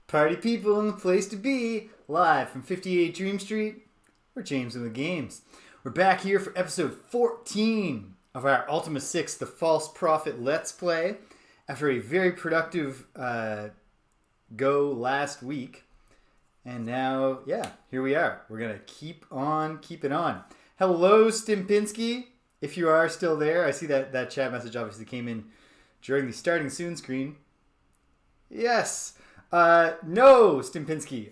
Party people in the place to be, live from 58 Dream Street. We're James in the Games. We're back here for episode 14 of our Ultima 6, The False Prophet Let's Play. After a very productive go last week. And now, here we are. We're going to keep on keeping on. Hello, Stimpinski. If you are still there, I see that chat message obviously came in during the starting soon screen. Yes. No, Stimpinski.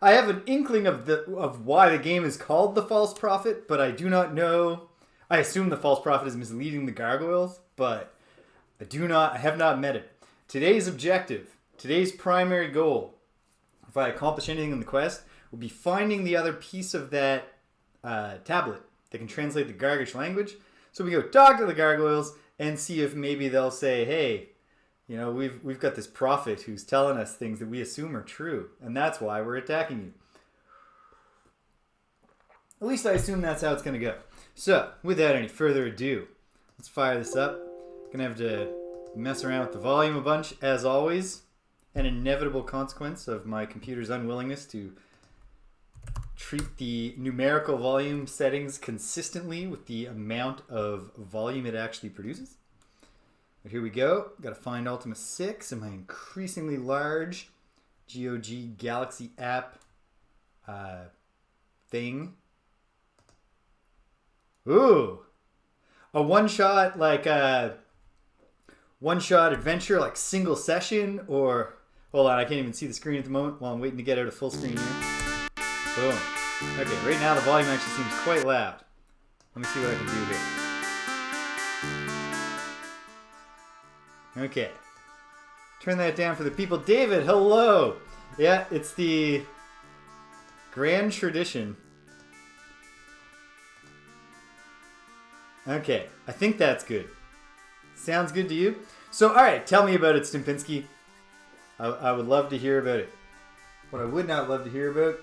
I have an inkling of why the game is called The False Prophet, but I do not know. I assume the False Prophet is misleading the gargoyles, but I have not met it. Today's objective, today's primary goal, if I accomplish anything in the quest, will be finding the other piece of that tablet that can translate the Gargish language. So we go talk to the gargoyles and see if maybe they'll say, hey, you know, we've got this prophet who's telling us things that we assume are true, and that's why we're attacking you. At least I assume that's how it's going to go. So, without any further ado, let's fire this up. Gonna have to mess around with the volume a bunch, as always. An inevitable consequence of my computer's unwillingness to treat the numerical volume settings consistently with the amount of volume it actually produces. But here we go. Got to find Ultima 6 in my increasingly large GOG Galaxy app thing. Ooh! A one-shot, one-shot adventure, like single session, or... Hold on, I can't even see the screen at the moment while I'm waiting to get out of full screen here. Boom. Okay, right now the volume actually seems quite loud. Let me see what I can do here. Okay. Turn that down for the people. David, hello! Yeah, it's the grand tradition. Okay, I think that's good. Sounds good to you? So, alright, tell me about it, Stimpinski. I would love to hear about it. What I would not love to hear about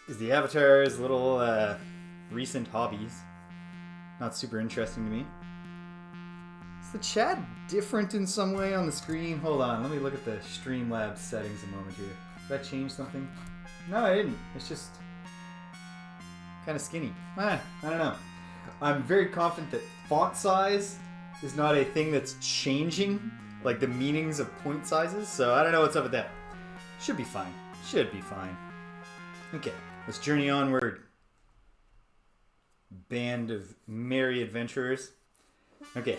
is the Avatar's little recent hobbies. Not super interesting to me. Is the chat different in some way on the screen? Hold on, let me look at the Streamlabs settings a moment here. Did that change something? No, I didn't. It's just kind of skinny. I don't know. I'm very confident that font size is not a thing that's changing, like the meanings of point sizes, so I don't know what's up with that. Should be fine. Should be fine. Okay, let's journey onward. Band of merry adventurers. Okay,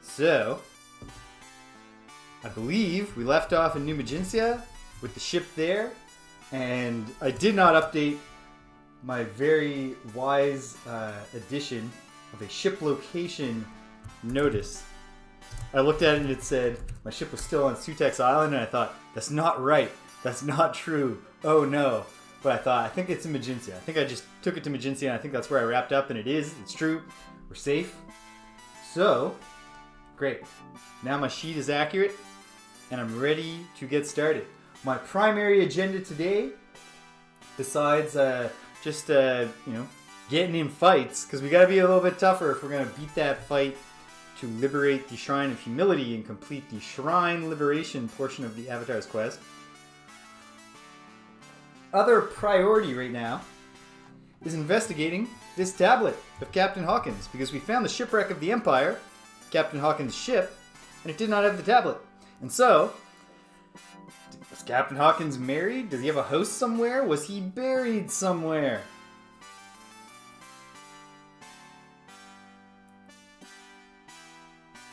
so I believe we left off in New Magintia with the ship there, and I did not update my very wise addition of a ship location notice. I looked at it and it said my ship was still on Sutex Island, and I thought, that's not right. That's not true. Oh no. But I thought, I think it's in Magintia. I think I just took it to Magintia, and I think that's where I wrapped up, and it is. It's true. We're safe. So, great. Now my sheet is accurate, and I'm ready to get started. My primary agenda today, besides getting in fights, because we got to be a little bit tougher if we're going to beat that fight to liberate the Shrine of Humility and complete the Shrine Liberation portion of the Avatar's quest. Other priority right now is investigating this tablet of Captain Hawkins, because we found the shipwreck of the Empire, Captain Hawkins' ship, and it did not have the tablet. And so, was Captain Hawkins married? Does he have a house somewhere? Was he buried somewhere?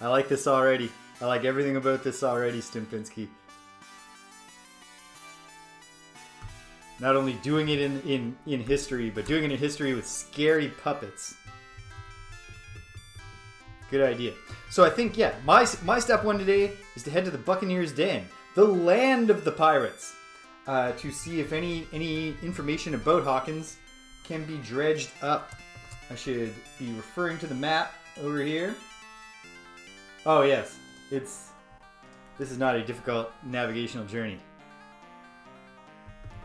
I like this already. I like everything about this already, Stimpinski. Not only doing it in history, but doing it in history with scary puppets. Good idea. So I think, my step one today is to head to the Buccaneer's Den, the land of the pirates, to see if any information about Hawkins can be dredged up. I should be referring to the map over here. Oh yes, this is not a difficult navigational journey.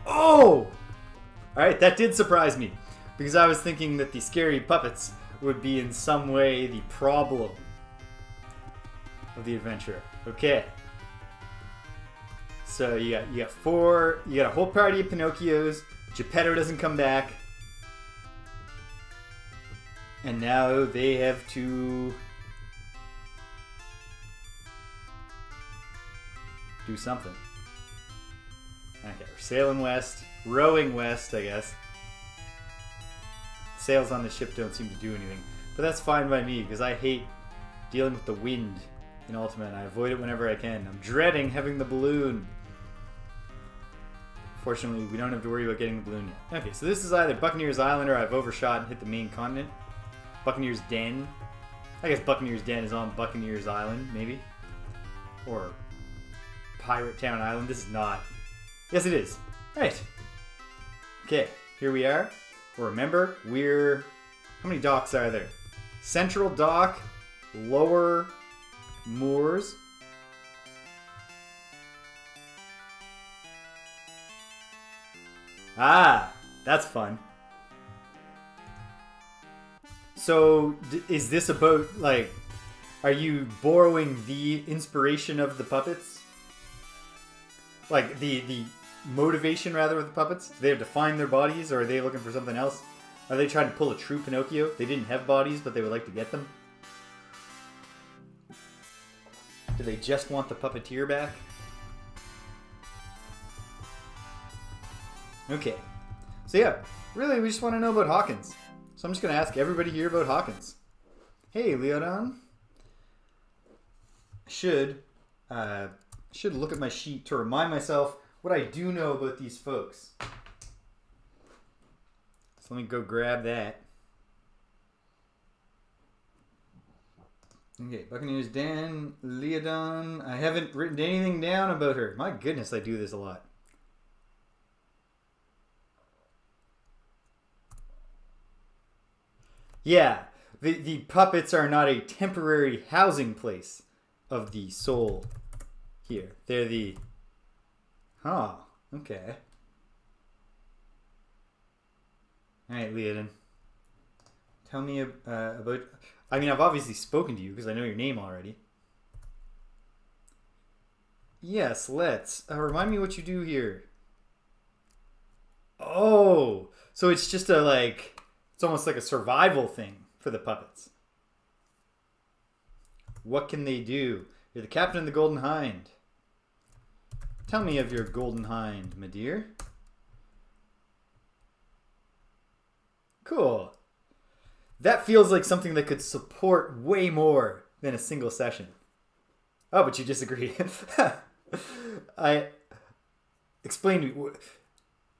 Oh! Alright, that did surprise me, because I was thinking that the scary puppets would be in some way the problem of the adventure. Okay. So you got four. You got a whole party of Pinocchios. Geppetto doesn't come back, and now they have to do something. Okay, we're sailing west, rowing west, I guess. Sails on the ship don't seem to do anything, but that's fine by me because I hate dealing with the wind in Ultima, and I avoid it whenever I can. I'm dreading having the balloon. Fortunately, we don't have to worry about getting the balloon yet. Okay, so this is either Buccaneer's Island or I've overshot and hit the main continent. Buccaneer's Den. I guess Buccaneer's Den is on Buccaneer's Island, maybe. Or Pirate Town Island. This is not. Yes, it is. Right. Okay, here we are. Well, remember, we're... How many docks are there? Central Dock, Lower Moors. Ah, that's fun. So, is this about, like, are you borrowing the inspiration of the puppets? Like, the motivation, rather, of the puppets? Do they have to find their bodies, or are they looking for something else? Are they trying to pull a true Pinocchio? They didn't have bodies, but they would like to get them? Do they just want the puppeteer back? Okay. So yeah, really we just want to know about Hawkins. So I'm just going to ask everybody here about Hawkins. Hey, Leodon. Should look at my sheet to remind myself what I do know about these folks. So let me go grab that. Okay, Buccaneers Den, Leodon. I haven't written anything down about her. My goodness, I do this a lot. Yeah, the puppets are not a temporary housing place of the soul here. They're the... Huh, okay. Alright, Leodon. Tell me about... I mean, I've obviously spoken to you because I know your name already. Yes, let's. Remind me what you do here. Oh, so it's just a, like... It's almost like a survival thing for the puppets. What can they do? You're the captain of the Golden Hind. Tell me of your Golden Hind, my dear. Cool. That feels like something that could support way more than a single session. Oh, but you disagree. Explain to me.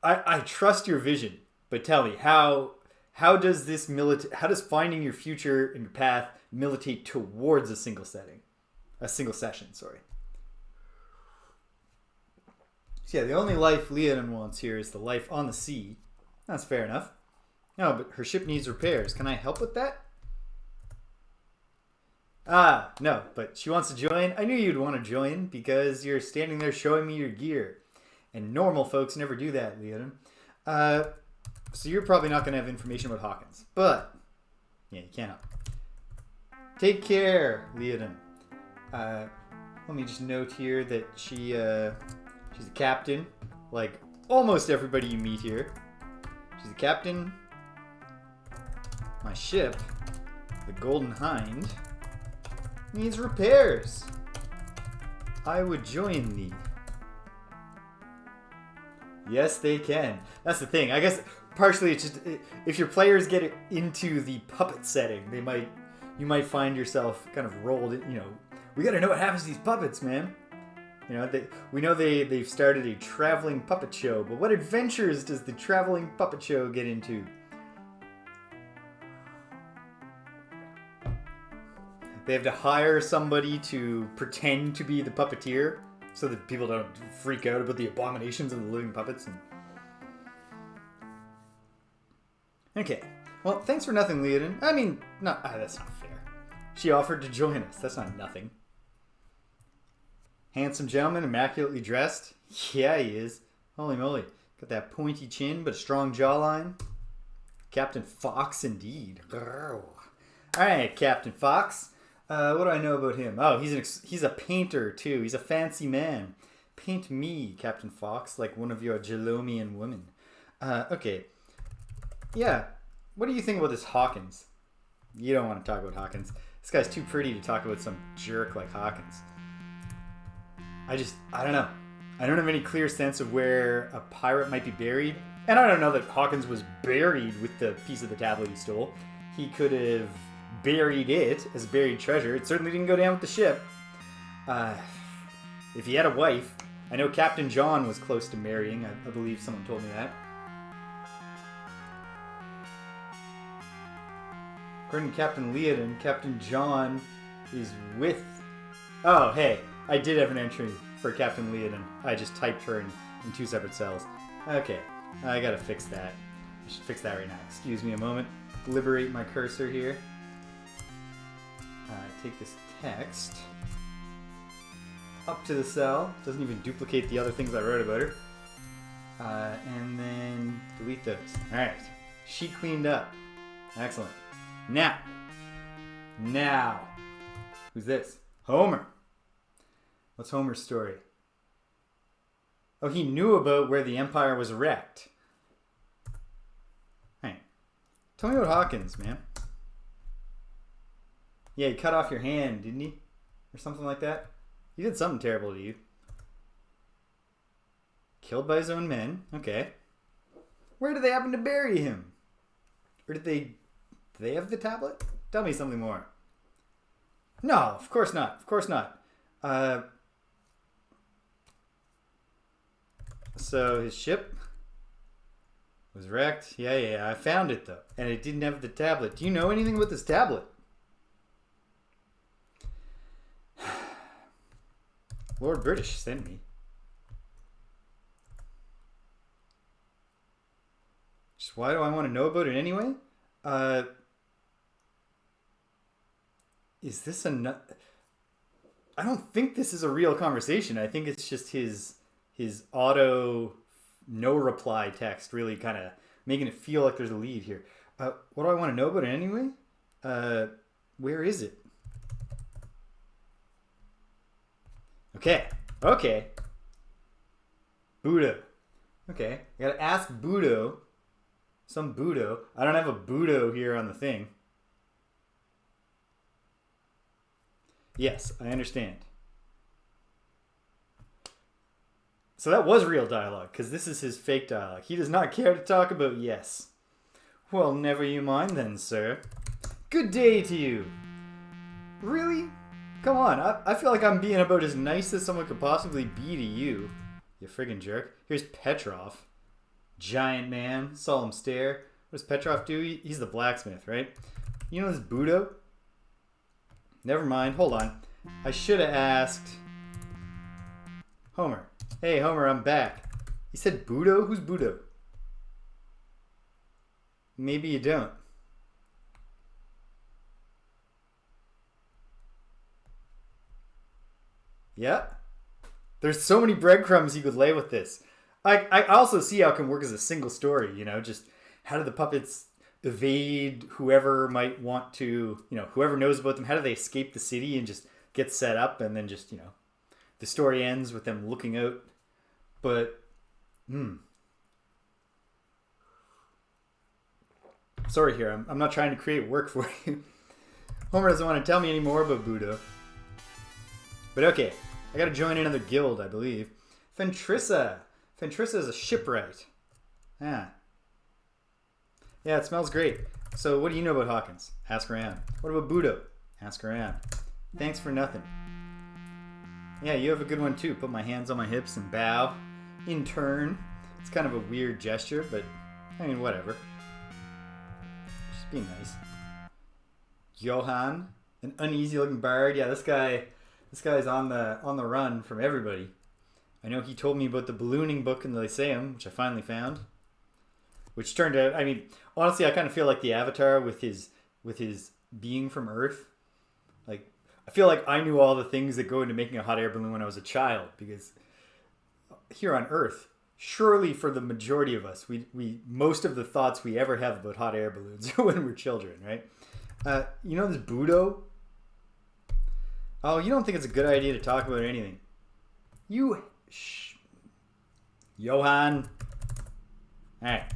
I trust your vision, but tell me how does this how does finding your future and your path militate towards a single session? Sorry. So yeah, the only life Leodon wants here is the life on the sea. That's fair enough. No, but her ship needs repairs. Can I help with that? Ah, no, but she wants to join. I knew you'd want to join because you're standing there showing me your gear. And normal folks never do that, Leodon. So you're probably not going to have information about Hawkins. But, yeah, you can't help. Take care, Leodon. Let me just note here that she's a captain. Like almost everybody you meet here. She's a captain. My ship, the Golden Hind, needs repairs. I would join thee. Yes, they can. That's the thing. I guess partially it's just if your players get into the puppet setting, you might find yourself kind of rolled in, we got to know what happens to these puppets, man. We know they've started a traveling puppet show, but what adventures does the traveling puppet show get into? They have to hire somebody to pretend to be the puppeteer so that people don't freak out about the abominations of the living puppets. Okay. Well, thanks for nothing, Leodon. I mean, that's not fair. She offered to join us. That's not nothing. Handsome gentleman, immaculately dressed. Yeah, he is. Holy moly. Got that pointy chin, but a strong jawline. Captain Fox, indeed. Alright, Captain Fox. What do I know about him? Oh, he's a painter, too. He's a fancy man. Paint me, Captain Fox, like one of your Gelomian women. Okay. Yeah. What do you think about this Hawkins? You don't want to talk about Hawkins. This guy's too pretty to talk about some jerk like Hawkins. I don't know. I don't have any clear sense of where a pirate might be buried. And I don't know that Hawkins was buried with the piece of the tablet he stole. He could have buried it as buried treasure. It certainly didn't go down with the ship. If he had a wife, I know Captain John was close to marrying. I believe someone told me that. According to Captain Leodin, Captain John is with... Oh, hey, I did have an entry for Captain Leodin. I just typed her in 2 separate cells. Okay, I gotta fix that. I should fix that right now. Excuse me a moment. Liberate my cursor here. Take this text up to the cell. Doesn't even duplicate the other things I wrote about her. And then delete those. Alright, she cleaned up. Excellent. Now, who's this? Homer. What's Homer's story? Oh, he knew about where the Empire was wrecked. Hey, tell me about Hawkins, man. Yeah, he cut off your hand, didn't he? Or something like that? He did something terrible to you. Killed by his own men. Okay. Where did they happen to bury him? Or did they have the tablet? Tell me something more. No, of course not. Of course not. So his ship was wrecked. Yeah, I found it though. And it didn't have the tablet. Do you know anything about this tablet? Lord British sent me. Just why do I want to know about it anyway? Is this I don't think this is a real conversation. I think it's just his auto no reply text really kind of making it feel like there's a lead here. What do I want to know about it anyway? Where is it? Okay. Budo. Okay. I gotta ask Budo. Some Budo. I don't have a Budo here on the thing. Yes, I understand. So that was real dialogue, because this is his fake dialogue. He does not care to talk about yes. Well, never you mind then, sir. Good day to you. Really? Come on, I feel like I'm being about as nice as someone could possibly be to you. You friggin' jerk. Here's Petrov. Giant man, solemn stare. What does Petrov do? He's the blacksmith, right? You know this Budo? Never mind, hold on. I should have asked... Homer. Hey, Homer, I'm back. He said Budo? Who's Budo? Maybe you don't. Yeah? There's so many breadcrumbs you could lay with this. I also see how it can work as a single story, you know, just how do the puppets evade whoever might want to, you know, whoever knows about them, how do they escape the city and just get set up and then just, you know, the story ends with them looking out. But, sorry here, I'm not trying to create work for you. Homer doesn't want to tell me any more about Budo. But okay, I gotta join another guild, I believe. Fentrissa. Fentrissa is a shipwright. Yeah, it smells great. So what do you know about Hawkins? Ask around. What about Budo? Ask around. Thanks for nothing. Yeah, you have a good one too. Put my hands on my hips and bow. In turn. It's kind of a weird gesture, but I mean, whatever. Just be nice. Johann, an uneasy looking bard. Yeah, this guy's on the run from everybody. I know he told me about the ballooning book in the Lyceum, which I finally found. Which turned out, I mean, honestly, I kind of feel like the Avatar with his being from Earth. Like, I feel like I knew all the things that go into making a hot air balloon when I was a child, because here on Earth, surely for the majority of us, we most of the thoughts we ever have about hot air balloons are when we're children, right? You know this Budo? Oh, you don't think it's a good idea to talk about anything. You Shh. Johan. Alright.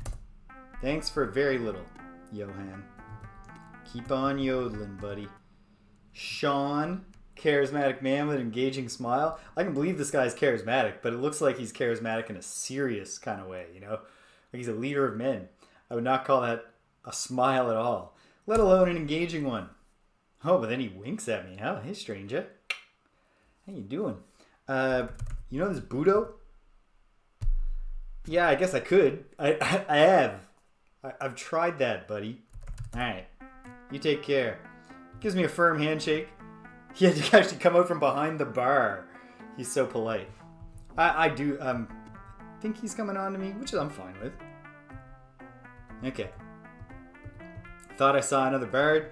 Thanks for very little, Johan. Keep on yodeling, buddy. Sean. Charismatic man with an engaging smile. I can believe this guy's charismatic, but it looks like he's charismatic in a serious kind of way, you know? Like he's a leader of men. I would not call that a smile at all, let alone an engaging one. Oh, but then he winks at me. Oh, hey, stranger. How you doing? You know this Budo? Yeah, I guess I could. I have. I've tried that, buddy. Alright. You take care. Gives me a firm handshake. He had to actually come out from behind the bar. He's so polite. I do think he's coming on to me, which I'm fine with. Okay. Thought I saw another bird.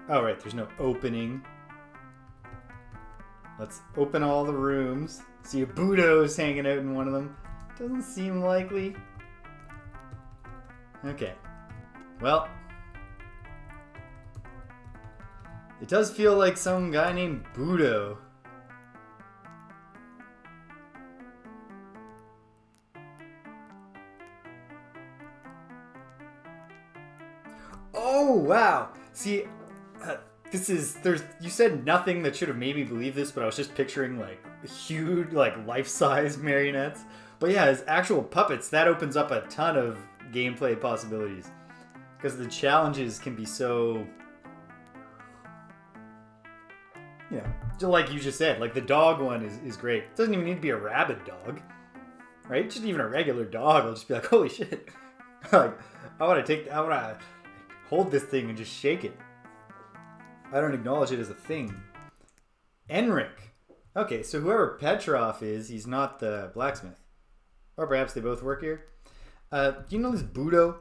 Oh, right, there's no opening. Let's open all the rooms. See a Budo's hanging out in one of them. Doesn't seem likely. Okay. Well. It does feel like some guy named Budo. Oh, wow. See, you said nothing that should have made me believe this, but I was just picturing, like, huge, like, life-size marionettes. But yeah, as actual puppets, that opens up a ton of gameplay possibilities. Because the challenges can be so... Yeah, just like you just said, like the dog one is great. It doesn't even need to be a rabid dog, right? Just even a regular dog, I'll just be like, holy shit. Like, I want to hold this thing and just shake it. I don't acknowledge it as a thing. Enric. Okay, so whoever Petrov is, he's not the blacksmith. Or perhaps they both work here. Do you know this Budo?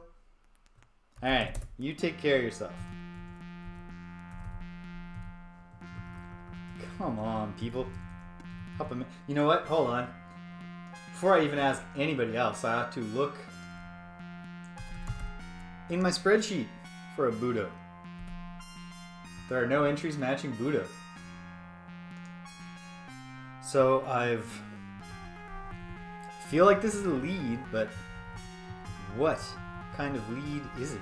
Alright, you take care of yourself. Come on, people. Help him. You know what? Hold on. Before I even ask anybody else, I have to look in my spreadsheet for a Budo. There are no entries matching Budo. So feel like this is a lead, but what kind of lead is it?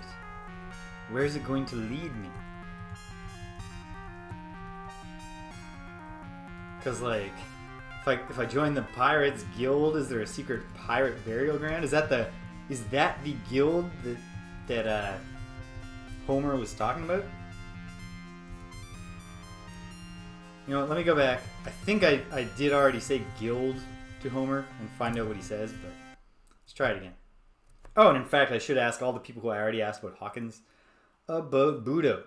Where is it going to lead me? Because, like, if I join the Pirates Guild, is there a secret pirate burial ground? Is that the guild that Homer was talking about? You know what, let me go back. I think I did already say guild to Homer and find out what he says, but let's try it again. Oh, and in fact, I should ask all the people who I already asked about Hawkins about Budo.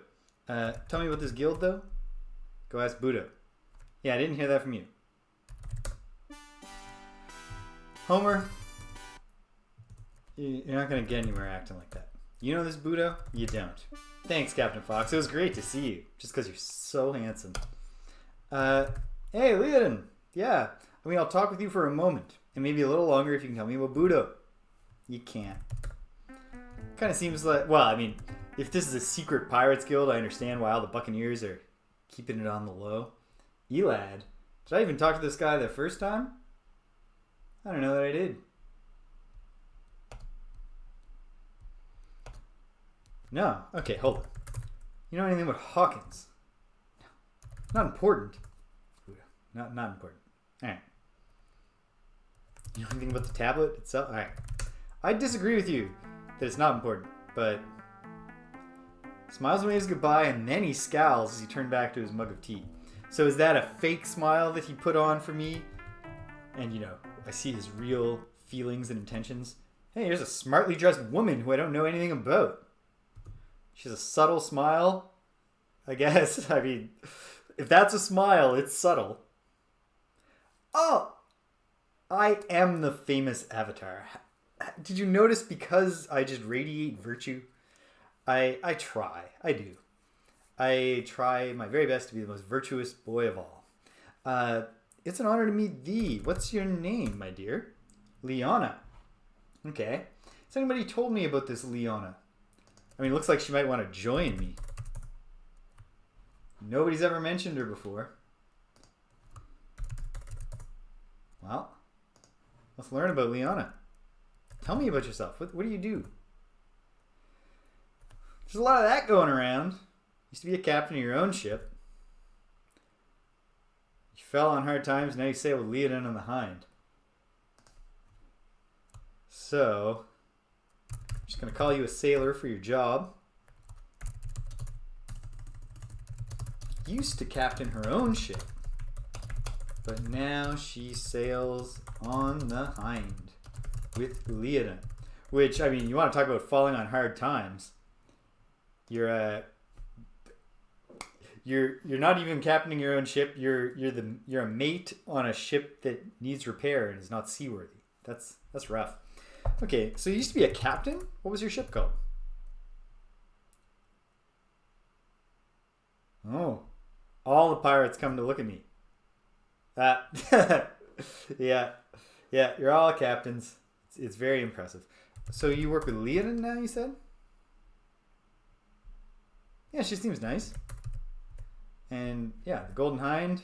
Tell me about this guild, though. Go ask Budo. Yeah, I didn't hear that from you. Homer, you're not going to get anywhere acting like that. You know this Budo? You don't. Thanks, Captain Fox. It was great to see you, just because you're so handsome. Hey, Leon. Yeah, I mean, I'll talk with you for a moment, and maybe a little longer if you can tell me about Budo. You can't. Kind of seems like, well, I mean, if this is a secret pirates guild, I understand why all the Buccaneers are keeping it on the low. Elad, did I even talk to this guy the first time? I don't know that I did. No. Okay, hold on. You know anything about Hawkins? Not important. Not important. Alright. You know anything about the tablet itself? Alright. I disagree with you that it's not important, but smiles away his goodbye and then he scowls as he turned back to his mug of tea. So is that a fake smile that he put on for me? And, you know, I see his real feelings and intentions. Hey, here's a smartly dressed woman who I don't know anything about. She has a subtle smile, I guess. I mean, if that's a smile, it's subtle. Oh, I am the famous Avatar. Did you notice because I just radiate virtue? I try. I do. I try my very best to be the most virtuous boy of all. It's an honor to meet thee. What's your name, my dear? Leona. Okay. Has anybody told me about this Leona? I mean, it looks like she might want to join me. Nobody's ever mentioned her before. Well, let's learn about Liana. Tell me about yourself. What do you do? There's a lot of that going around. Used to be a captain of your own ship. You fell on hard times, now you sail with Leodin on the Hind. So, I'm just going to call you a sailor for your job. Used to captain her own ship, but now she sails on the Hind with Leodin. Which, I mean, you want to talk about falling on hard times. You're not even captaining your own ship. You're a mate on a ship that needs repair and is not seaworthy. That's rough. Okay, so you used to be a captain? What was your ship called? Oh, all the pirates come to look at me. Yeah, you're all captains. It's very impressive. So you work with Leodin now, you said? Yeah, she seems nice. And yeah, the Golden Hind,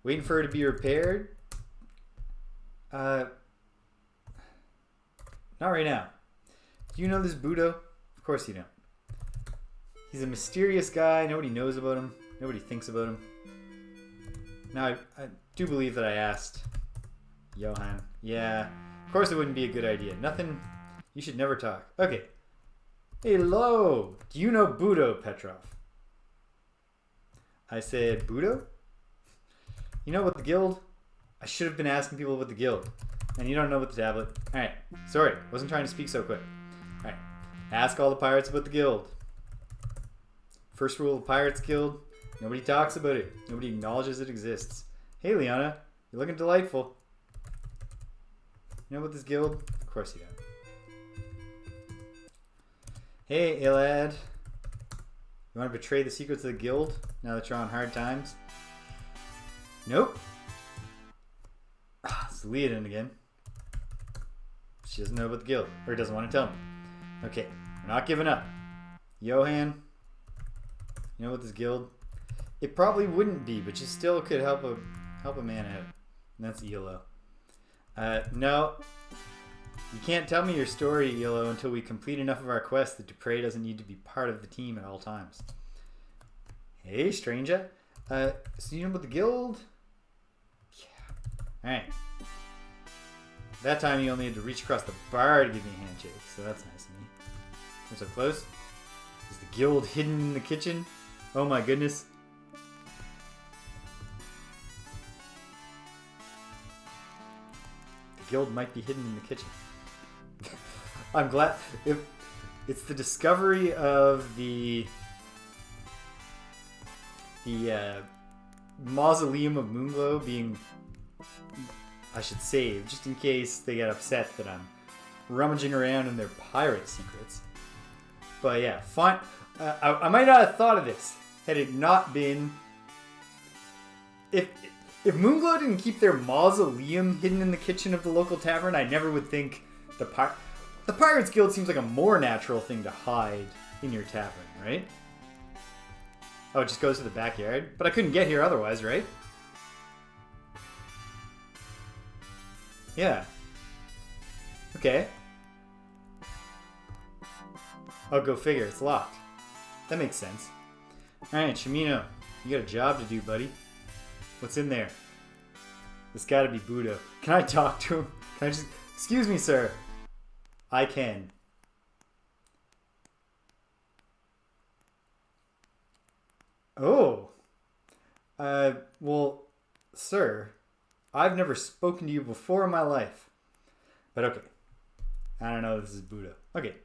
waiting for her to be repaired. Not right now. Do you know this Budo? Of course you don't. He's a mysterious guy. Nobody knows about him. Nobody thinks about him. Now, I do believe that I asked Johan. Yeah, of course it wouldn't be a good idea. Nothing. You should never talk. Okay. Hello. Do you know Budo, Petrov? I said, Budo? You know about the guild? I should have been asking people about the guild. And you don't know about the tablet. Alright. Sorry. Wasn't trying to speak so quick. Alright. Ask all the pirates about the guild. First rule of the Pirates Guild. Nobody talks about it. Nobody acknowledges it exists. Hey, Liana. You're looking delightful. You know about this guild? Of course you don't. Hey, Elad. You want to betray the secrets of the guild now that you're on hard times? Nope. It's Leodin again. She doesn't know about the guild, or doesn't want to tell me. Okay, we're not giving up. Johan, you know about this guild? It probably wouldn't be, but you still could help a man out. And that's Elo. No. You can't tell me your story, Elo, until we complete enough of our quest that Dupre doesn't need to be part of the team at all times. Hey, stranger. So you know about the guild? Yeah. Alright. That time you only had to reach across the bar to give me a handshake, so that's nice of me. We're so close. Is the guild hidden in the kitchen? Oh my goodness. The guild might be hidden in the kitchen. I'm glad. If it's the discovery of the mausoleum of Moonglow being, I should save, just in case they get upset that I'm rummaging around in their pirate secrets. But yeah, fine. I might not have thought of this had it not been. If Moonglow didn't keep their mausoleum hidden in the kitchen of the local tavern, I never would think the Pirates Guild seems like a more natural thing to hide in your tavern, right? Oh, it just goes to the backyard? But I couldn't get here otherwise, right? Yeah. Okay. Oh, go figure. It's locked. That makes sense. Alright, Shimino. You got a job to do, buddy. What's in there? It's gotta be Budo. Can I talk to him? Can I just... Excuse me, sir. I can. Oh. Well, sir, I've never spoken to you before in my life. But okay. I don't know, this is Budo. Okay.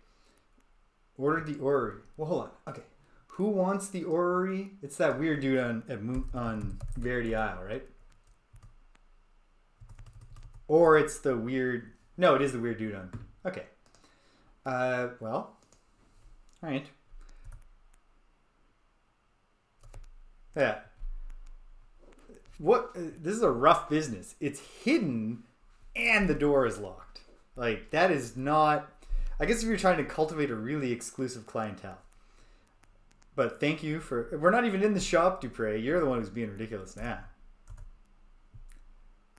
Order the orrery. Well, hold on. Okay. Who wants the orrery? It's that weird dude on Verity Isle, right? Or it's the weird... No, it is the weird dude on... Okay. Well. Alright. Yeah. What? This is a rough business. It's hidden and the door is locked. Like, that is not... I guess if you're trying to cultivate a really exclusive clientele. But thank you for... We're not even in the shop, Dupre. You're the one who's being ridiculous now.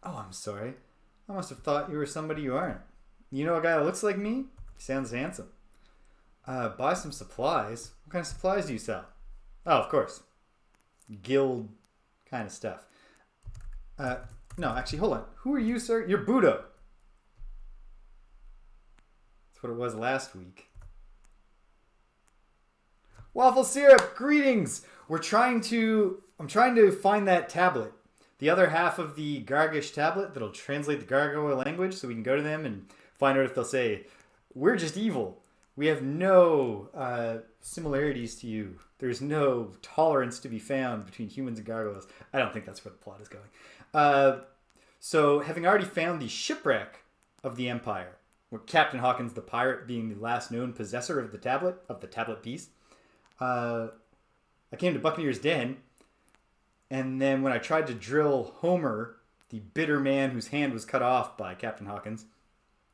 Oh, I'm sorry. I must have thought you were somebody you aren't. You know a guy that looks like me? He sounds handsome. Buy some supplies. What kind of supplies do you sell? Oh, of course. Guild kind of stuff. No, actually, hold on. Who are you, sir? You're Budo. That's what it was last week. Waffle syrup, greetings! I'm trying to find that tablet. The other half of the Gargish tablet that'll translate the gargoyle language so we can go to them and find out if they'll say, we're just evil. We have no similarities to you. There's no tolerance to be found between humans and gargoyles. I don't think that's where the plot is going. So having already found the shipwreck of the Empire, where Captain Hawkins the pirate being the last known possessor of the tablet piece, I came to Buccaneer's Den, and then when I tried to drill Homer, the bitter man whose hand was cut off by Captain Hawkins,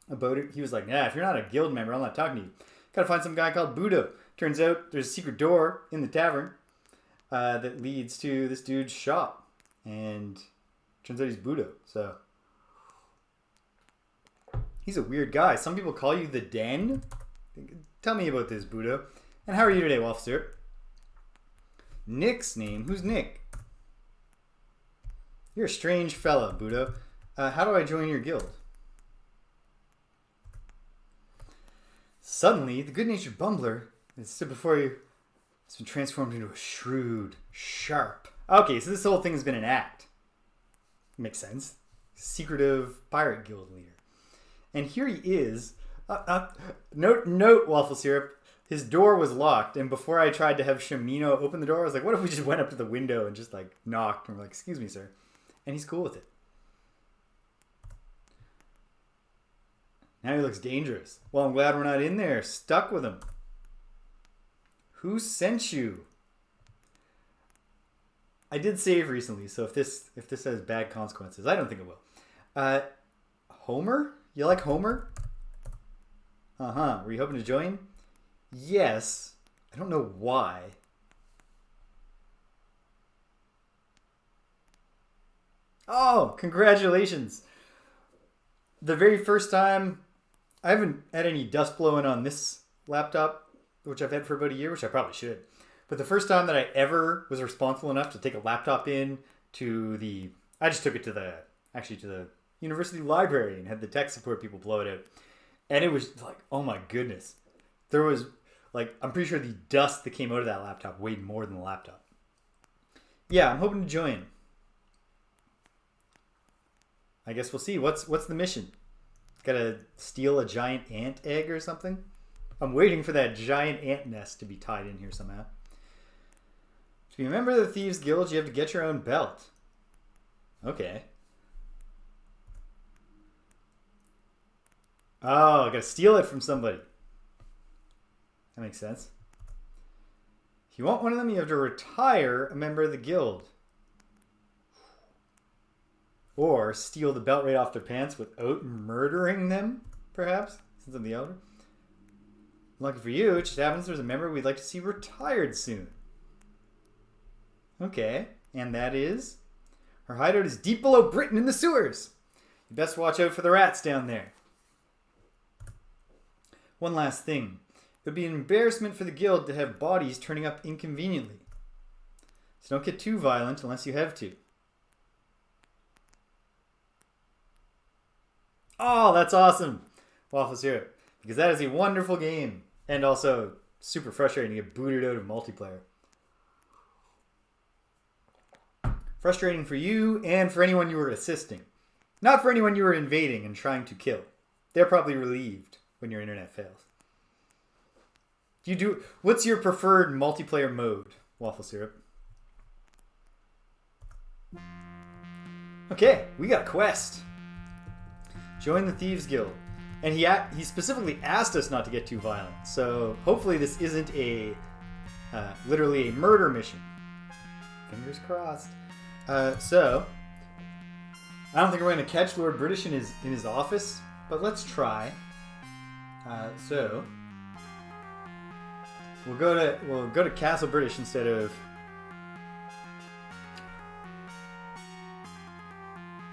Abode, he was like, "Yeah, if you're not a guild member, I'm not talking to you. Gotta find some guy called Budo." Turns out there's a secret door in the tavern that leads to this dude's shop, and turns out he's Budo. So he's a weird guy. Some people call you the Den. Tell me about this, Budo. And how are you today, Officer? Nick's name? Who's Nick? You're a strange fella, Budo. How do I join your guild? Suddenly, the good-natured bumbler that stood before you has been transformed into a shrewd, sharp... Okay, so this whole thing has been an act. Makes sense. Secretive pirate guild leader. And here he is. Note, Waffle Syrup. His door was locked, and before I tried to have Shamino open the door, I was like, what if we just went up to the window and just, like, knocked? And we're like, excuse me, sir. And he's cool with it. Now he looks dangerous. Well, I'm glad we're not in there. Stuck with him. Who sent you? I did save recently, so if this has bad consequences, I don't think it will. Homer? You like Homer? Were you hoping to join? Yes. I don't know why. Oh, congratulations. The very first time, I haven't had any dust blowing on this laptop, which I've had for about a year, which I probably should. But the first time that I ever was responsible enough to take a laptop in to I just took it to the university library and had the tech support people blow it out. And it was like, oh my goodness. There was, like, I'm pretty sure the dust that came out of that laptop weighed more than the laptop. Yeah, I'm hoping to join. I guess we'll see. What's the mission? Gotta steal a giant ant egg or something? I'm waiting for that giant ant nest to be tied in here somehow. To be a member of the Thieves Guild, you have to get your own belt. Okay. Oh, I gotta steal it from somebody. That makes sense. If you want one of them, you have to retire a member of the guild. Or steal the belt right off their pants without murdering them, perhaps, since I'm the elder. Lucky for you, it just happens there's a member we'd like to see retired soon. Okay, and that is? Her hideout is deep below Britain in the sewers. You best watch out for the rats down there. One last thing. It would be an embarrassment for the guild to have bodies turning up inconveniently. So don't get too violent unless you have to. Oh, that's awesome. Waffle Syrup. Because that is a wonderful game. And also super frustrating to get booted out of multiplayer. Frustrating for you and for anyone you were assisting. Not for anyone you were invading and trying to kill. They're probably relieved when your internet fails. What's your preferred multiplayer mode, Waffle Syrup? Okay, we got a quest. Join the Thieves Guild. And he specifically asked us not to get too violent. So hopefully this isn't literally a murder mission. Fingers crossed. So I don't think we're going to catch Lord British in his office, but let's try. So we'll go to Castle British instead of.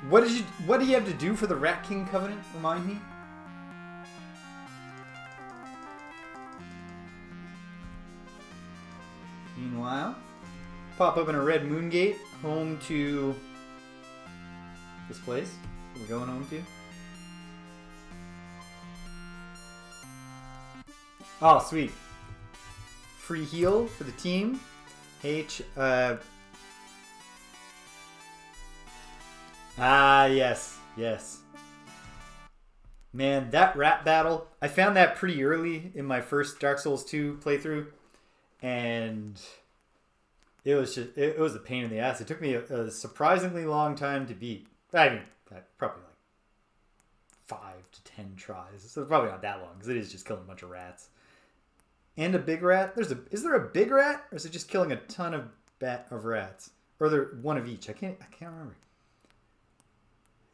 What do you have to do for the Rat King Covenant? Remind me. Meanwhile, pop open a red moon gate, home to this place. What are we going home to? Oh, sweet. Free heal for the team. Yes. Yes. Man, that rat battle, I found that pretty early in my first Dark Souls 2 playthrough. And it was a pain in the ass. It took me a surprisingly long time to beat. I mean, probably like 5 to 10 tries. So it's probably not that long because it is just killing a bunch of rats. And a big rat. Is there a big rat, or is it just killing a ton of rats? Or are there one of each? I can't remember.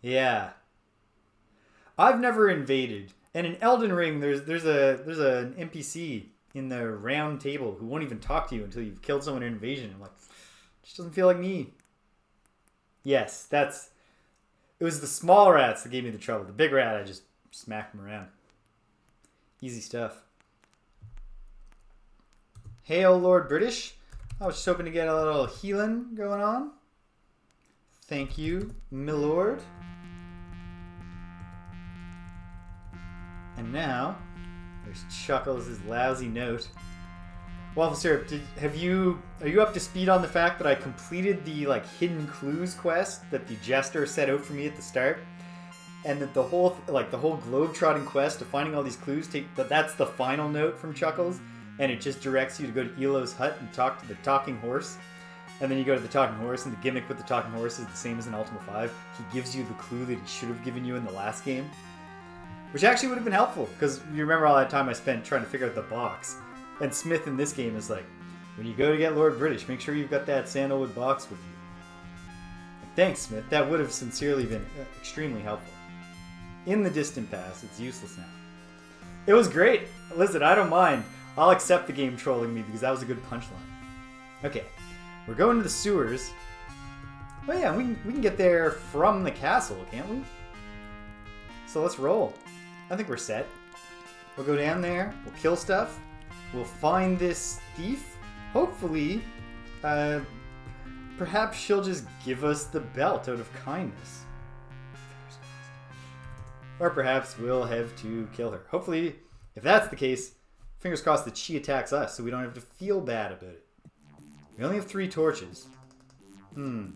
Yeah. I've never invaded. And in Elden Ring, there's an NPC in the round table who won't even talk to you until you've killed someone in invasion. I'm like, just doesn't feel like me. Yes, it was the small rats that gave me the trouble. The big rat, I just smacked him around. Easy stuff. Hail, Lord British. I was just hoping to get a little healing going on. Thank you, milord. And now, there's Chuckles' lousy note. Waffle Syrup, are you up to speed on the fact that I completed the hidden clues quest that the jester set out for me at the start, and that the whole globe-trotting quest of finding all these clues that's the final note from Chuckles, and it just directs you to go to Elo's hut and talk to the talking horse, and then you go to the talking horse, and the gimmick with the talking horse is the same as in Ultima 5. He gives you the clue that he should have given you in the last game, which actually would have been helpful because you remember all that time I spent trying to figure out the box. And Smith in this game is like, when you go to get Lord British, make sure you've got that sandalwood box with you. Thanks, Smith. That would have sincerely been extremely helpful. In the distant past, it's useless now. It was great. Listen, I don't mind. I'll accept the game trolling me because that was a good punchline. Okay, we're going to the sewers. Oh yeah, we can get there from the castle, can't we? So let's roll. I think we're set. We'll go down there. We'll kill stuff. We'll find this thief. Hopefully, perhaps she'll just give us the belt out of kindness. Or perhaps we'll have to kill her. Hopefully, if that's the case, fingers crossed that she attacks us so we don't have to feel bad about it. We only have 3 torches. If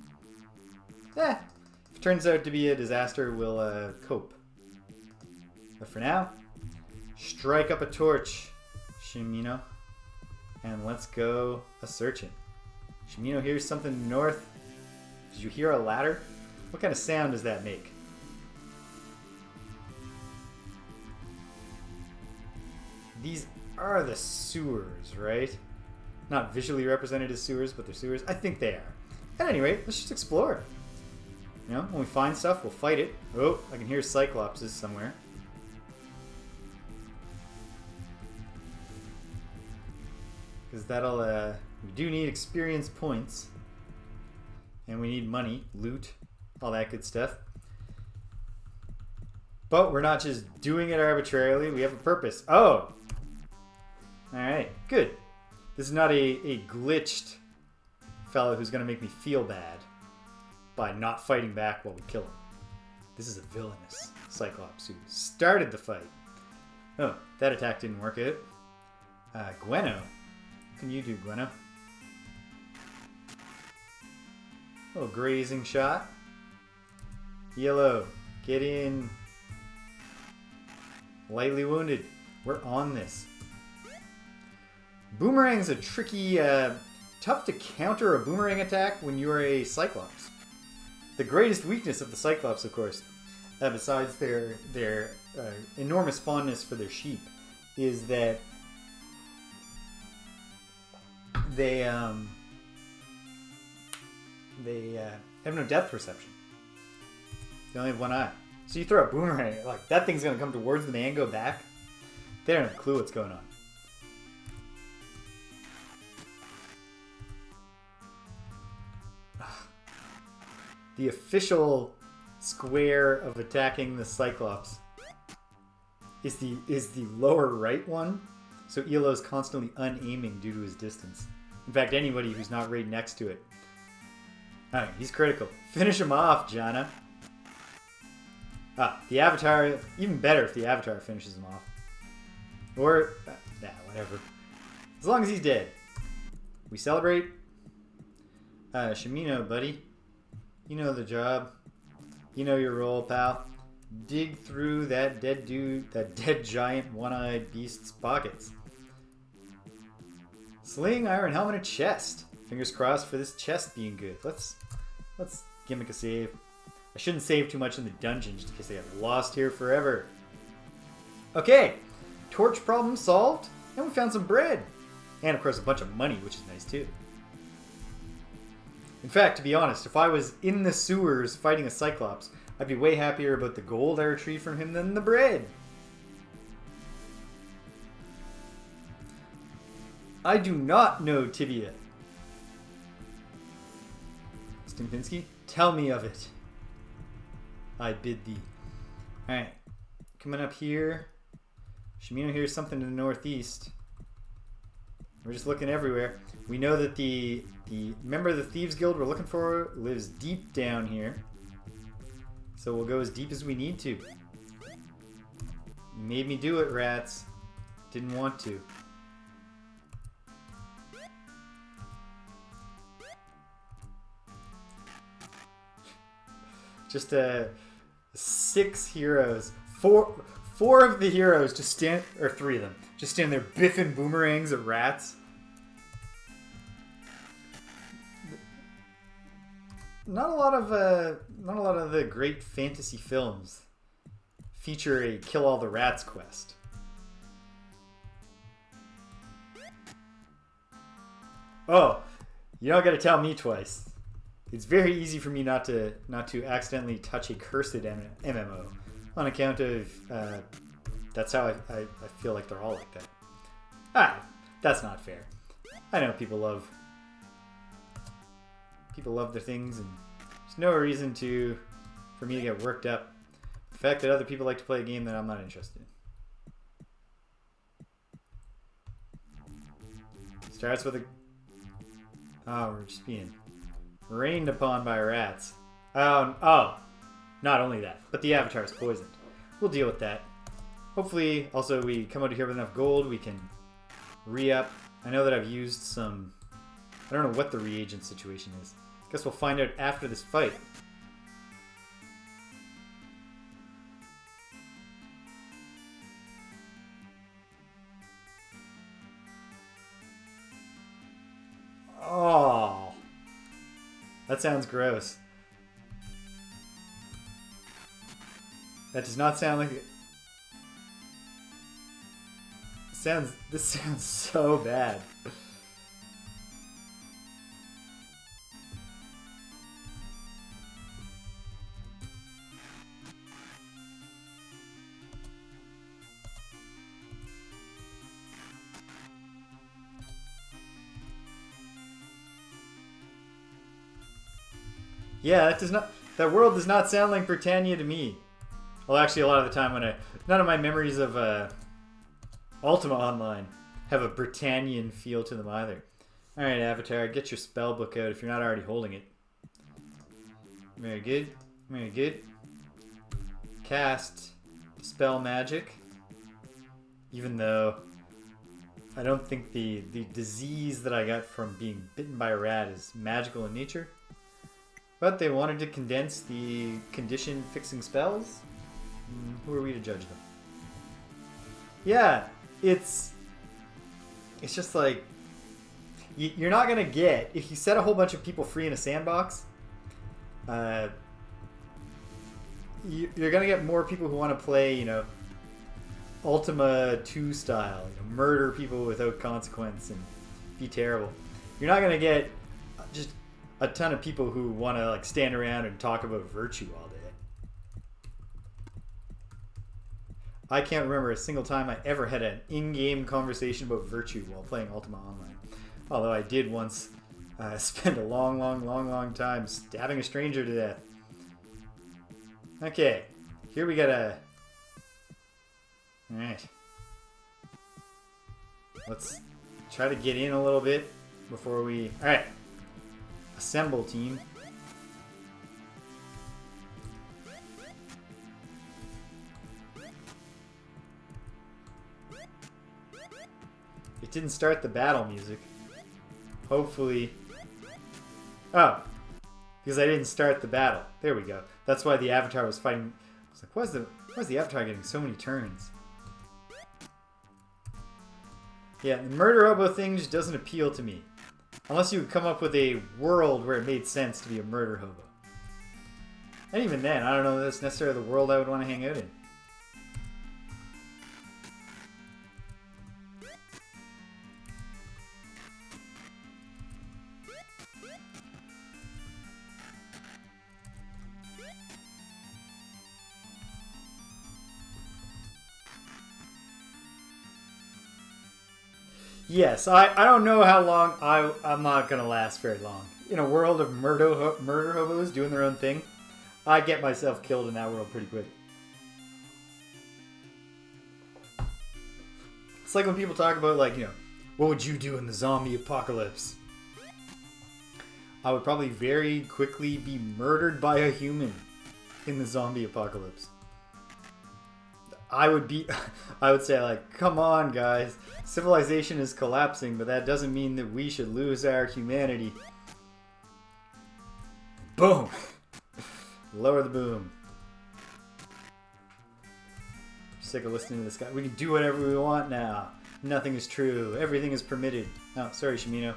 it turns out to be a disaster, we'll cope. But for now, strike up a torch, Shimino, and let's go a-searching. Shimino hears something north. Did you hear a ladder? What kind of sound does that make? These are the sewers, right? Not visually represented as sewers, but they're sewers. I think they are. At any rate, let's just explore. You know, when we find stuff, we'll fight it. Oh, I can hear Cyclopses somewhere. Because that'll, we do need experience points. And we need money, loot, all that good stuff. But we're not just doing it arbitrarily. We have a purpose. Oh! Alright, good. This is not a glitched fellow who's going to make me feel bad by not fighting back while we kill him. This is a villainous Cyclops who started the fight. Oh, that attack didn't work out. Gweno. What can you do, Gweno? Oh, grazing shot. Yellow, get in. Lightly wounded. We're on this. Boomerang's a tricky, tough to counter a boomerang attack when you're a Cyclops. The greatest weakness of the Cyclops, of course, besides their enormous fondness for their sheep, is that they have no depth perception. They only have one eye. So you throw a boomerang, like that thing's gonna come towards them and go back. They don't have a clue what's going on. The official square of attacking the Cyclops is the lower right one. So Elo's constantly unaiming due to his distance. In fact, anybody who's not right next to it. Alright, he's critical. Finish him off, Jana. The Avatar, even better if the Avatar finishes him off. Or, whatever. As long as he's dead. We celebrate. Shimino, buddy. You know the job. You know your role, pal. Dig through that dead dude, that dead giant one-eyed beast's pockets. Sling, iron helmet, and chest. Fingers crossed for this chest being good. Let's gimmick a save. I shouldn't save too much in the dungeon just in case I get lost here forever. Okay, torch problem solved, and we found some bread. And of course a bunch of money, which is nice too. In fact, to be honest, if I was in the sewers fighting a Cyclops, I'd be way happier about the gold I retrieved from him than the bread. I do not know Tibia. Stimpinski, tell me of it. I bid thee. Alright, coming up here. Shimino hears something to the northeast. We're just looking everywhere. We know that the member of the Thieves Guild we're looking for lives deep down here. So we'll go as deep as we need to. You made me do it, rats. Didn't want to. Just 6 heroes. Four of the heroes just stand, or 3 of them, just stand there biffing boomerangs at rats. Not a lot of the great fantasy films feature a kill all the rats quest. Oh, you don't got to tell me twice. It's very easy for me not to accidentally touch a cursed MMO on account of that's how I feel like they're all like that. That's not fair. I know people love their things, and there's no reason for me to get worked up. The fact that other people like to play a game that I'm not interested in. Starts with we're just being rained upon by rats. Oh, not only that, but the Avatar is poisoned. We'll deal with that. Hopefully, also, we come out of here with enough gold, we can re-up. I know that I've used some... I don't know what the reagent situation is. Guess we'll find out after this fight. Oh, that sounds gross. That does not sound like it. This sounds so bad. Yeah, that world does not sound like Britannia to me. Well, actually, a lot of the time none of my memories of Ultima Online have a Britannian feel to them either. Alright, Avatar, get your spell book out if you're not already holding it. Very good. Very good. Cast Spell Magic. Even though I don't think the disease that I got from being bitten by a rat is magical in nature. But they wanted to condense the condition fixing spells. Who are we to judge them? Yeah, it's just like you're not gonna get, if you set a whole bunch of people free in a sandbox, you're gonna get more people who want to play, Ultima 2 style, murder people without consequence and be terrible. You're not gonna get just a ton of people who want to stand around and talk about virtue all day. I can't remember a single time I ever had an in-game conversation about virtue while playing Ultima Online. Although I did once spend a long time stabbing a stranger to death. Okay, here we gotta... Alright. Let's try to get in a little bit before we... Alright. Assemble, team. It didn't start the battle music. Hopefully... Oh. Because I didn't start the battle. There we go. That's why the Avatar was fighting... I was like, why is the Avatar getting so many turns? Yeah, the murder hobo thing just doesn't appeal to me. Unless you would come up with a world where it made sense to be a murder hobo. And even then, I don't know if that's necessarily the world I would want to hang out in. Yes, I don't know how long I'm not going to last very long. In a world of murder hobos doing their own thing, I get myself killed in that world pretty quick. It's like when people talk about, like, you know, what would you do in the zombie apocalypse? I would probably very quickly be murdered by a human in the zombie apocalypse. I would say, like, come on, guys. Civilization is collapsing, but that doesn't mean that we should lose our humanity. Boom! Lower the boom. Sick of listening to this guy. We can do whatever we want now. Nothing is true. Everything is permitted. Oh, sorry, Shimino.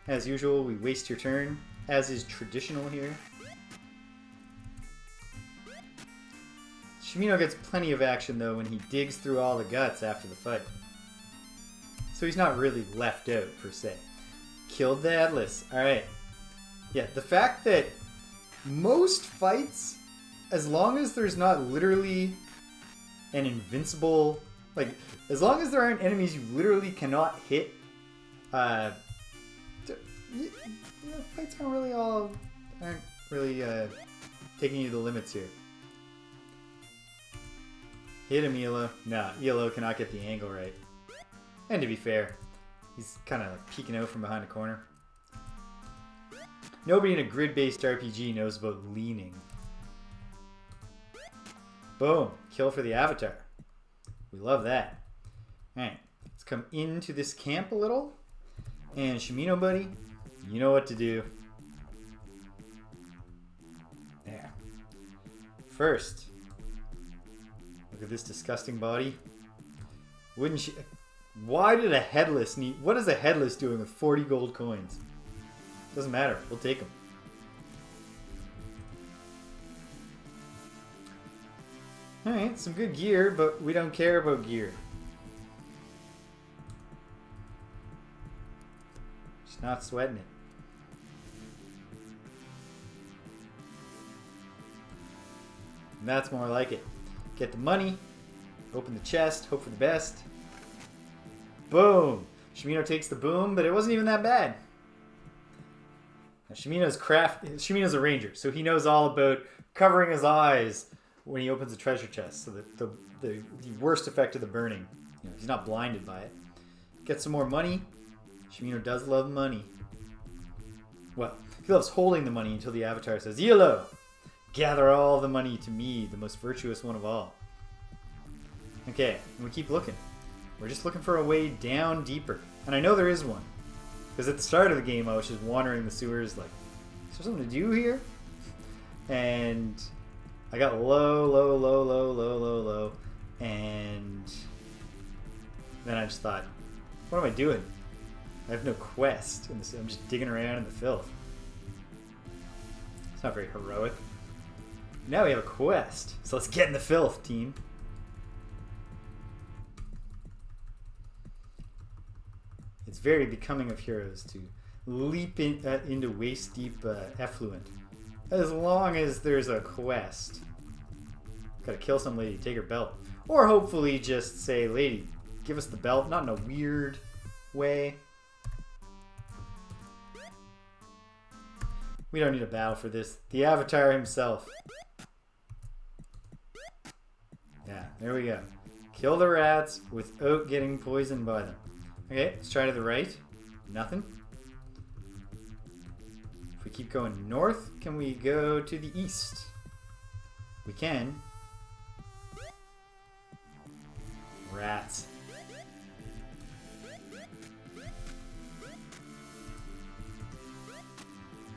As usual, we waste your turn, as is traditional here. Shimino gets plenty of action, though, when he digs through all the guts after the fight. So he's not really left out, per se. Killed the Atlas. Alright. Yeah, the fact that most fights, as long as there's not literally an invincible... Like, as long as there aren't enemies you literally cannot hit, fights aren't really taking you to the limits here. Hit him, Elo. Nah, Elo cannot get the angle right. And to be fair, he's kind of peeking out from behind a corner. Nobody in a grid-based RPG knows about leaning. Boom. Kill for the Avatar. We love that. Alright, let's come into this camp a little. And Shimino, buddy, you know what to do. There. First, look at this disgusting body. Wouldn't she... Why did a headless need... What is a headless doing with 40 gold coins? Doesn't matter. We'll take them. Alright, some good gear, but we don't care about gear. Just not sweating it. And that's more like it. Get the money, open the chest, hope for the best. Boom! Shimino takes the boom, but it wasn't even that bad. Now, Shimino's a ranger, so he knows all about covering his eyes when he opens a treasure chest, so that the worst effect of the burning. You know, he's not blinded by it. Get some more money. Shimino does love money. Well, he loves holding the money until the Avatar says, "Yellow! Gather all the money to me, the most virtuous one of all." Okay, and we keep looking. We're just looking for a way down deeper. And I know there is one. Because at the start of the game, I was just wandering the sewers like, is there something to do here? And I got low. And then I just thought, what am I doing? I have no quest. I'm just digging around in the filth. It's not very heroic. Now we have a quest. So let's get in the filth, team. It's very becoming of heroes to leap into waist-deep effluent. As long as there's a quest. Gotta kill some lady, take her belt. Or hopefully just say, lady, give us the belt. Not in a weird way. We don't need a battle for this. The Avatar himself. Yeah, there we go. Kill the rats without getting poisoned by them. Okay, let's try to the right. Nothing. If we keep going north, can we go to the east? We can. Rats.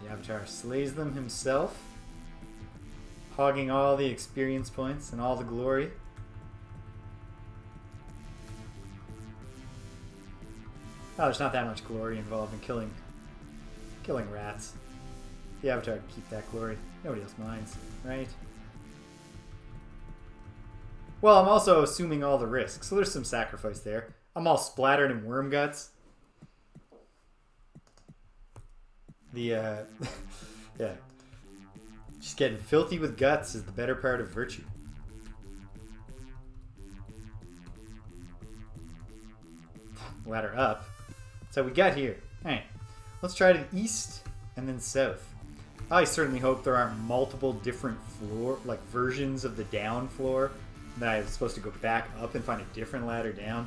The Avatar slays them himself, hogging all the experience points and all the glory. Oh, there's not that much glory involved in killing rats. The Avatar can keep that glory. Nobody else minds, right? Well, I'm also assuming all the risks, so there's some sacrifice there. I'm all splattered in worm guts. Yeah. Just getting filthy with guts is the better part of virtue. Ladder up. So we got here. Alright. Let's try to the east and then south. I certainly hope there aren't multiple different versions of the down floor that I'm supposed to go back up and find a different ladder down.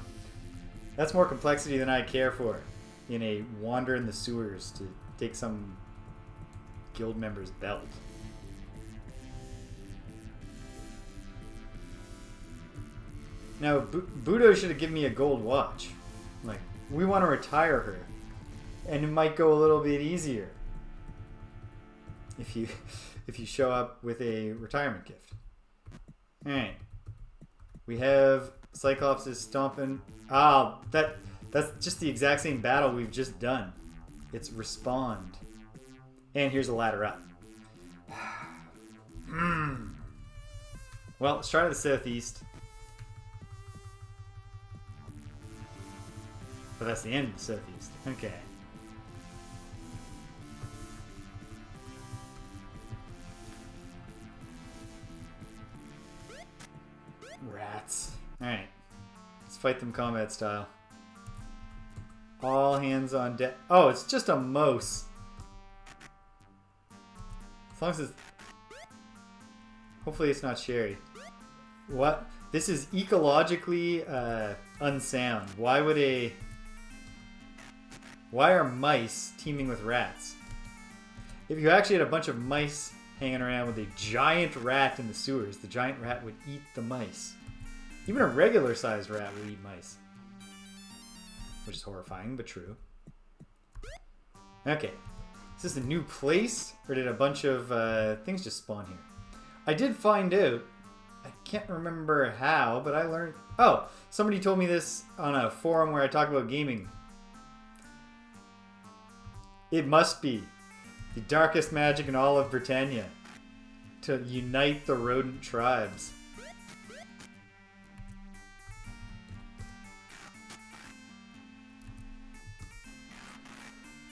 That's more complexity than I care for in a wander in the sewers to take some guild member's belt. Now, Budo should have given me a gold watch. Like, we want to retire her, and it might go a little bit easier if you show up with a retirement gift. All right, we have Cyclops is stomping. Ah, that's just the exact same battle we've just done. It's respond, and here's a ladder up. Well, let's try to the southeast. But that's the end of the southeast. Okay. Rats. Alright. Let's fight them combat style. All hands on deck. Oh, it's just a mouse. As long as it's... Hopefully it's not Sherry. What? This is ecologically unsound. Why are mice teaming with rats? If you actually had a bunch of mice hanging around with a giant rat in the sewers, the giant rat would eat the mice. Even a regular sized rat would eat mice. Which is horrifying, but true. Okay. Is this a new place? Or did a bunch of things just spawn here? I did find out, I can't remember how, but I learned... Oh! Somebody told me this on a forum where I talk about gaming. It must be the darkest magic in all of Britannia to unite the rodent tribes.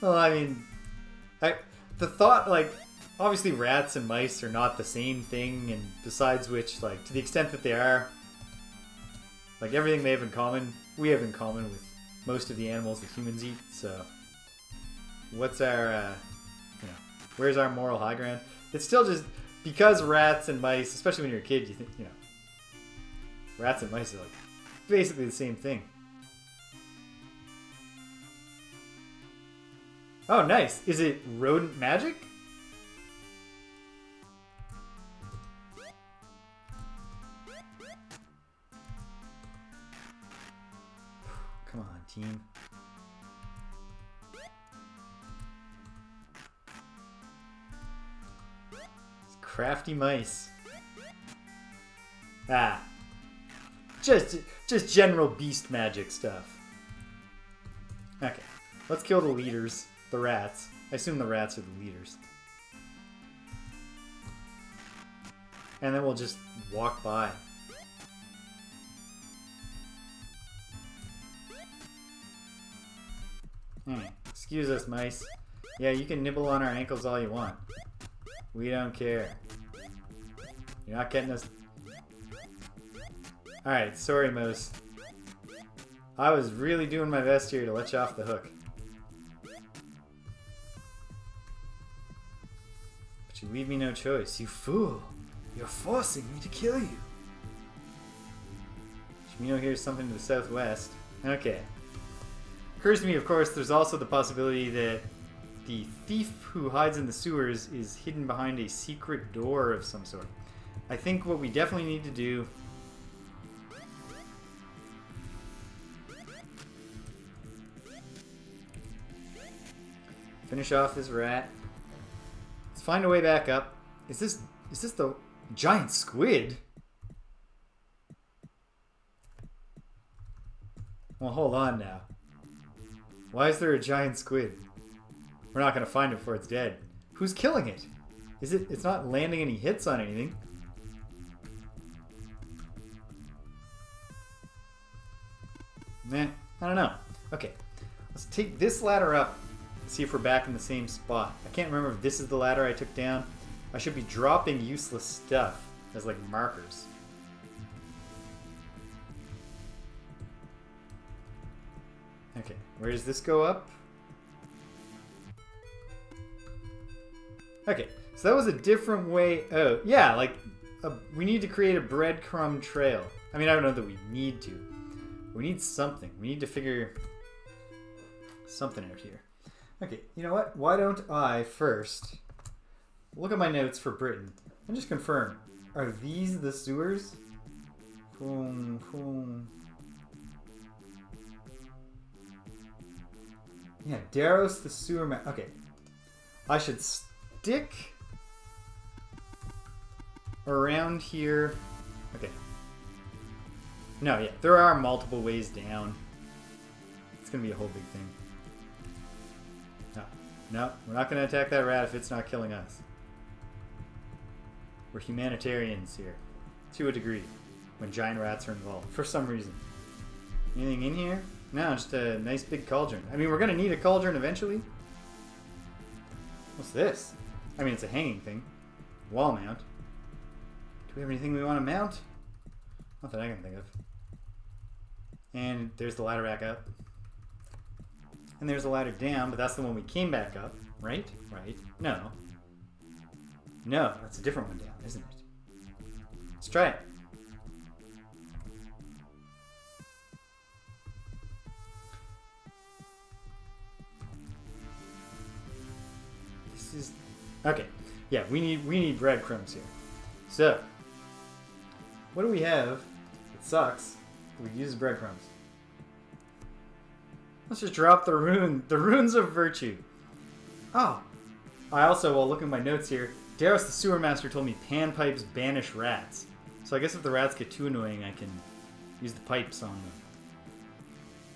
Well, I mean, the thought, like, obviously rats and mice are not the same thing, and besides which, like, to the extent that they are, like, everything they have in common, we have in common with most of the animals that humans eat, so... What's our, where's our moral high ground? It's still just, because rats and mice, especially when you're a kid, you think, rats and mice are like basically the same thing. Oh, nice. Is it rodent magic? Come on, team. Crafty mice. Ah. Just general beast magic stuff. Okay. Let's kill the leaders. The rats. I assume the rats are the leaders. And then we'll just walk by. Excuse us, mice. Yeah, you can nibble on our ankles all you want. We don't care. You're not getting us... Alright, sorry, mouse. I was really doing my best here to let you off the hook. But you leave me no choice. You fool! You're forcing me to kill you. Shimino hears something to the southwest. Okay. Occurs to me, of course, there's also the possibility that the thief who hides in the sewers is hidden behind a secret door of some sort. I think what we definitely need to do... finish off this rat. Let's find a way back up. Is this the giant squid? Well, hold on now. Why is there a giant squid? We're not going to find it before it's dead. Who's killing it? It's not landing any hits on anything. Meh, I don't know. Okay, let's take this ladder up. See if we're back in the same spot. I can't remember if this is the ladder I took down. I should be dropping useless stuff as like markers. Okay, where does this go up? Okay, so that was a different way out. Yeah, like we need to create a breadcrumb trail. I mean, I don't know that we need to. We need something. We need to figure something out here. Okay, you know what? Why don't I first look at my notes for Britain and just confirm. Are these the sewers? Boom, boom. Yeah, Daros the sewer man. Okay. I should stick around here. Okay. No, yeah, there are multiple ways down. It's going to be a whole big thing. No, we're not going to attack that rat if it's not killing us. We're humanitarians here. To a degree. When giant rats are involved. For some reason. Anything in here? No, just a nice big cauldron. I mean, we're going to need a cauldron eventually. What's this? I mean, it's a hanging thing. Wall mount. Do we have anything we want to mount? Not that I can think of. And there's the ladder back up. And there's a ladder down, but that's the one we came back up, right? Right. No. No, that's a different one down, isn't it? Let's try it. This is... Okay. Yeah, we need breadcrumbs here. So, what do we have? It sucks. We use breadcrumbs. Let's just drop the runes of virtue. Oh, I also, while looking at my notes here, Daros the sewer master told me panpipes banish rats. So I guess if the rats get too annoying, I can use the pipes on them.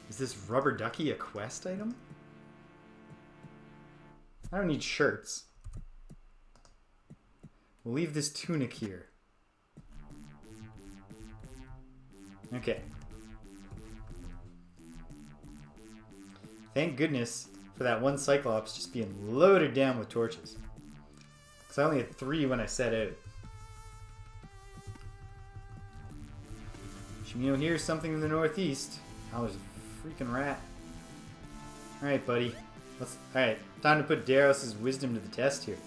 Is this rubber ducky a quest item? I don't need shirts. We'll leave this tunic here. Okay. Thank goodness for that one Cyclops just being loaded down with torches. Because I only had 3 when I set out. Shimino hears something in the northeast. Oh, there's a freaking rat. Alright, buddy. Alright, time to put Daros' wisdom to the test here.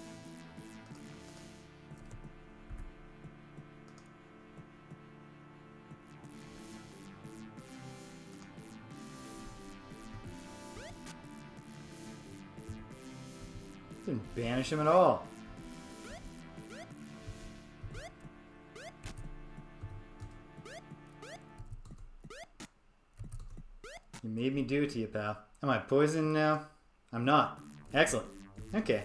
Didn't banish him at all. You made me do it to you, pal. Am I poisoned now? I'm not. Excellent. Okay.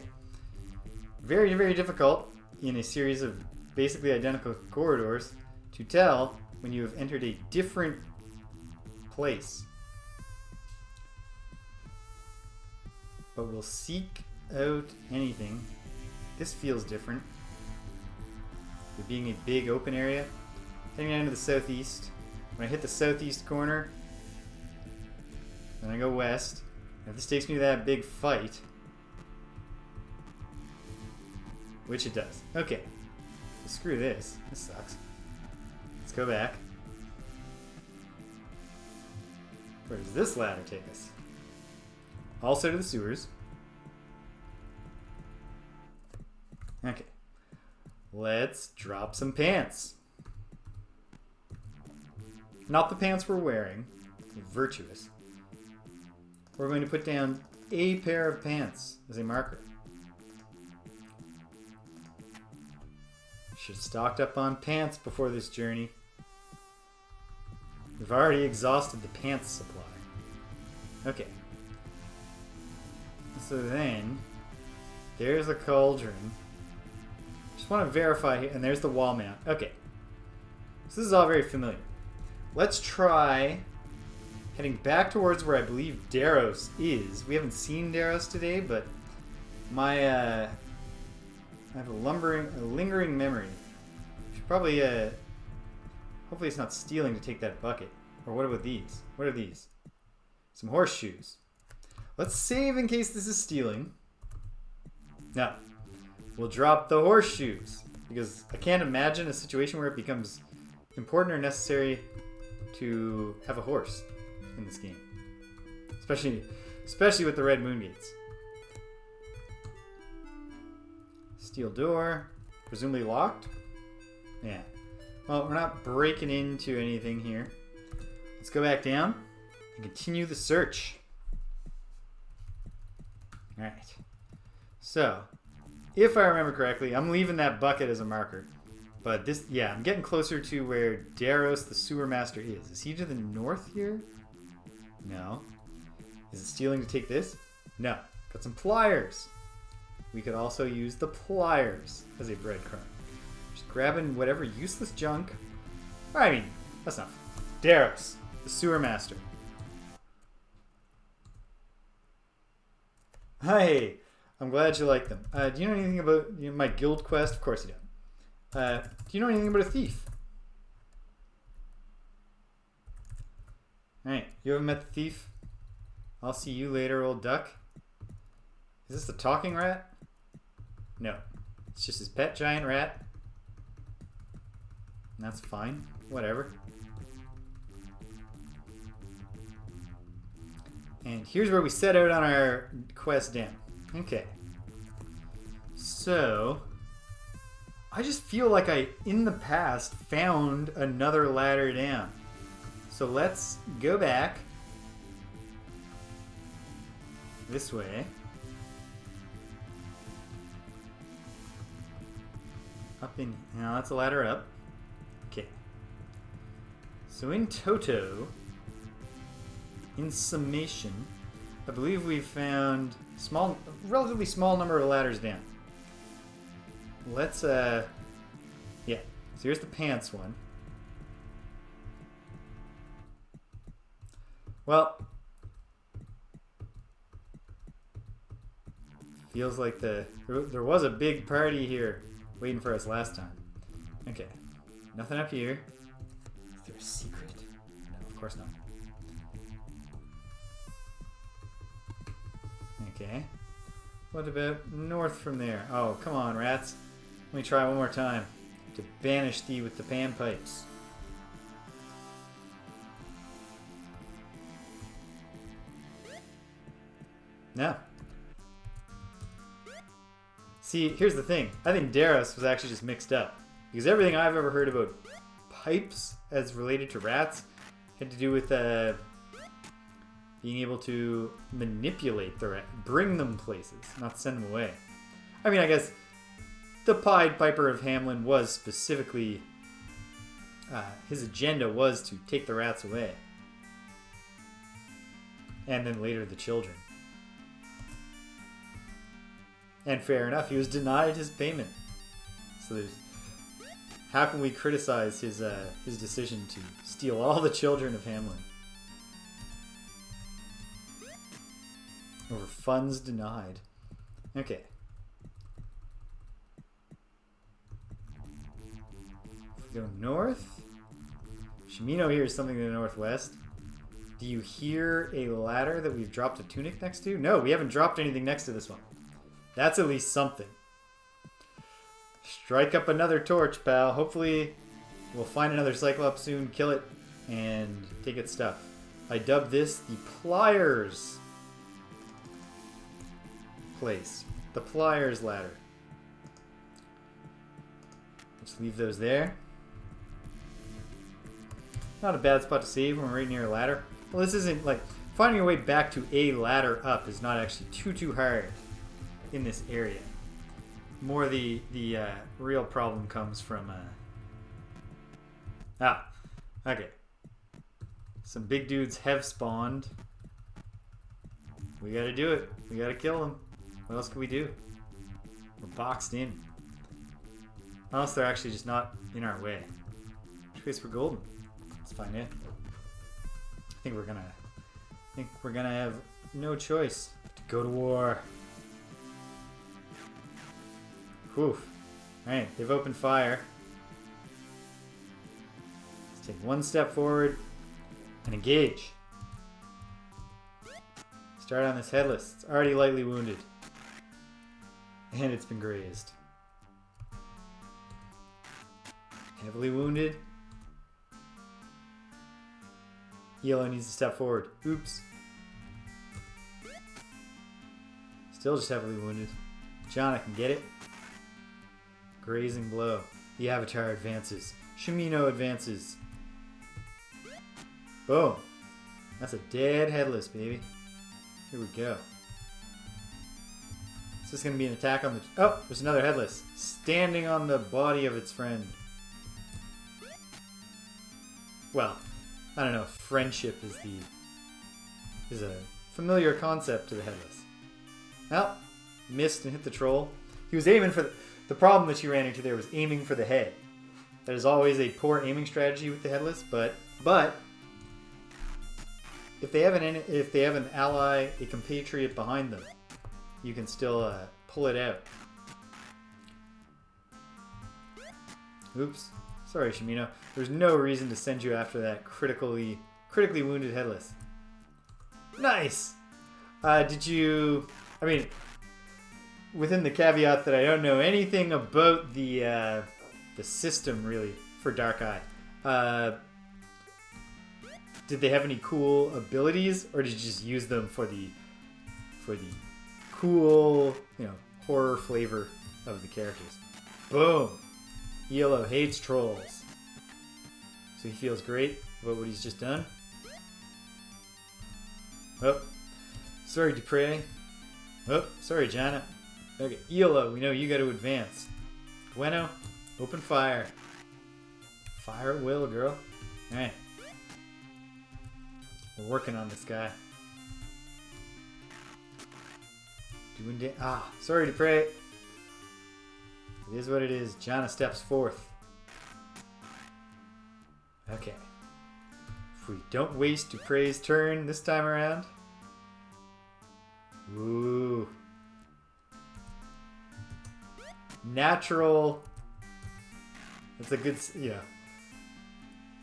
Very, very difficult in a series of basically identical corridors to tell when you have entered a different place. But we'll seek out anything. This feels different. It being a big open area. Heading down to the southeast. When I hit the southeast corner, then I go west. If this takes me to that big fight, which it does. Okay. Screw this. This sucks. Let's go back. Where does this ladder take us? Also to the sewers. Okay. Let's drop some pants. Not the pants we're wearing. Virtuous. We're going to put down a pair of pants as a marker. Should have stocked up on pants before this journey. We've already exhausted the pants supply. Okay. So then, there's a cauldron. Just want to verify here, and there's the wall mount. Okay. So this is all very familiar. Let's try heading back towards where I believe Daros is. We haven't seen Daros today, but my I have a lingering memory. Should probably hopefully it's not stealing to take that bucket. Or what about these? What are these? Some horseshoes. Let's save in case this is stealing. No. We'll drop the horseshoes because I can't imagine a situation where it becomes important or necessary to have a horse in this game, especially with the red moon gates. Steel door, presumably locked. Yeah. Well, we're not breaking into anything here. Let's go back down and continue the search. All right. So, if I remember correctly, I'm leaving that bucket as a marker. But this, yeah, I'm getting closer to where Daros, the sewer master, is. Is he to the north here? No. Is it stealing to take this? No. Got some pliers. We could also use the pliers as a breadcrumb. Just grabbing whatever useless junk. I mean, that's not. Daros, the sewer master. Hey, I'm glad you like them. Do you know anything about my guild quest? Of course you don't. Do you know anything about a thief? Alright, you haven't met the thief? I'll see you later, old duck. Is this the talking rat? No. It's just his pet giant rat. And that's fine. Whatever. And here's where we set out on our quest down. Okay. So, I just feel like I, in the past, found another ladder down. So let's go back this way. Up in, now that's a ladder up. Okay. So in toto, in summation, I believe we've found relatively small number of ladders down. Let's, yeah. So here's the pants one. Well, feels like there was a big party here waiting for us last time. Okay, nothing up here. Is there a secret? No, of course not. Okay. What about north from there? Oh, come on, rats. Let me try one more time to banish thee with the panpipes. No. See, here's the thing. I think Daros was actually just mixed up. Because everything I've ever heard about pipes as related to rats had to do with being able to manipulate the rat, bring them places, not send them away. I mean, I guess the Pied Piper of Hamelin was specifically, his agenda was to take the rats away. And then later the children. And fair enough, he was denied his payment. So there's, how can we criticize his decision to steal all the children of Hamelin? Over funds denied. Okay. If we go north. Shimino hears something in the northwest. Do you hear a ladder that we've dropped a tunic next to? No, we haven't dropped anything next to this one. That's at least something. Strike up another torch, pal. Hopefully we'll find another Cyclops soon, kill it, and take its stuff. I dubbed this the Pliers place. The Pliers ladder. Let's leave those there. Not a bad spot to save when we're right near a ladder. Well, this isn't like... Finding your way back to a ladder up is not actually too hard in this area. More the real problem comes from... okay. Some big dudes have spawned. We gotta do it. We gotta kill them. What else can we do? We're boxed in. Unless they're actually just not in our way. In which case we're golden. Let's find out. I think we're gonna have no choice to go to war. Whew. Alright, they've opened fire. Let's take one step forward and engage. Start on this headless. It's already lightly wounded. And it's been grazed. Heavily wounded. Yellow needs to step forward. Oops. Still just heavily wounded. John, I can get it. Grazing blow. The Avatar advances. Shimino advances. Boom. That's a dead headless, baby. Here we go. Is this going to be an attack on the... Oh, there's another headless. Standing on the body of its friend. Well, I don't know. Friendship is a familiar concept to the headless. Well, missed and hit the troll. He was aiming for the problem that you ran into there was aiming for the head. That is always a poor aiming strategy with the headless, but if they have an ally, a compatriot behind them, you can still pull it out. Oops. Sorry, Shimino. There's no reason to send you after that critically wounded headless. Nice! Did you... I mean, within the caveat that I don't know anything about the system, really, for Dark Eye. Did they have any cool abilities, or did you just use them for the cool, horror flavor of the characters? Boom! Yellow hates trolls. So he feels great about what he's just done. Oh. Sorry, Dupre. Oh, sorry, Jana. Okay, Yellow, we know you got to advance. Bueno, open fire. Fire at will, girl. Alright. We're working on this guy. Sorry, Dupre. It is what it is. Jana steps forth. Okay. If we don't waste Dupre's turn this time around. Ooh. Natural. That's a good, if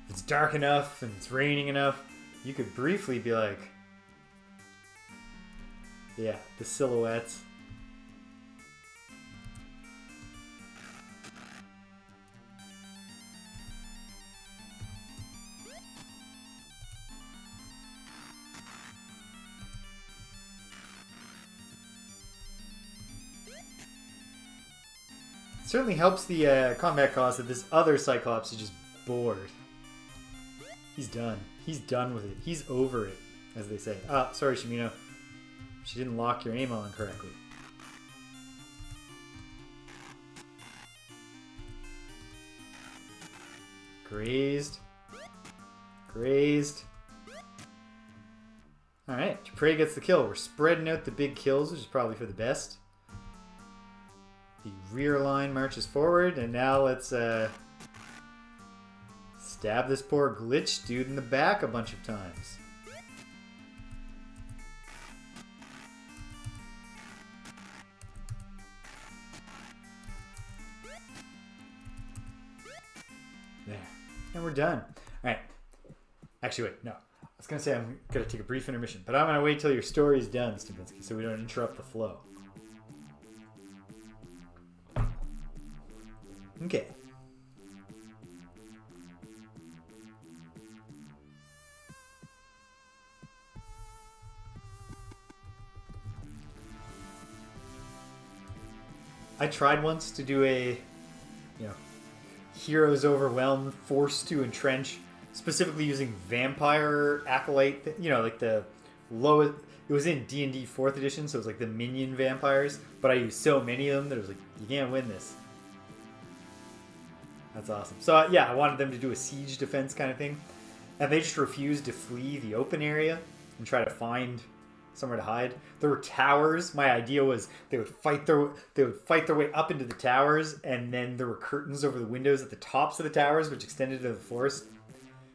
it's dark enough and it's raining enough, you could briefly be like, yeah, the silhouettes. Certainly helps the combat cause that this other Cyclops is just bored. He's done. He's done with it. He's over it, as they say. Sorry, Shimino. She didn't lock your aim on correctly. Grazed. Grazed. Alright, Dupre gets the kill. We're spreading out the big kills, which is probably for the best. The rear line marches forward, and now let's stab this poor glitch dude in the back a bunch of times. There. And we're done. Alright. Actually, wait, no. I was going to say I'm going to take a brief intermission, but I'm going to wait till your story's done, Stubinsky, so we don't interrupt the flow. Okay. I tried once to do a, heroes overwhelmed, forced to entrench specifically using vampire acolyte, you know, like the lowest. It was in D&D 4th edition, so it was like the minion vampires. But I used so many of them that it was like, you can't win this. That's awesome. So yeah, I wanted them to do a siege defense kind of thing, and they just refused to flee the open area and try to find somewhere to hide. There were towers. My idea was they would fight their way up into the towers, and then there were curtains over the windows at the tops of the towers, which extended to the forest.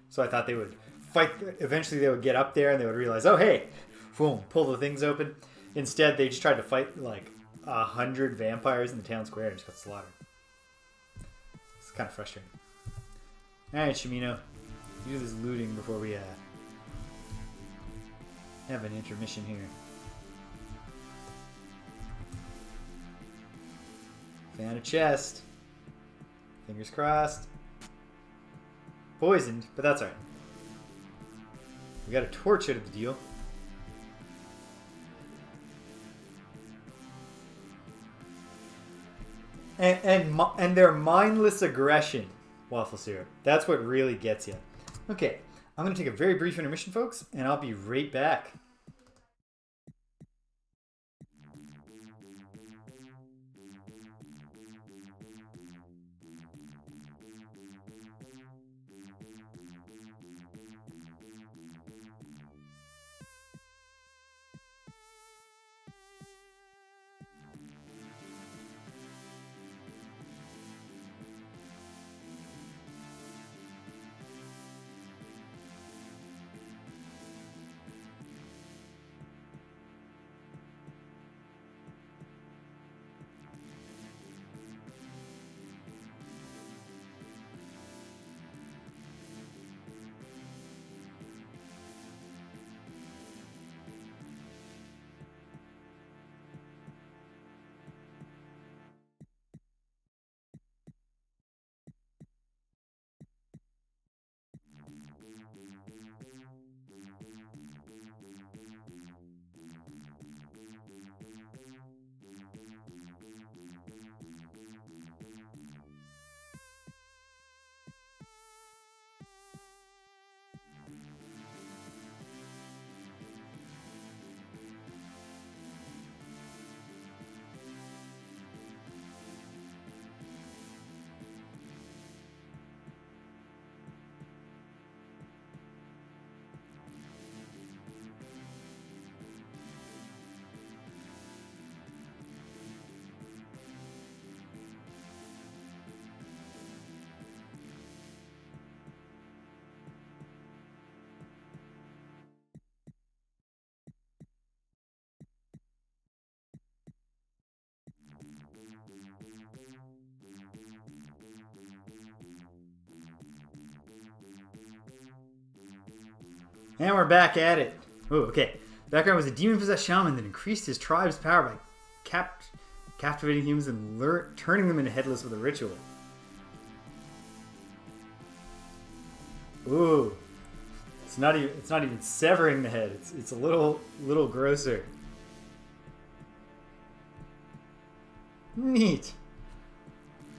So I thought they would fight. Eventually, they would get up there and they would realize, oh hey, boom, pull the things open. Instead, they just tried to fight like 100 vampires in the town square and just got slaughtered. It's kind of frustrating. All right, Shimino, you do this looting before we have an intermission here. Found a chest. Fingers crossed. Poisoned, but that's alright. We got a torch out of the deal. And their mindless aggression, waffle syrup. That's what really gets you. Okay, I'm going to take a very brief intermission, folks, and I'll be right back. And we're back at it. Oh, okay. Background was a demon-possessed shaman that increased his tribe's power by captivating humans and turning them into headless with a ritual. Ooh, it's not even severing the head. It's a little grosser. Neat.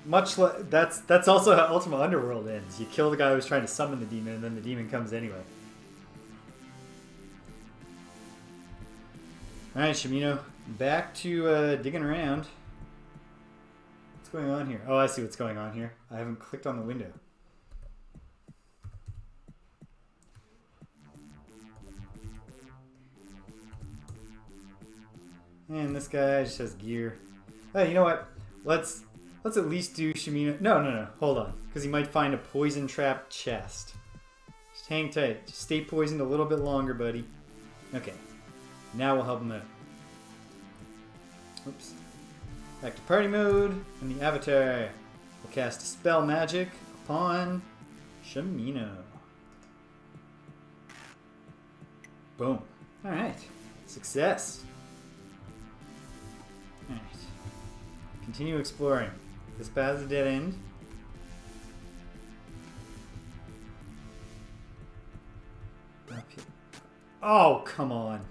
Much like that's also how Ultima Underworld ends. You kill the guy who's trying to summon the demon, and then the demon comes anyway. Alright, Shimino, back to digging around. What's going on here? Oh, I see what's going on here. I haven't clicked on the window. And this guy just has gear. Hey, you know what? Let's at least do Shimino. No. Hold on. Because he might find a poison trap chest. Just hang tight. Just stay poisoned a little bit longer, buddy. Okay. Now we'll help him out. Oops. Back to party mode. And the avatar will cast spell magic upon Shimino. Boom. Alright. Success. Alright. Continue exploring. This path is a dead end. Up here. Oh, come on.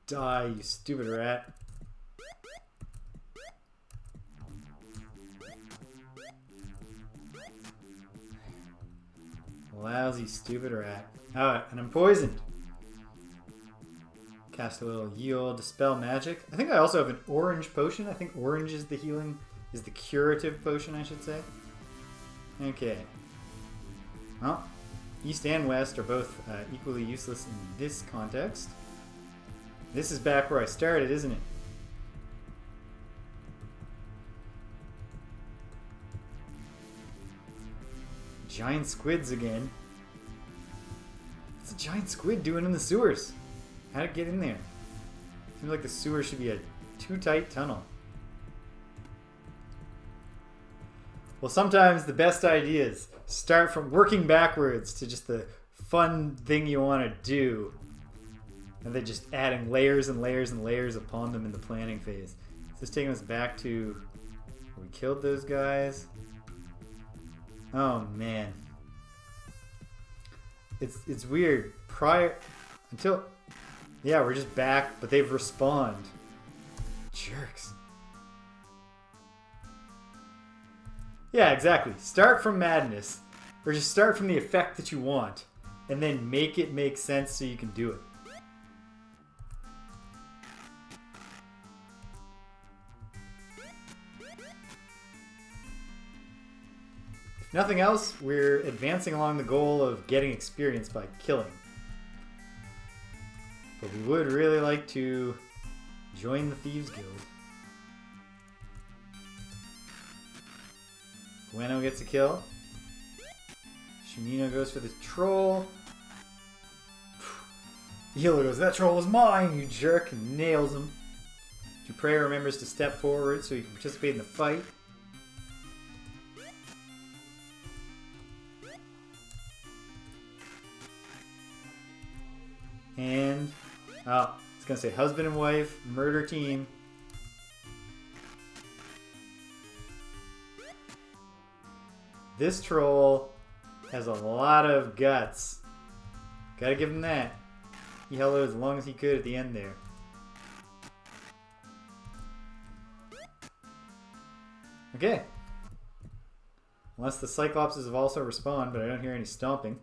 Die, you stupid rat. Lousy, stupid rat. Oh, and I'm poisoned. Cast a little Yield, Dispel Magic. I think I also have an orange potion. I think orange is the healing, is the curative potion, I should say. Okay. Well, East and West are both equally useless in this context. This is back where I started, isn't it? Giant squids again. What's a giant squid doing in the sewers? How'd it get in there? Seems like the sewer should be a too tight tunnel. Well, sometimes the best ideas start from working backwards to just the fun thing you want to do. And then just adding layers and layers and layers upon them in the planning phase. Is this taking us back to where we killed those guys? Oh man. It's weird. Yeah, we're just back, but they've respawned. Jerks. Yeah, exactly. Start from madness. Or just start from the effect that you want. And then make it make sense so you can do it. If nothing else, we're advancing along the goal of getting experience by killing. But we would really like to join the Thieves Guild. Gueno gets a kill. Shimino goes for the troll. The healer goes, that troll was mine, you jerk, and nails him. Dupre remembers to step forward so he can participate in the fight. And, oh, it's going to say husband and wife, murder team. This troll has a lot of guts. Gotta give him that. He held out as long as he could at the end there. Okay. Unless the Cyclopses have also respawned, but I don't hear any stomping.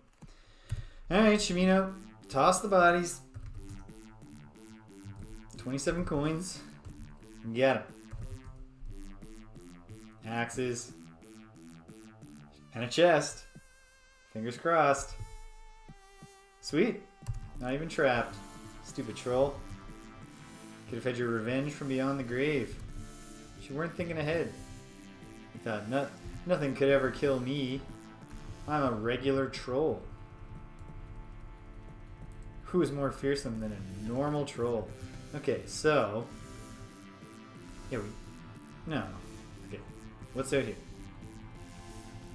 Alright, Shimino. Toss the bodies. 27 coins. Get them. Axes. And a chest. Fingers crossed. Sweet. Not even trapped. Stupid troll. Could have had your revenge from beyond the grave. You weren't thinking ahead. You thought, nothing could ever kill me. I'm a regular troll. Who is more fearsome than a normal troll? Okay, so... Yeah, no. Okay, what's out here?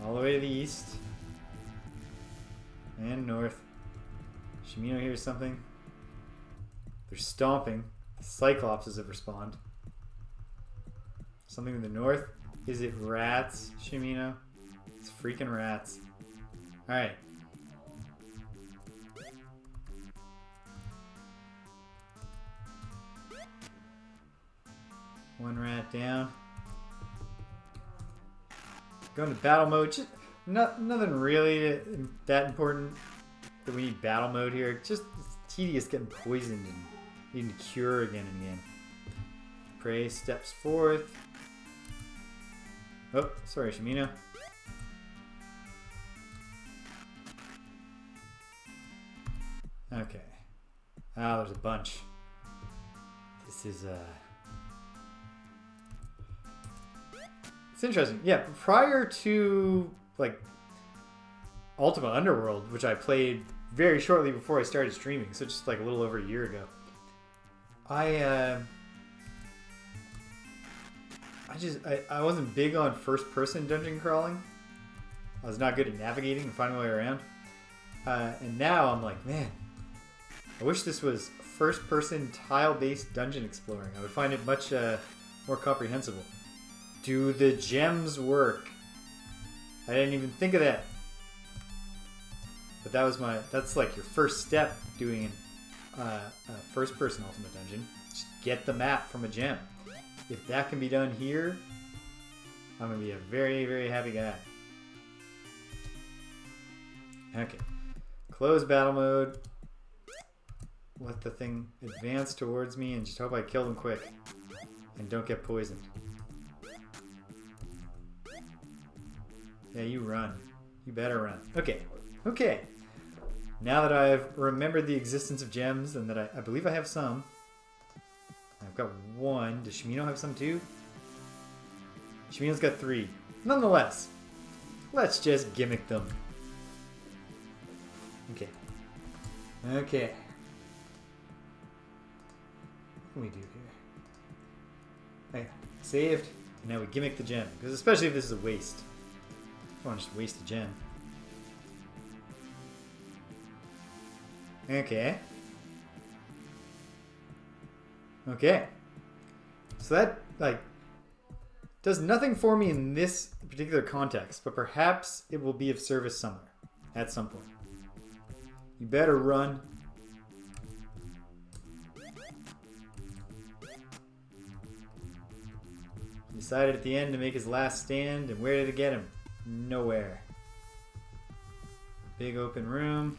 All the way to the east. And north. Shimino hears something. They're stomping. The Cyclopses have respawned. Something in the north. Is it rats, Shimino? It's freaking rats. Alright. One rat down. Going to battle mode. Just nothing really that important that we need battle mode here. Just it's tedious getting poisoned and needing to cure again and again. Prey steps forth. Oh, sorry, Shimino. Okay. Ah, there's a bunch. This is it's interesting. Yeah, prior to like Ultima Underworld, which I played very shortly before I started streaming, so just like a little over a year ago, I wasn't big on first-person dungeon crawling. I was not good at navigating and finding my way around. And now I'm like, man, I wish this was first-person tile-based dungeon exploring. I would find it much more comprehensible. Do the gems work? I didn't even think of that. But that's like your first step doing a first-person Ultima dungeon. Just get the map from a gem. If that can be done here, I'm going to be a very, very happy guy. Okay. Close battle mode. Let the thing advance towards me and just hope I kill them quick. And don't get poisoned. Yeah, you run. You better run. Okay. Okay. Now that I've remembered the existence of gems and that I believe I have some. I've got one. Does Shimino have some too? Shimino's got 3. Nonetheless, let's just gimmick them. Okay. Okay. What can we do here? Okay. Saved. And now we gimmick the gem. Because especially if this is a waste. I don't want to just waste a gem. Okay. Okay. So that, like, does nothing for me in this particular context, but perhaps it will be of service somewhere. At some point. You better run. He decided at the end to make his last stand, and where did it get him? Nowhere. Big open room.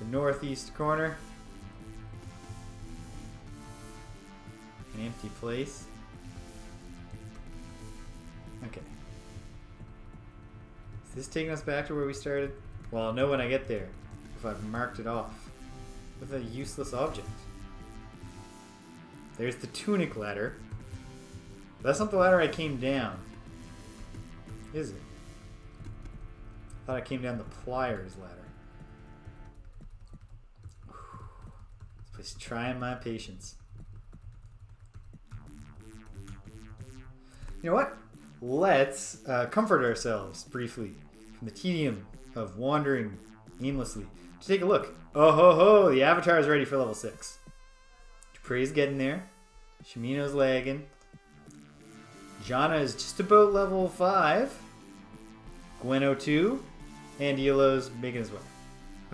The northeast corner. An empty place. Okay. Is this taking us back to where we started? Well, I'll know when I get there, if I've marked it off with a useless object. There's the tunic ladder. That's not the ladder I came down. Is it? I thought I came down the pliers ladder. This place is trying my patience. You know what? Let's comfort ourselves briefly from the tedium of wandering aimlessly. To take a look. Oh ho ho! The Avatar is ready for level 6. Dupre's getting there. Shimino's lagging. Jana is just about level 5. Gweno 2. And Yellow's making his way.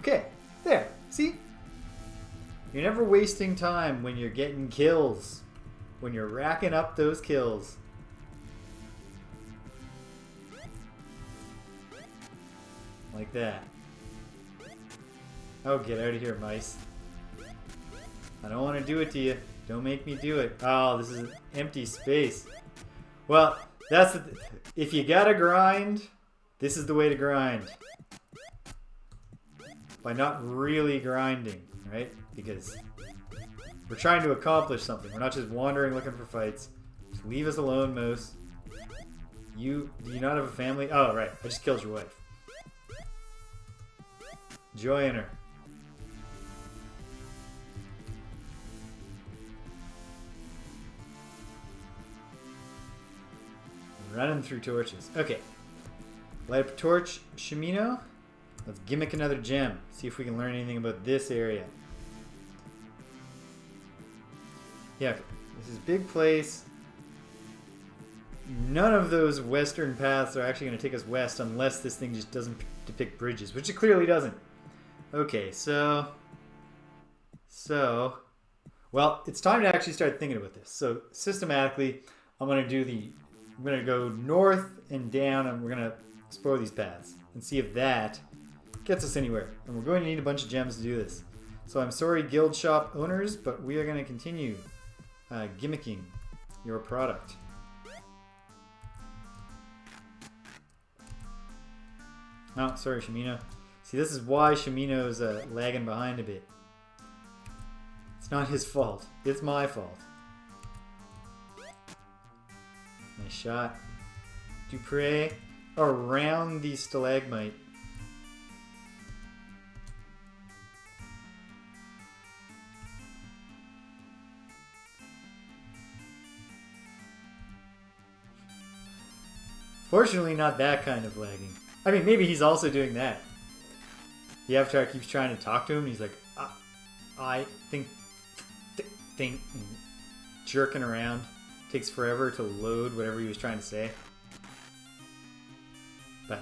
Okay, there. See? You're never wasting time when you're getting kills. When you're racking up those kills. Like that. Oh, get out of here, mice. I don't want to do it to you. Don't make me do it. Oh, this is an empty space. Well, that's the if you gotta grind, this is the way to grind. By not really grinding, right? Because we're trying to accomplish something. We're not just wandering looking for fights. Just leave us alone, Moose. Do you not have a family? Oh, right. I just killed your wife. Join her. Running through torches. Okay. Light up a torch, Shimino. Let's gimmick another gem. See if we can learn anything about this area. Yeah, okay. This is a big place. None of those western paths are actually going to take us west unless this thing just doesn't depict bridges, which it clearly doesn't. Okay, so, well, it's time to actually start thinking about this. So systematically, I'm going to go north and down, and we're going to explore these paths and see if that gets us anywhere. And we're going to need a bunch of gems to do this. So I'm sorry, guild shop owners, but we are going to continue gimmicking your product. Oh, sorry, Shimino. See, this is why Shimino's lagging behind a bit. It's not his fault. It's my fault. Nice shot. Dupre around the stalagmite. Fortunately, not that kind of lagging. I mean, maybe he's also doing that. The Avatar keeps trying to talk to him, and he's like, I think, and jerking around. Takes forever to load whatever he was trying to say. But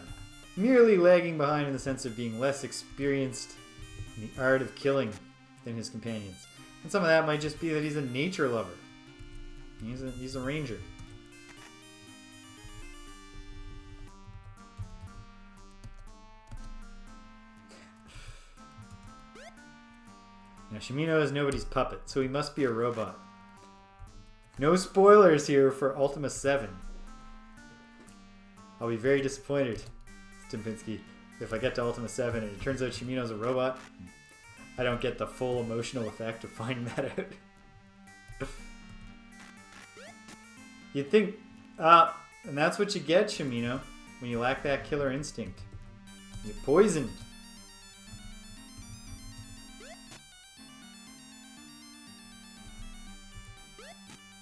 merely lagging behind in the sense of being less experienced in the art of killing than his companions. And some of that might just be that he's a nature lover. He's a ranger. Shimino is nobody's puppet, so he must be a robot. No spoilers here for Ultima 7. I'll be very disappointed, Stimpinski, if I get to Ultima 7 and it turns out Shimino's a robot. I don't get the full emotional effect of finding that out. You'd think, and that's what you get, Shimino, when you lack that killer instinct. You're poisoned.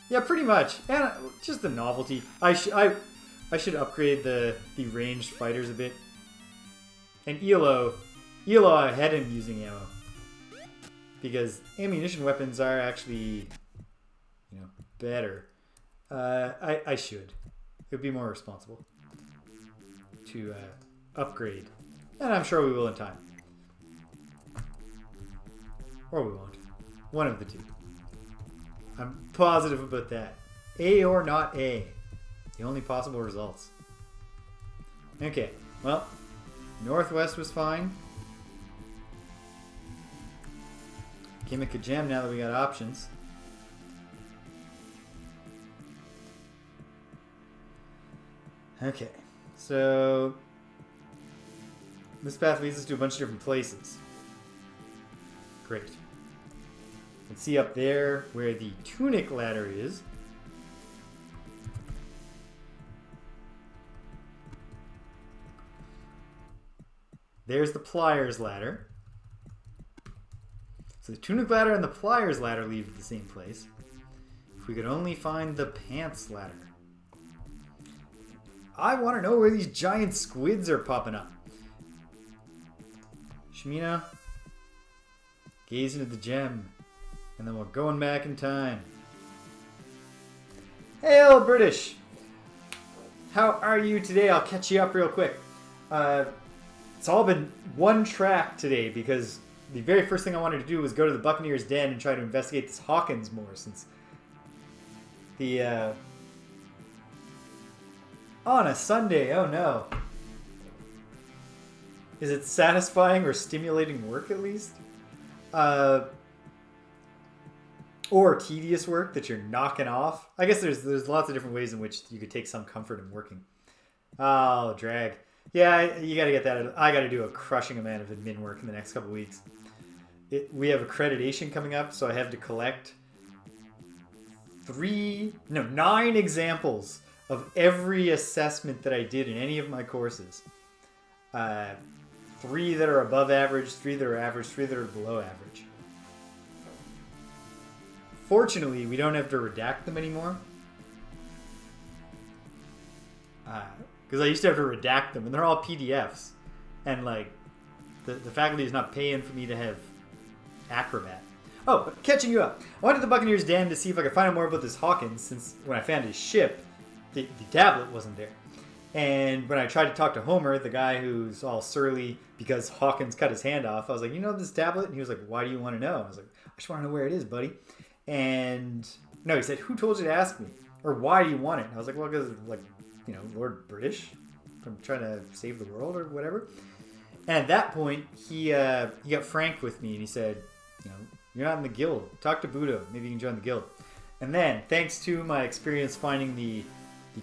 Yeah, pretty much. And just the novelty. I should upgrade the ranged fighters a bit. And Elo I had him using ammo. Because ammunition weapons are actually, better. I should. It would be more responsible to upgrade. And I'm sure we will in time. Or we won't. One of the two. I'm positive about that. A or not A. The only possible results. Okay, well, Northwest was fine. Gimmick a gem now that we got options. Okay, so this path leads us to a bunch of different places. Great. You can see up there where the tunic ladder is. There's the pliers ladder. So the tunic ladder and the pliers ladder lead to the same place. If we could only find the pants ladder. I want to know where these giant squids are popping up. Shimino, gaze into the gem, and then we're going back in time. Hey, old British! How are you today? I'll catch you up real quick. It's all been one track today because the very first thing I wanted to do was go to the Buccaneers' den and try to investigate this Hawkins more, since the on a Sunday, oh no. Is it satisfying or stimulating work at least? Or tedious work that you're knocking off? I guess there's lots of different ways in which you could take some comfort in working. Oh, drag. Yeah, you gotta get that. I gotta do a crushing amount of admin work in the next couple weeks. We have accreditation coming up, so I have to collect 9 examples of every assessment that I did in any of my courses. 3 that are above average, 3 that are average, 3 that are below average. Fortunately, we don't have to redact them anymore. Because I used to have to redact them, and they're all PDFs. And, like, the faculty is not paying for me to have Acrobat. Oh, but catching you up. I went to the Buccaneers' den to see if I could find out more about this Hawkins, since when I found his ship, the tablet wasn't there. And when I tried to talk to Homer, the guy who's all surly because Hawkins cut his hand off, I was like, you know this tablet? And he was like, why do you want to know? I was like, I just want to know where it is, buddy. And no, he said, who told you to ask me? Or why do you want it? And I was like, well, because, like, Lord British from trying to save the world or whatever. And at that point, he got frank with me and he said, you're not in the guild. Talk to Budo. Maybe you can join the guild. And then, thanks to my experience finding the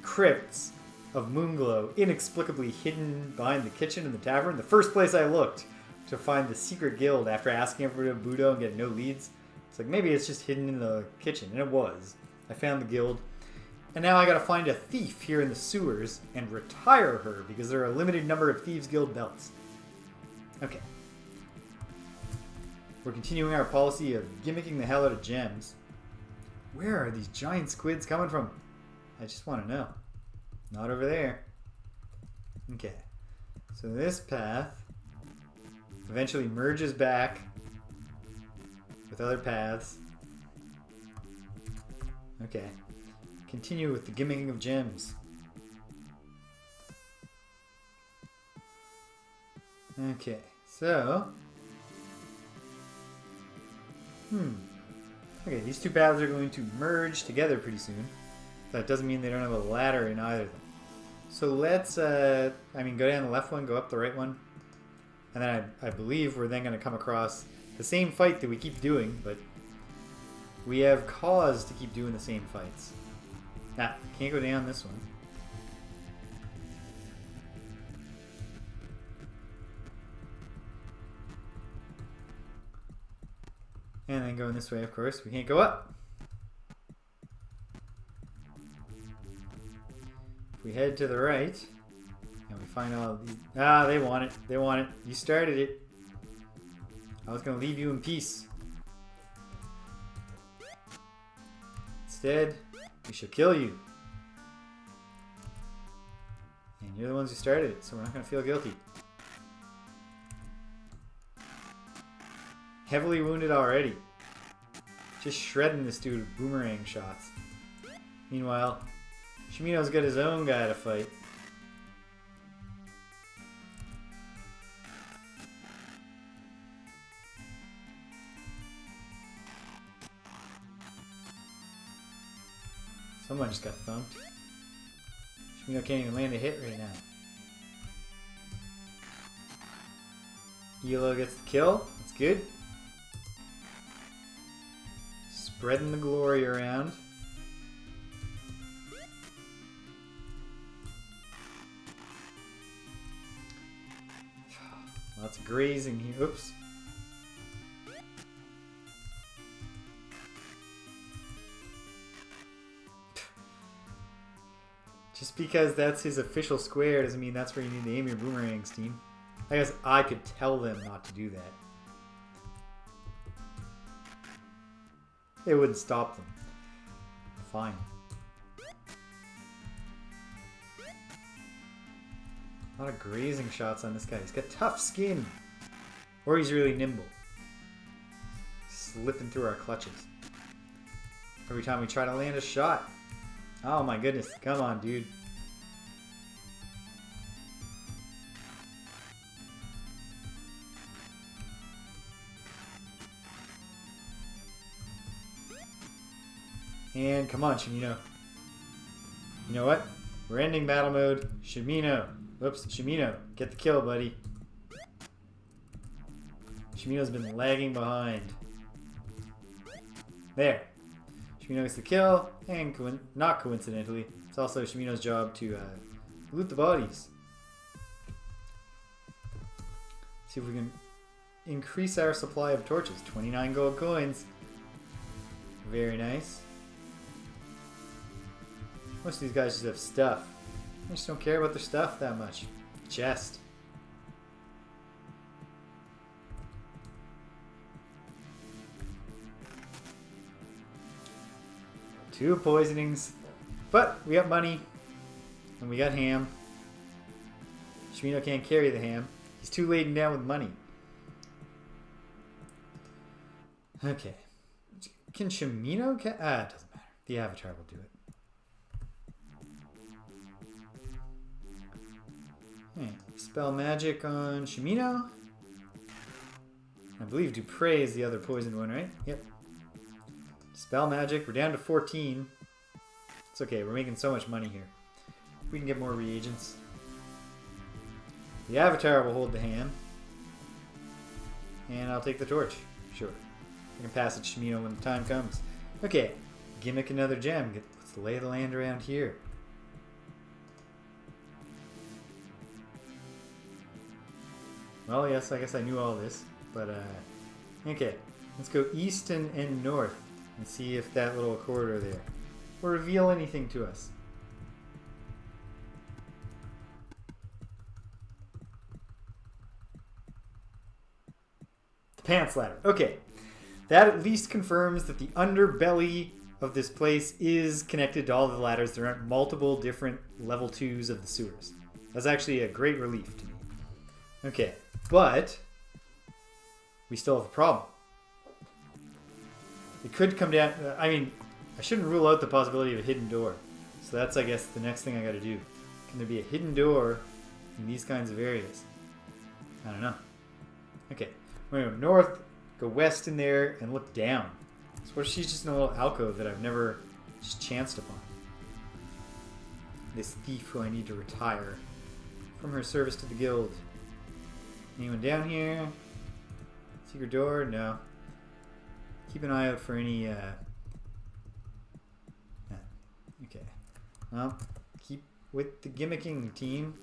crypts of Moonglow inexplicably hidden behind the kitchen in the tavern, the first place I looked to find the secret guild after asking for Budo and getting no leads, it's like maybe it's just hidden in the kitchen. And it was. I found the guild. And now I gotta find a thief here in the sewers and retire her because there are a limited number of Thieves Guild belts. Okay. We're continuing our policy of gimmicking the hell out of gems. Where are these giant squids coming from? I just want to know. Not over there. Okay. So this path eventually merges back with other paths. Okay. Continue with the gimmicking of gems. Okay, so... Okay, these two paths are going to merge together pretty soon. That doesn't mean they don't have a ladder in either of them. So let's, go down the left one, go up the right one. And then I believe we're then going to come across the same fight that we keep doing, but we have cause to keep doing the same fights. Ah, can't go down this one. And then going this way, of course. We can't go up. If we head to the right, and we find all these... Ah, they want it. They want it. You started it. I was going to leave you in peace. Instead, we shall kill you. And you're the ones who started it, so we're not going to feel guilty. Heavily wounded already. Just shredding this dude with boomerang shots. Meanwhile, Shimino's got his own guy to fight. Someone just got thumped. Shimino can't even land a hit right now. Elo gets the kill. That's good. Spreading the glory around. Lots of grazing here. Oops. Just because that's his official square doesn't mean that's where you need to aim your boomerangs, team. I guess I could tell them not to do that. It wouldn't stop them. Fine. A lot of grazing shots on this guy. He's got tough skin. Or he's really nimble. Slipping through our clutches. Every time we try to land a shot. Oh my goodness. Come on, dude. And come on, Shimino. You know what? We're ending battle mode. Shimino. Whoops, Shimino. Get the kill, buddy. Shimino's been lagging behind. There. Shimino gets the kill, and not coincidentally, it's also Shimino's job to loot the bodies. See if we can increase our supply of torches. 29 gold coins. Very nice. Most of these guys just have stuff. I just don't care about their stuff that much. Chest. Two poisonings. But we got money. And we got ham. Shimino can't carry the ham. He's too laden down with money. Okay. Can Shimino... it doesn't matter. The Avatar will do it. Okay. Spell magic on Shimino. I believe Dupre is the other poisoned one, right? Yep. Spell magic. We're down to 14. It's okay. We're making so much money here. We can get more reagents. The Avatar will hold the hand. And I'll take the torch. Sure. I can pass it to Shimino when the time comes. Okay. Gimmick another gem. Let's lay the land around here. Well, yes, I guess I knew all this. But, okay. Let's go east and north. And see if that little corridor there will reveal anything to us. The pants ladder. Okay. That at least confirms that the underbelly of this place is connected to all the ladders. There aren't multiple different level 2s of the sewers. That's actually a great relief to me. Okay. But we still have a problem. It could come down... I mean, I shouldn't rule out the possibility of a hidden door. So that's, I guess, the next thing I gotta do. Can there be a hidden door in these kinds of areas? I don't know. Okay. We're gonna go north, go west in there, and look down. So what if she's just in a little alcove that I've never just chanced upon? This thief who I need to retire from her service to the guild. Anyone down here? Secret door? No. Keep an eye out for any, okay. Well, keep with the gimmicking, team.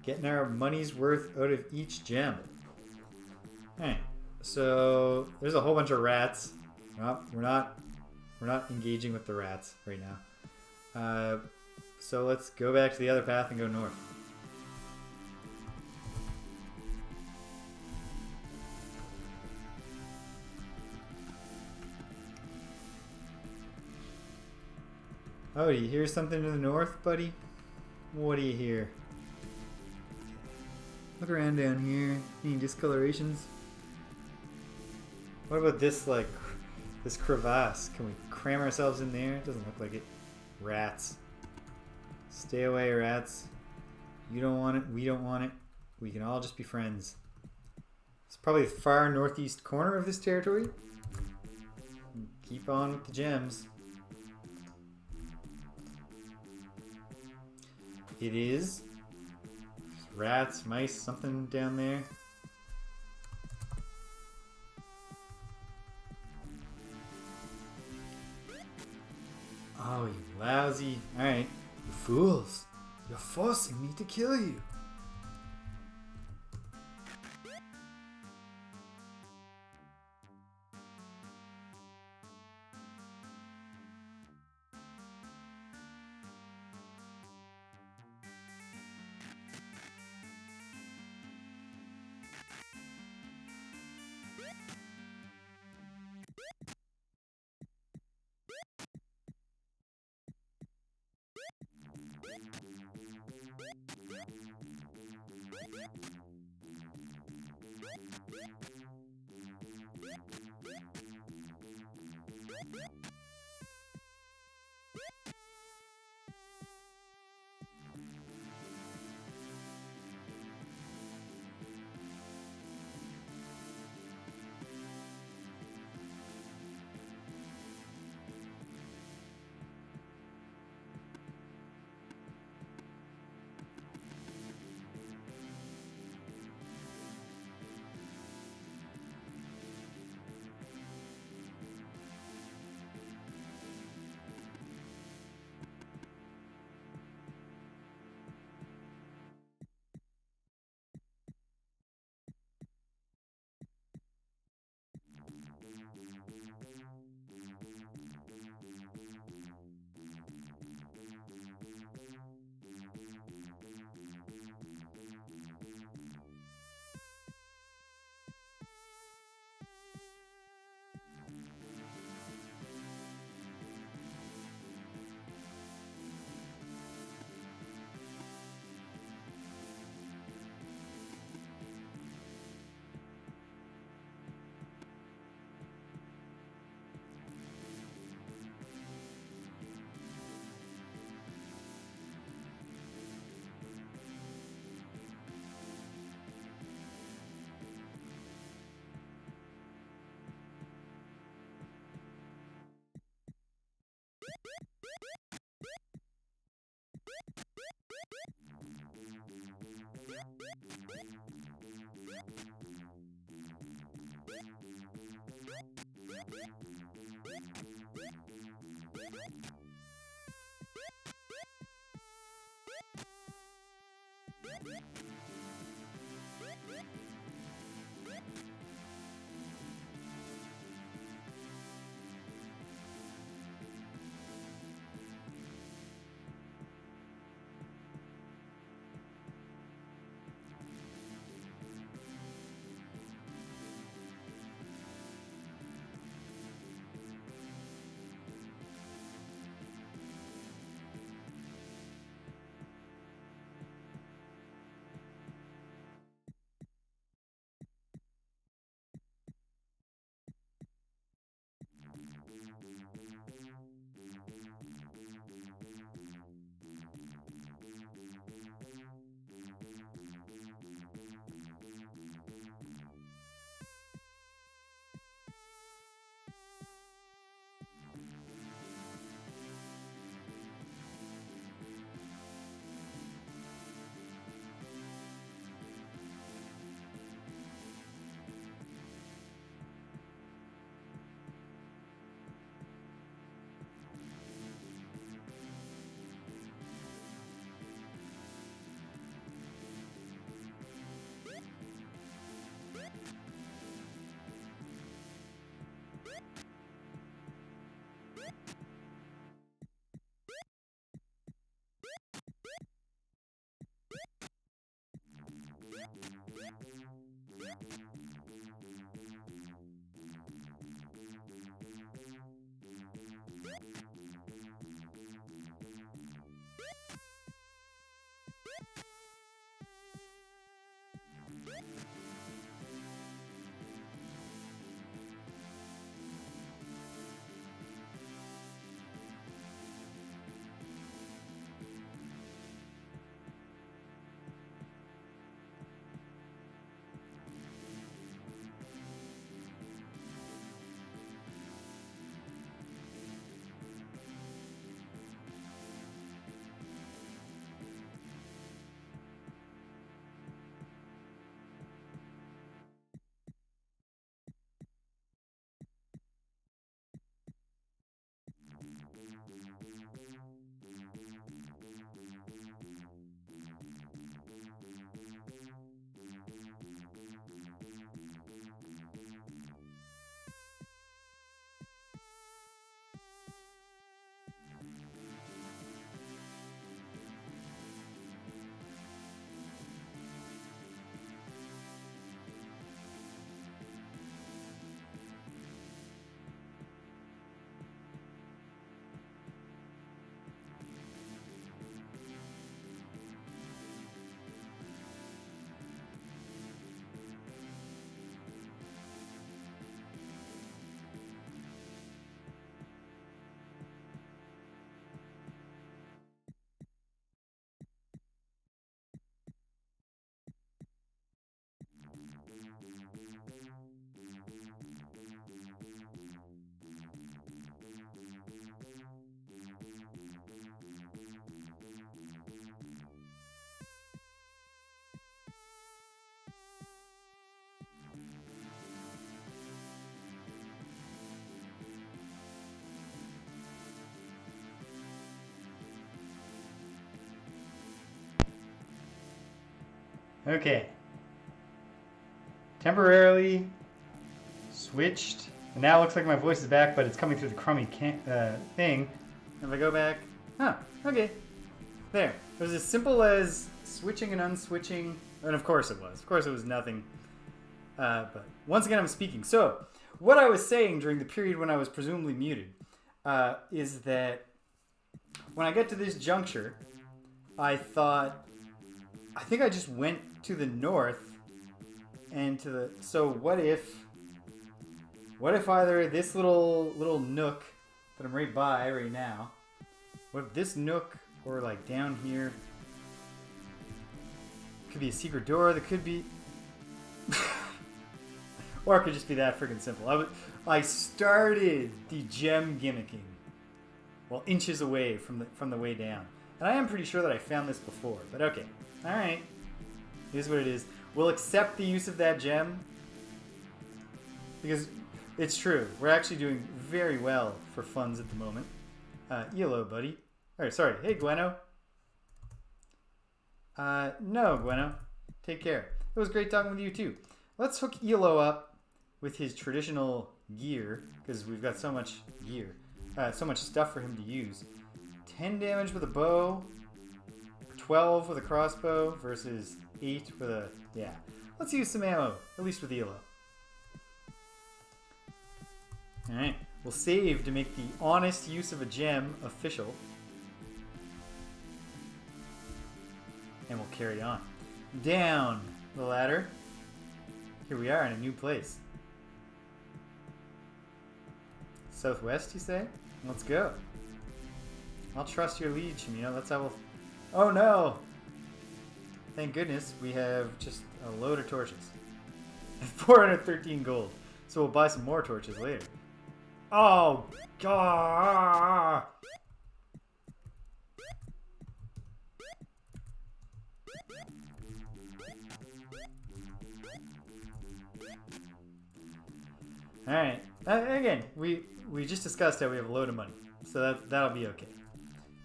Getting our money's worth out of each gem. Alright. So, there's a whole bunch of rats. Well, we're not engaging with the rats right now. So let's go back to the other path and go north. Oh, do you hear something to the north, buddy? What do you hear? Look around down here. Any discolorations? What about this, like, this crevasse? Can we cram ourselves in there? It doesn't look like it. Rats. Stay away, rats. You don't want it. We don't want it. We can all just be friends. It's probably the far northeast corner of this territory. Keep on with the gems. It is. Rats, mice, something down there. Oh, you lousy. Alright. You fools. You're forcing me to kill you. Okay. Temporarily switched. And now it looks like my voice is back, but it's coming through the crummy thing. If I go back... Huh, okay. There. It was as simple as switching and unswitching. And of course it was. Of course it was nothing. But once again, I'm speaking. So, what I was saying during the period when I was presumably muted is that when I get to this juncture, I thought... I think I just went to the north and to the... So what if either this little nook that I'm right by right now, what if this nook or like down here could be a secret door that could be... or it could just be that freaking simple. I started the gem gimmicking, well, inches away from the way down. And I am pretty sure that I found this before, but okay. Alright. Here's what it is. We'll accept the use of that gem. Because it's true. We're actually doing very well for funds at the moment. Hello, buddy. Alright, sorry. Hey, Gweno. No, Gweno. Take care. It was great talking with you, too. Let's hook Elo up with his traditional gear. Because we've got so much gear. So much stuff for him to use. 10 damage with a bow. 12 with a crossbow versus 8 with a... Yeah. Let's use some ammo, at least with Elo. Alright. We'll save to make the honest use of a gem official. And we'll carry on. Down the ladder. Here we are in a new place. Southwest, you say? Let's go. I'll trust your lead, Shimino. That's how we'll... Oh no! Thank goodness we have just a load of torches. 413 gold. So we'll buy some more torches later. Oh, God! Alright. Again, we just discussed how we have a load of money. So that'll be okay.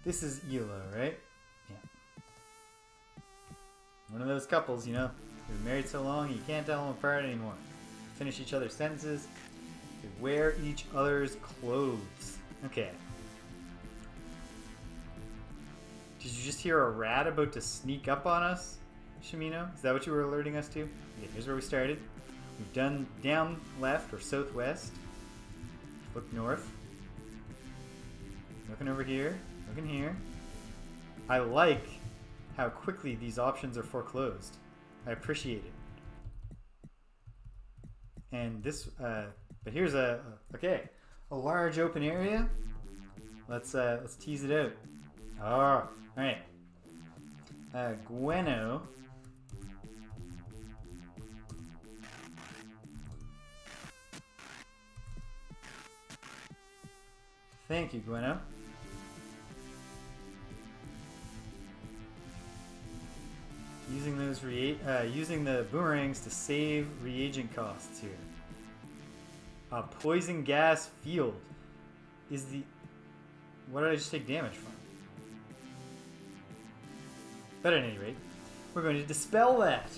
This is Elo, right? Yeah. One of those couples, you know, who've been married so long you can't tell them apart anymore. Finish each other's sentences. They wear each other's clothes. Okay. Did you just hear a rat about to sneak up on us? Shimino? Is that what you were alerting us to? Okay, here's where we started. We've done down left or southwest. Look north. Looking over here. Looking here. I like how quickly these options are foreclosed. I appreciate it. And this, but here's a large open area. Let's tease it out. Oh, all right. Gweno. Thank you, Gweno. Using those using the boomerangs to save reagent costs here. A poison gas field is the. What did I just take damage from? But at any rate, we're going to dispel that.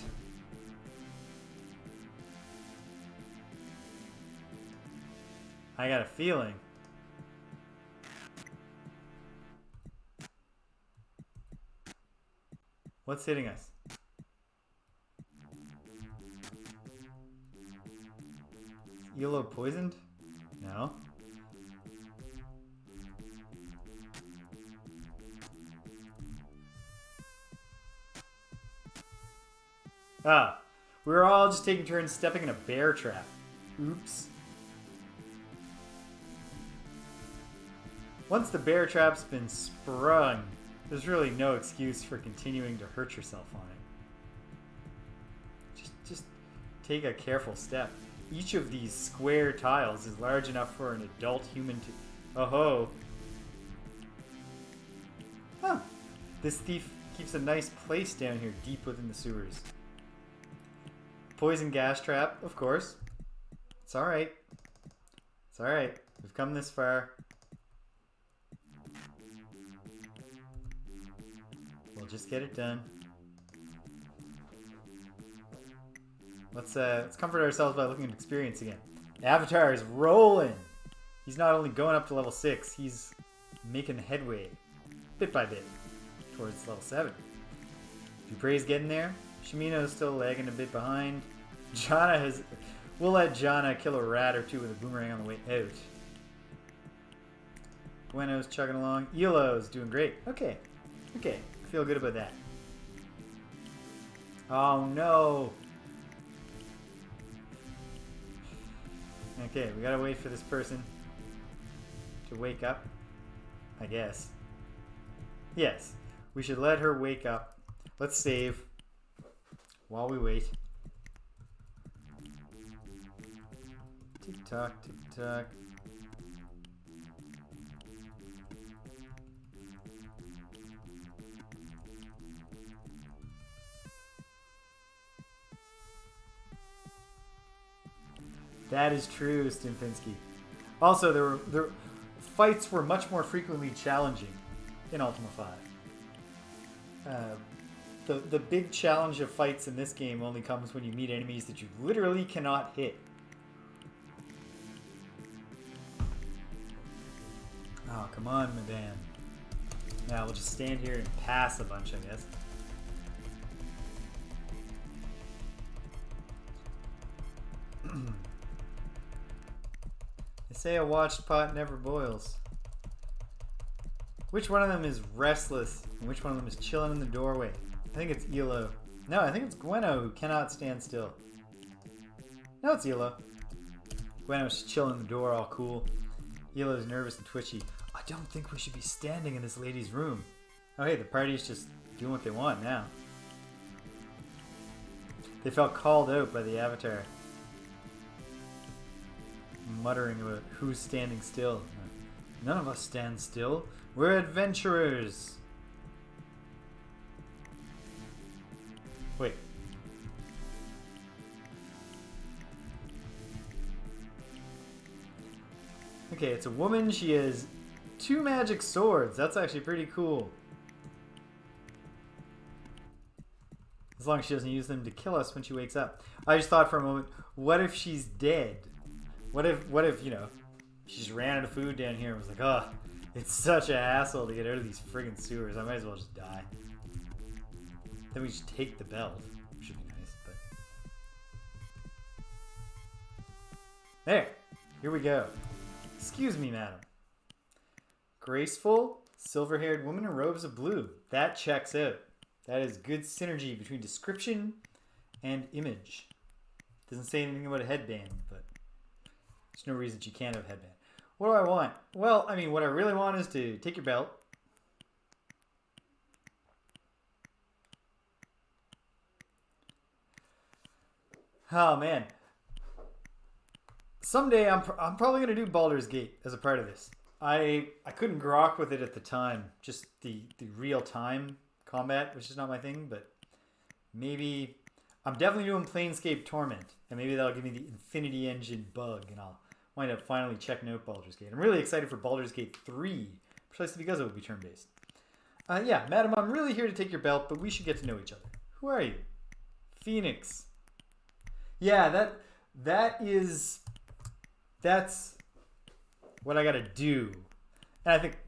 I got a feeling. What's hitting us? Elo poisoned? No. Ah, we were all just taking turns stepping in a bear trap. Oops. Once the bear trap's been sprung, there's really no excuse for continuing to hurt yourself on it. Just take a careful step. Each of these square tiles is large enough for an adult human to... Oh ho! Huh. This thief keeps a nice place down here deep within the sewers. Poison gas trap, of course. It's alright. It's alright. We've come this far. We'll just get it done. Let's comfort ourselves by looking at experience again. Avatar is rolling! He's not only going up to level 6, he's making headway, bit by bit, towards level 7. Dupre's getting there. Shimino's still lagging a bit behind. Jana has... We'll let Jana kill a rat or two with a boomerang on the way out. Gweno's chugging along. Elo's doing great. Okay. Okay. I feel good about that. Oh no! Okay, we gotta wait for this person to wake up, I guess. Yes, we should let her wake up. Let's save while we wait. Tick-tock, tick-tock. That is true, Stimpinski. Also, there fights were much more frequently challenging in Ultima 5. The big challenge of fights in this game only comes when you meet enemies that you literally cannot hit. Oh, come on, madame. Now we'll just stand here and pass a bunch, I guess. They say a watched pot never boils. Which one of them is restless and which one of them is chilling in the doorway? I think it's Elo. No, I think it's Gweno who cannot stand still. No, it's Elo. Gweno's chilling in the door all cool. Elo's nervous and twitchy. I don't think we should be standing in this lady's room. Oh hey, the party's just doing what they want now. They felt called out by the Avatar. Muttering about who's standing still. None of us stand still. We're adventurers. Wait. Okay, it's a woman. She has 2 magic swords. That's actually pretty cool. As long as she doesn't use them to kill us when she wakes up. I just thought for a moment, what if she's dead? What if, you know, she just ran out of food down here and was like, oh, it's such a hassle to get out of these friggin' sewers. I might as well just die. Then we just take the belt, which should be nice, but... There! Here we go. Excuse me, madam. Graceful, silver-haired woman in robes of blue. That checks out. That is good synergy between description and image. Doesn't say anything about a headband, but there's no reason she can't have a headband. What do I want? Well, I mean, what I really want is to take your belt. Oh, man. Someday I'm probably going to do Baldur's Gate as a part of this. I couldn't grok with it at the time. Just the real-time combat, which is not my thing, but maybe... I'm definitely doing Planescape Torment, and maybe that'll give me the Infinity Engine bug, and I'll wind up finally checking out Baldur's Gate. I'm really excited for Baldur's Gate 3, precisely because it will be turn-based. Yeah, madam, I'm really here to take your belt, but we should get to know each other. Who are you? Phoenix. Yeah, that's what I gotta do. And I think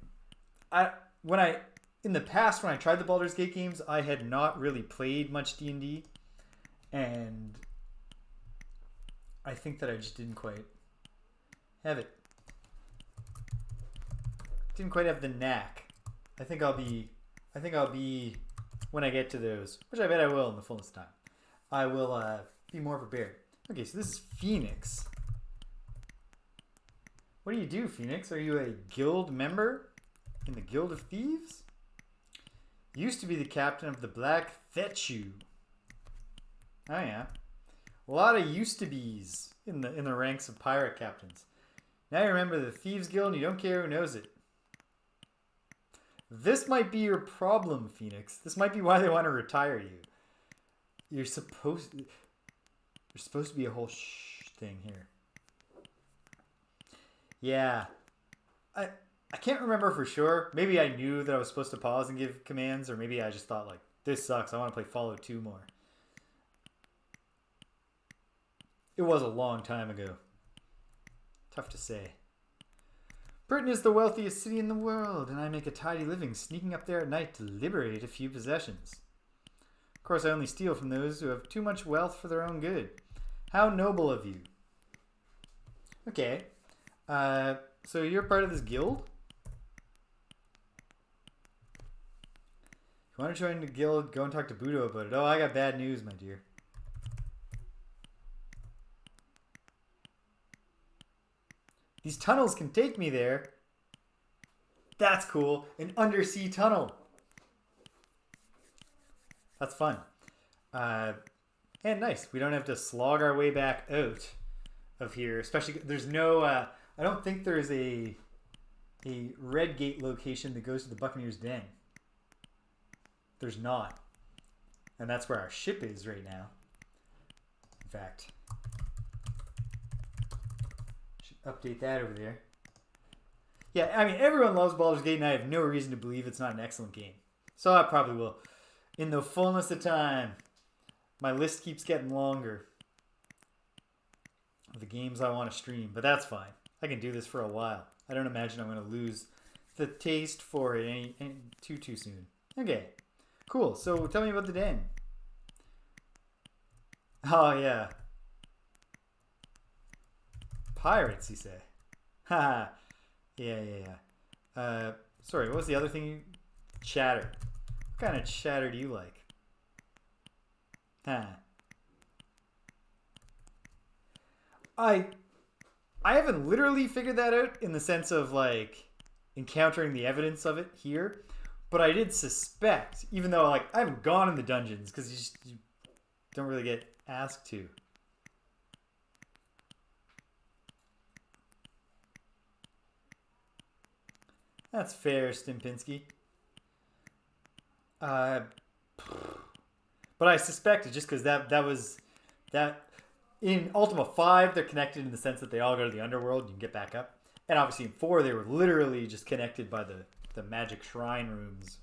in the past when I tried the Baldur's Gate games, I had not really played much D&D, and I think that I just didn't quite have it. Didn't quite have the knack. I think I'll be when I get to those, which I bet I will in the fullness of time. I will be more prepared. Okay, so this is Phoenix. What do you do, Phoenix? Are you a guild member in the Guild of Thieves? Used to be the captain of the Black Fetchu. Oh yeah, a lot of used to be's in the ranks of pirate captains. Now you remember the Thieves Guild, and you don't care who knows it. This might be your problem, Phoenix. This might be why they want to retire you. There's supposed to be a whole thing here. Yeah. I can't remember for sure. Maybe I knew that I was supposed to pause and give commands, or maybe I just thought, like, this sucks. I want to play Fallout 2 more. It was a long time ago. Tough to say. Britain is the wealthiest city in the world, and I make a tidy living sneaking up there at night to liberate a few possessions. Of course, I only steal from those who have too much wealth for their own good. How noble of you. Okay. So you're part of this guild? If you want to join the guild, go and talk to Budo about it. Oh, I got bad news, my dear. These tunnels can take me there. That's cool. An undersea tunnel. That's fun. And nice. We don't have to slog our way back out of here. Especially, there's no... I don't think there's a red gate location that goes to the Buccaneer's Den. There's not. And that's where our ship is right now. In fact... update that over there. Yeah, I mean, everyone loves Baldur's Gate, and I have no reason to believe it's not an excellent game. So I probably will. In the fullness of time, my list keeps getting longer of the games I want to stream, but that's fine. I can do this for a while. I don't imagine I'm going to lose the taste for it any too soon. Okay, cool. So tell me about the den. Oh, yeah. Pirates, you say? Haha. Yeah. Sorry, what was the other thing you... Chatter. What kind of chatter do you like? I haven't literally figured that out in the sense of, like, encountering the evidence of it here. But I did suspect, even though, like, I haven't gone in the dungeons, because you don't really get asked to. That's fair, Stimpinski. But I suspected just because that was in Ultima 5 they're connected in the sense that they all go to the underworld and you can get back up. And obviously in 4 they were literally just connected by the magic shrine rooms.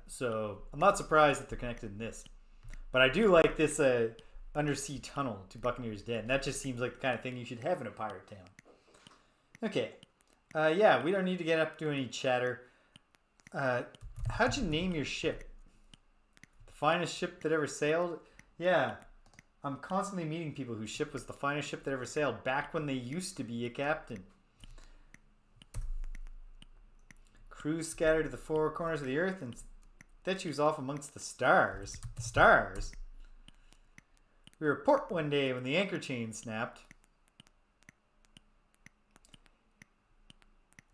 So I'm not surprised that they're connected in this. But I do like this undersea tunnel to Buccaneer's Den. That just seems like the kind of thing you should have in a pirate town. Okay. Yeah, we don't need to get up to any chatter. How'd you name your ship? The finest ship that ever sailed? Yeah. I'm constantly meeting people whose ship was the finest ship that ever sailed back when they used to be a captain. Crews scattered to the four corners of the earth and statues off amongst the stars. The stars? We were at port one day when the anchor chain snapped.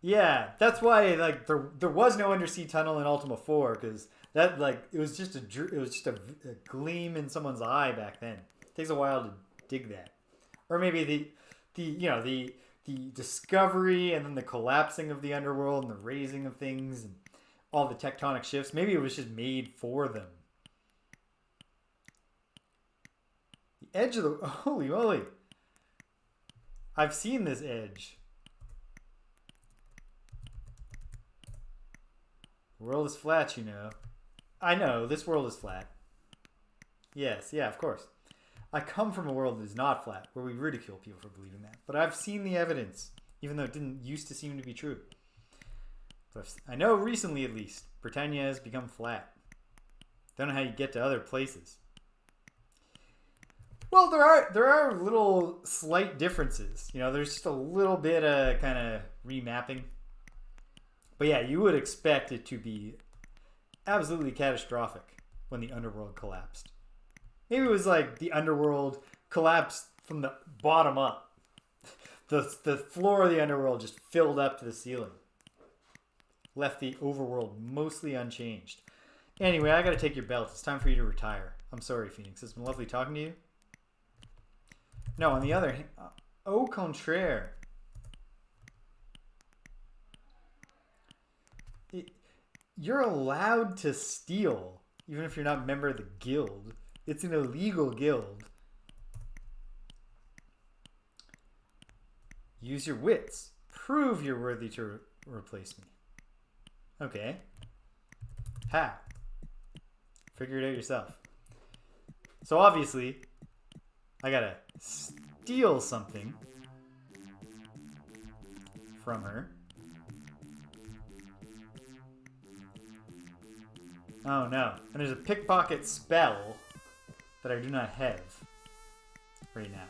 Yeah, that's why like there was no undersea tunnel in Ultima 4 because that like it was just a gleam in someone's eye back then. It takes a while to dig that, or maybe the discovery and then the collapsing of the underworld and the raising of things and all the tectonic shifts. Maybe it was just made for them. The edge of the holy moly! I've seen this edge. The world is flat, you know. I know, this world is flat. Yes, yeah, of course. I come from a world that is not flat, where we ridicule people for believing that. But I've seen the evidence, even though it didn't used to seem to be true. But I know recently, at least, Britannia has become flat. Don't know how you get to other places. Well, there are little slight differences. You know, there's just a little bit of kind of remapping. But yeah, you would expect it to be absolutely catastrophic when the underworld collapsed. Maybe it was like the underworld collapsed from the bottom up. The floor of the underworld just filled up to the ceiling. Left the overworld mostly unchanged. Anyway, I gotta take your belt. It's time for you to retire. I'm sorry, Phoenix. It's been lovely talking to you. No, on the other hand, au contraire. You're allowed to steal, even if you're not a member of the guild. It's an illegal guild. Use your wits. Prove you're worthy to replace me. Okay. How? Figure it out yourself. So obviously, I gotta steal something from her. Oh no. And there's a pickpocket spell that I do not have right now.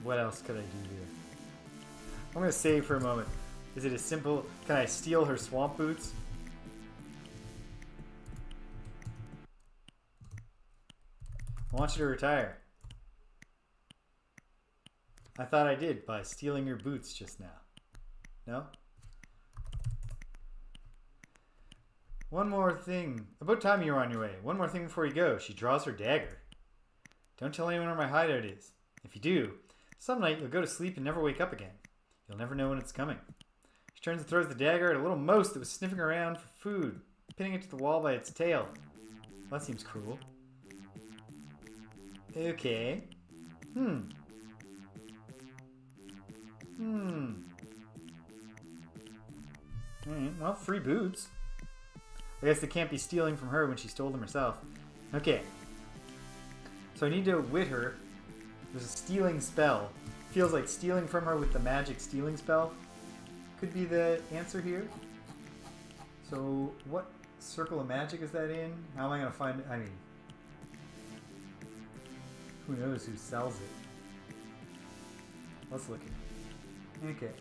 What else could I do here? I'm going to save for a moment. Is it as simple? Can I steal her swamp boots? I want you to retire. I thought I did by stealing your boots just now. No? One more thing. About time you were on your way. One more thing before you go. She draws her dagger. Don't tell anyone where my hideout is. If you do, some night you'll go to sleep and never wake up again. You'll never know when it's coming. She turns and throws the dagger at a little mouse that was sniffing around for food, pinning it to the wall by its tail. Well, that seems cruel. Okay. Alright, well, free boots. I guess they can't be stealing from her when she stole them herself. Okay. So I need to wit her. There's a stealing spell. Feels like stealing from her with the magic stealing spell could be the answer here. So what circle of magic is that in? How am I going to find it? I mean, who knows who sells it? Let's look at it. Okay.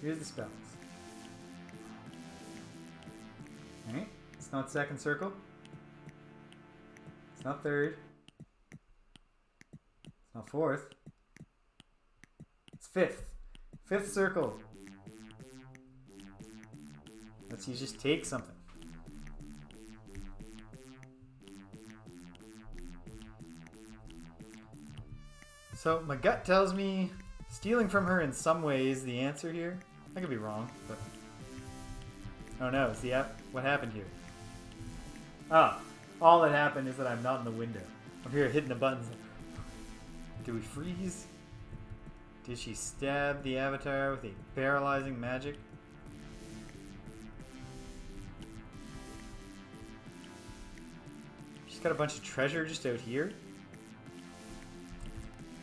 Here's the spells. Alright. It's not second circle. It's not third. It's not fourth. It's fifth. Fifth circle. Lets you just take something. So my gut tells me stealing from her in some way is the answer here. I could be wrong, but... Oh no, it's the what happened here? Ah, all that happened is that I'm not in the window. I'm here hitting the buttons. Do we freeze? Did she stab the avatar with a paralyzing magic? She's got a bunch of treasure just out here.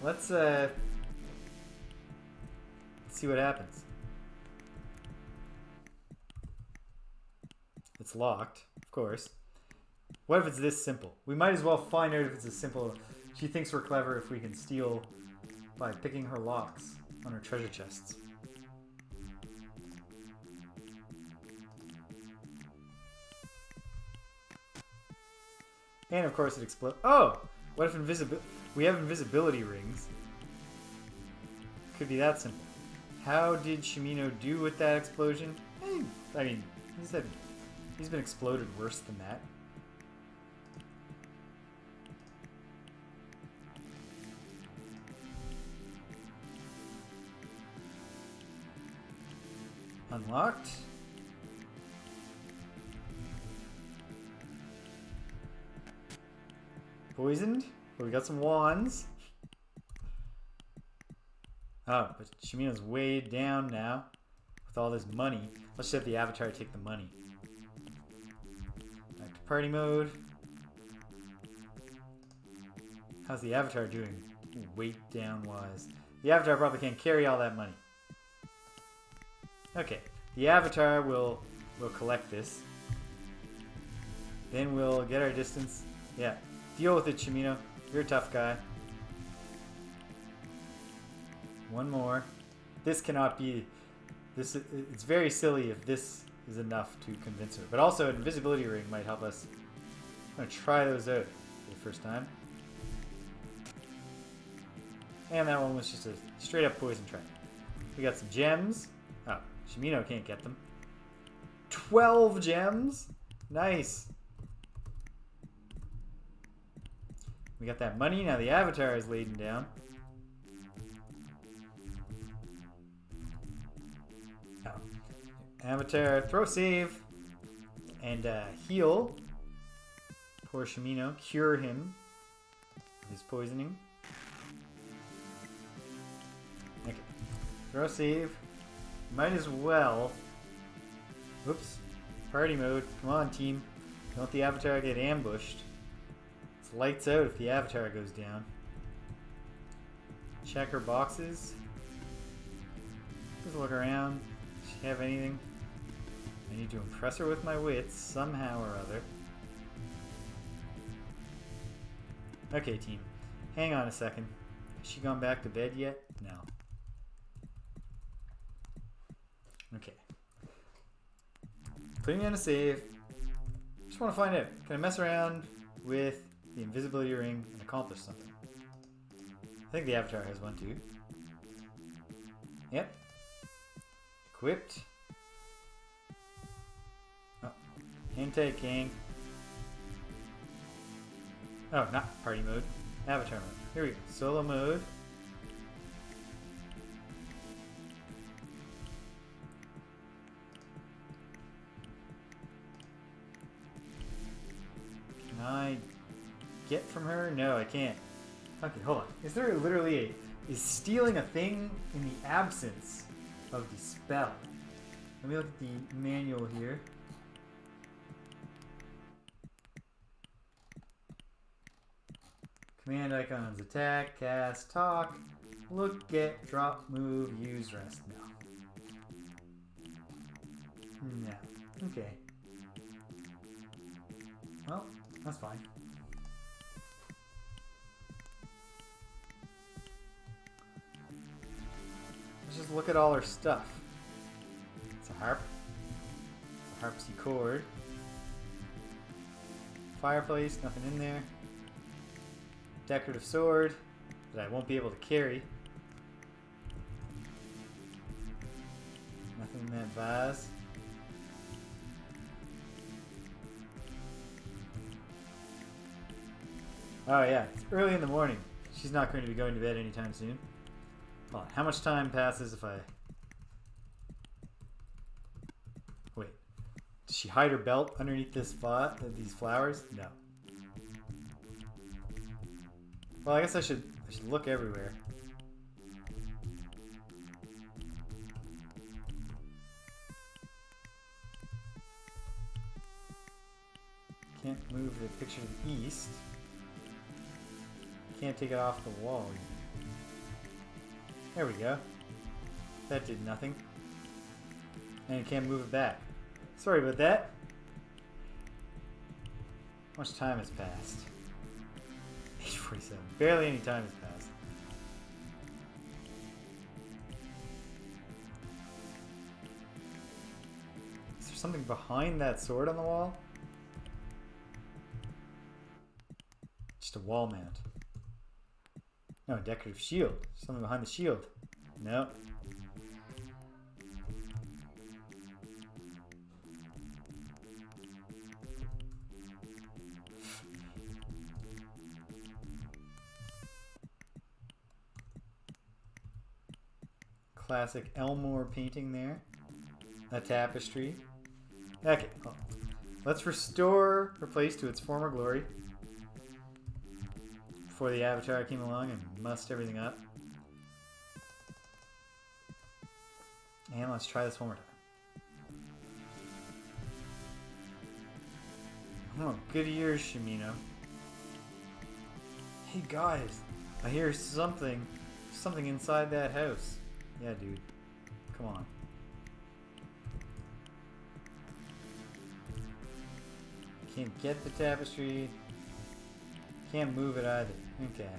Let's see what happens. It's locked, of course. What if it's this simple? We might as well find out if it's as simple. She thinks we're clever if we can steal by picking her locks on her treasure chests. And of course it explodes. Oh! What if we have invisibility rings? Could be that simple. How did Shimino do with that explosion? I mean, he's been exploded worse than that. Unlocked. Poisoned. But we got some wands. Oh, but Shimino's way down now with all this money. Let's just have the Avatar take the money. Back to party mode. How's the Avatar doing weight down wise? The Avatar probably can't carry all that money. Okay, the Avatar will collect this. Then we'll get our distance. Yeah, deal with it, Shimino. You're a tough guy. One more. This cannot be... It's very silly if this is enough to convince her. But also, an invisibility ring might help us. I'm going to try those out for the first time. And that one was just a straight up poison trap. We got some gems. Oh, Shimino can't get them. 12 gems? Nice. We got that money. Now the Avatar is laden down. Oh. Avatar, throw save. And heal. Poor Shimino. Cure him of his poisoning. Okay. Throw save. Might as well. Whoops. Party mode. Come on, team. Don't let the Avatar get ambushed. It's lights out if the Avatar goes down. Check her boxes. Just look around. Does she have anything? I need to impress her with my wits somehow or other. Okay, team. Hang on a second. Has she gone back to bed yet? No. Okay. Putting in a save. Just want to find out. Can I mess around with the invisibility ring and accomplish something? I think the Avatar has one too. Yep. Equipped. Oh. Hang tight, King. Oh, not party mode. Avatar mode. Here we go. Solo mode. Can I get from her? No, I can't. Okay, hold on. Is there literally is stealing a thing in the absence of the spell? Let me look at the manual here. Command icons: attack, cast, talk, look, get, drop, move, use, rest. No. No. Okay. Well, that's fine. Let's just look at all her stuff. It's a harp. It's a harpsichord. Fireplace, nothing in there. Decorative sword that I won't be able to carry. Nothing in that vase. Oh yeah, it's early in the morning. She's not going to be going to bed anytime soon. Hold on, how much time passes if I... Wait. Does she hide her belt underneath this these flowers? No. Well, I guess I should look everywhere. Can't move the picture to the east. Can't take it off the wall. There we go. That did nothing. And you can't move it back. Sorry about that. much time has passed? 8:47. Barely any time has passed. Is there something behind that sword on the wall? Just a wall mount. No, a decorative shield. Something behind the shield. No. Classic Elmore painting there. A tapestry. Okay. Well, let's restore her place to its former glory. Before the Avatar came along and mussed everything up. And let's try this one more time. Oh, good ears, Shimino. Hey guys, I hear something inside that house. Yeah, dude. Come on. Can't get the tapestry. Can't move it either. Okay.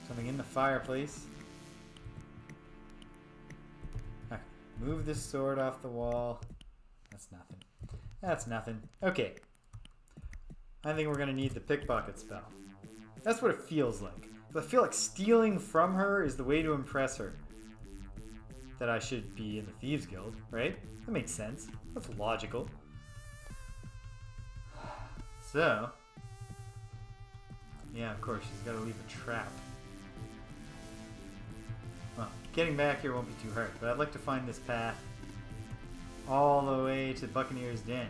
Something in the fireplace. Okay. Move this sword off the wall. That's nothing. That's nothing. Okay. I think we're going to need the pickpocket spell. That's what it feels like. I feel like stealing from her is the way to impress her. That I should be in the Thieves Guild, right? That makes sense. That's logical. So, yeah, of course, she's got to leave a trap. Well, getting back here won't be too hard, but I'd like to find this path all the way to Buccaneer's Den.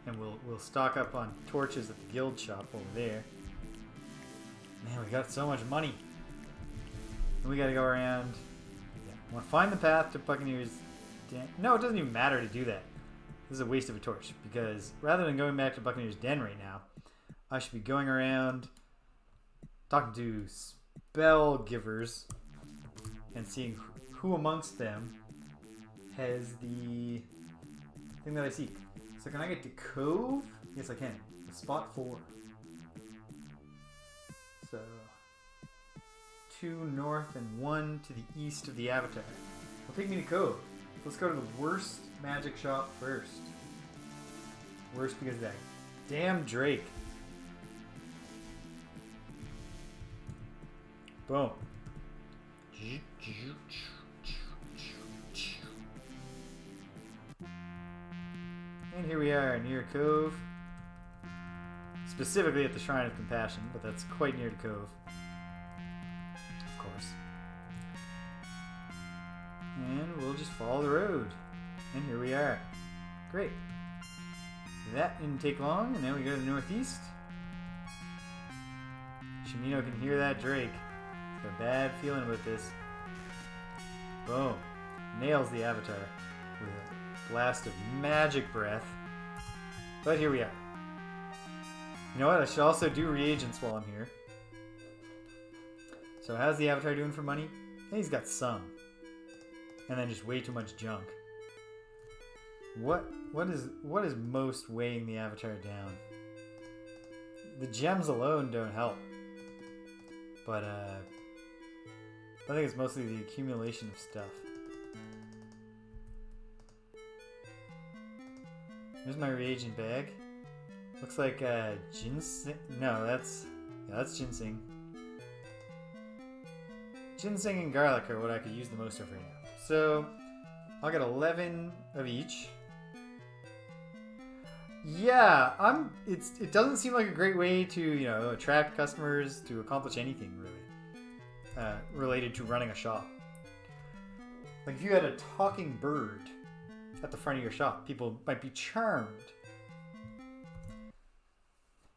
And we'll stock up on torches at the guild shop over there. Man, we got so much money. And we gotta go around. Yeah, I want to find the path to Buccaneer's Den. No, it doesn't even matter to do that. This is a waste of a torch. Because rather than going back to Buccaneer's Den right now, I should be going around talking to spell givers and seeing who amongst them has the thing that I seek. So can I get to Cove? Yes, I can. Spot 4. So 2 north and 1 to the east of the Avatar. Will take me to Cove. Let's go to the worst magic shop first. Worst because of that damn Drake. Boom. And here we are near Cove. Specifically at the Shrine of Compassion, but that's quite near to Cove. Of course. And we'll just follow the road. And here we are. Great. That didn't take long, and now we go to the northeast. Shimino can hear that Drake. He's got a bad feeling about this. Boom. Nails the Avatar with a blast of magic breath. But here we are. You know what? I should also do reagents while I'm here. So how's the Avatar doing for money? He's got some. And then just way too much junk. What is most weighing the Avatar down? The gems alone don't help. But I think it's mostly the accumulation of stuff. Here's my reagent bag. Looks like ginseng. No, that's ginseng. Ginseng and garlic are what I could use the most of right now. So I'll get 11 of each. Yeah, it doesn't seem like a great way to, attract customers, to accomplish anything really related to running a shop. Like if you had a talking bird at the front of your shop, people might be charmed.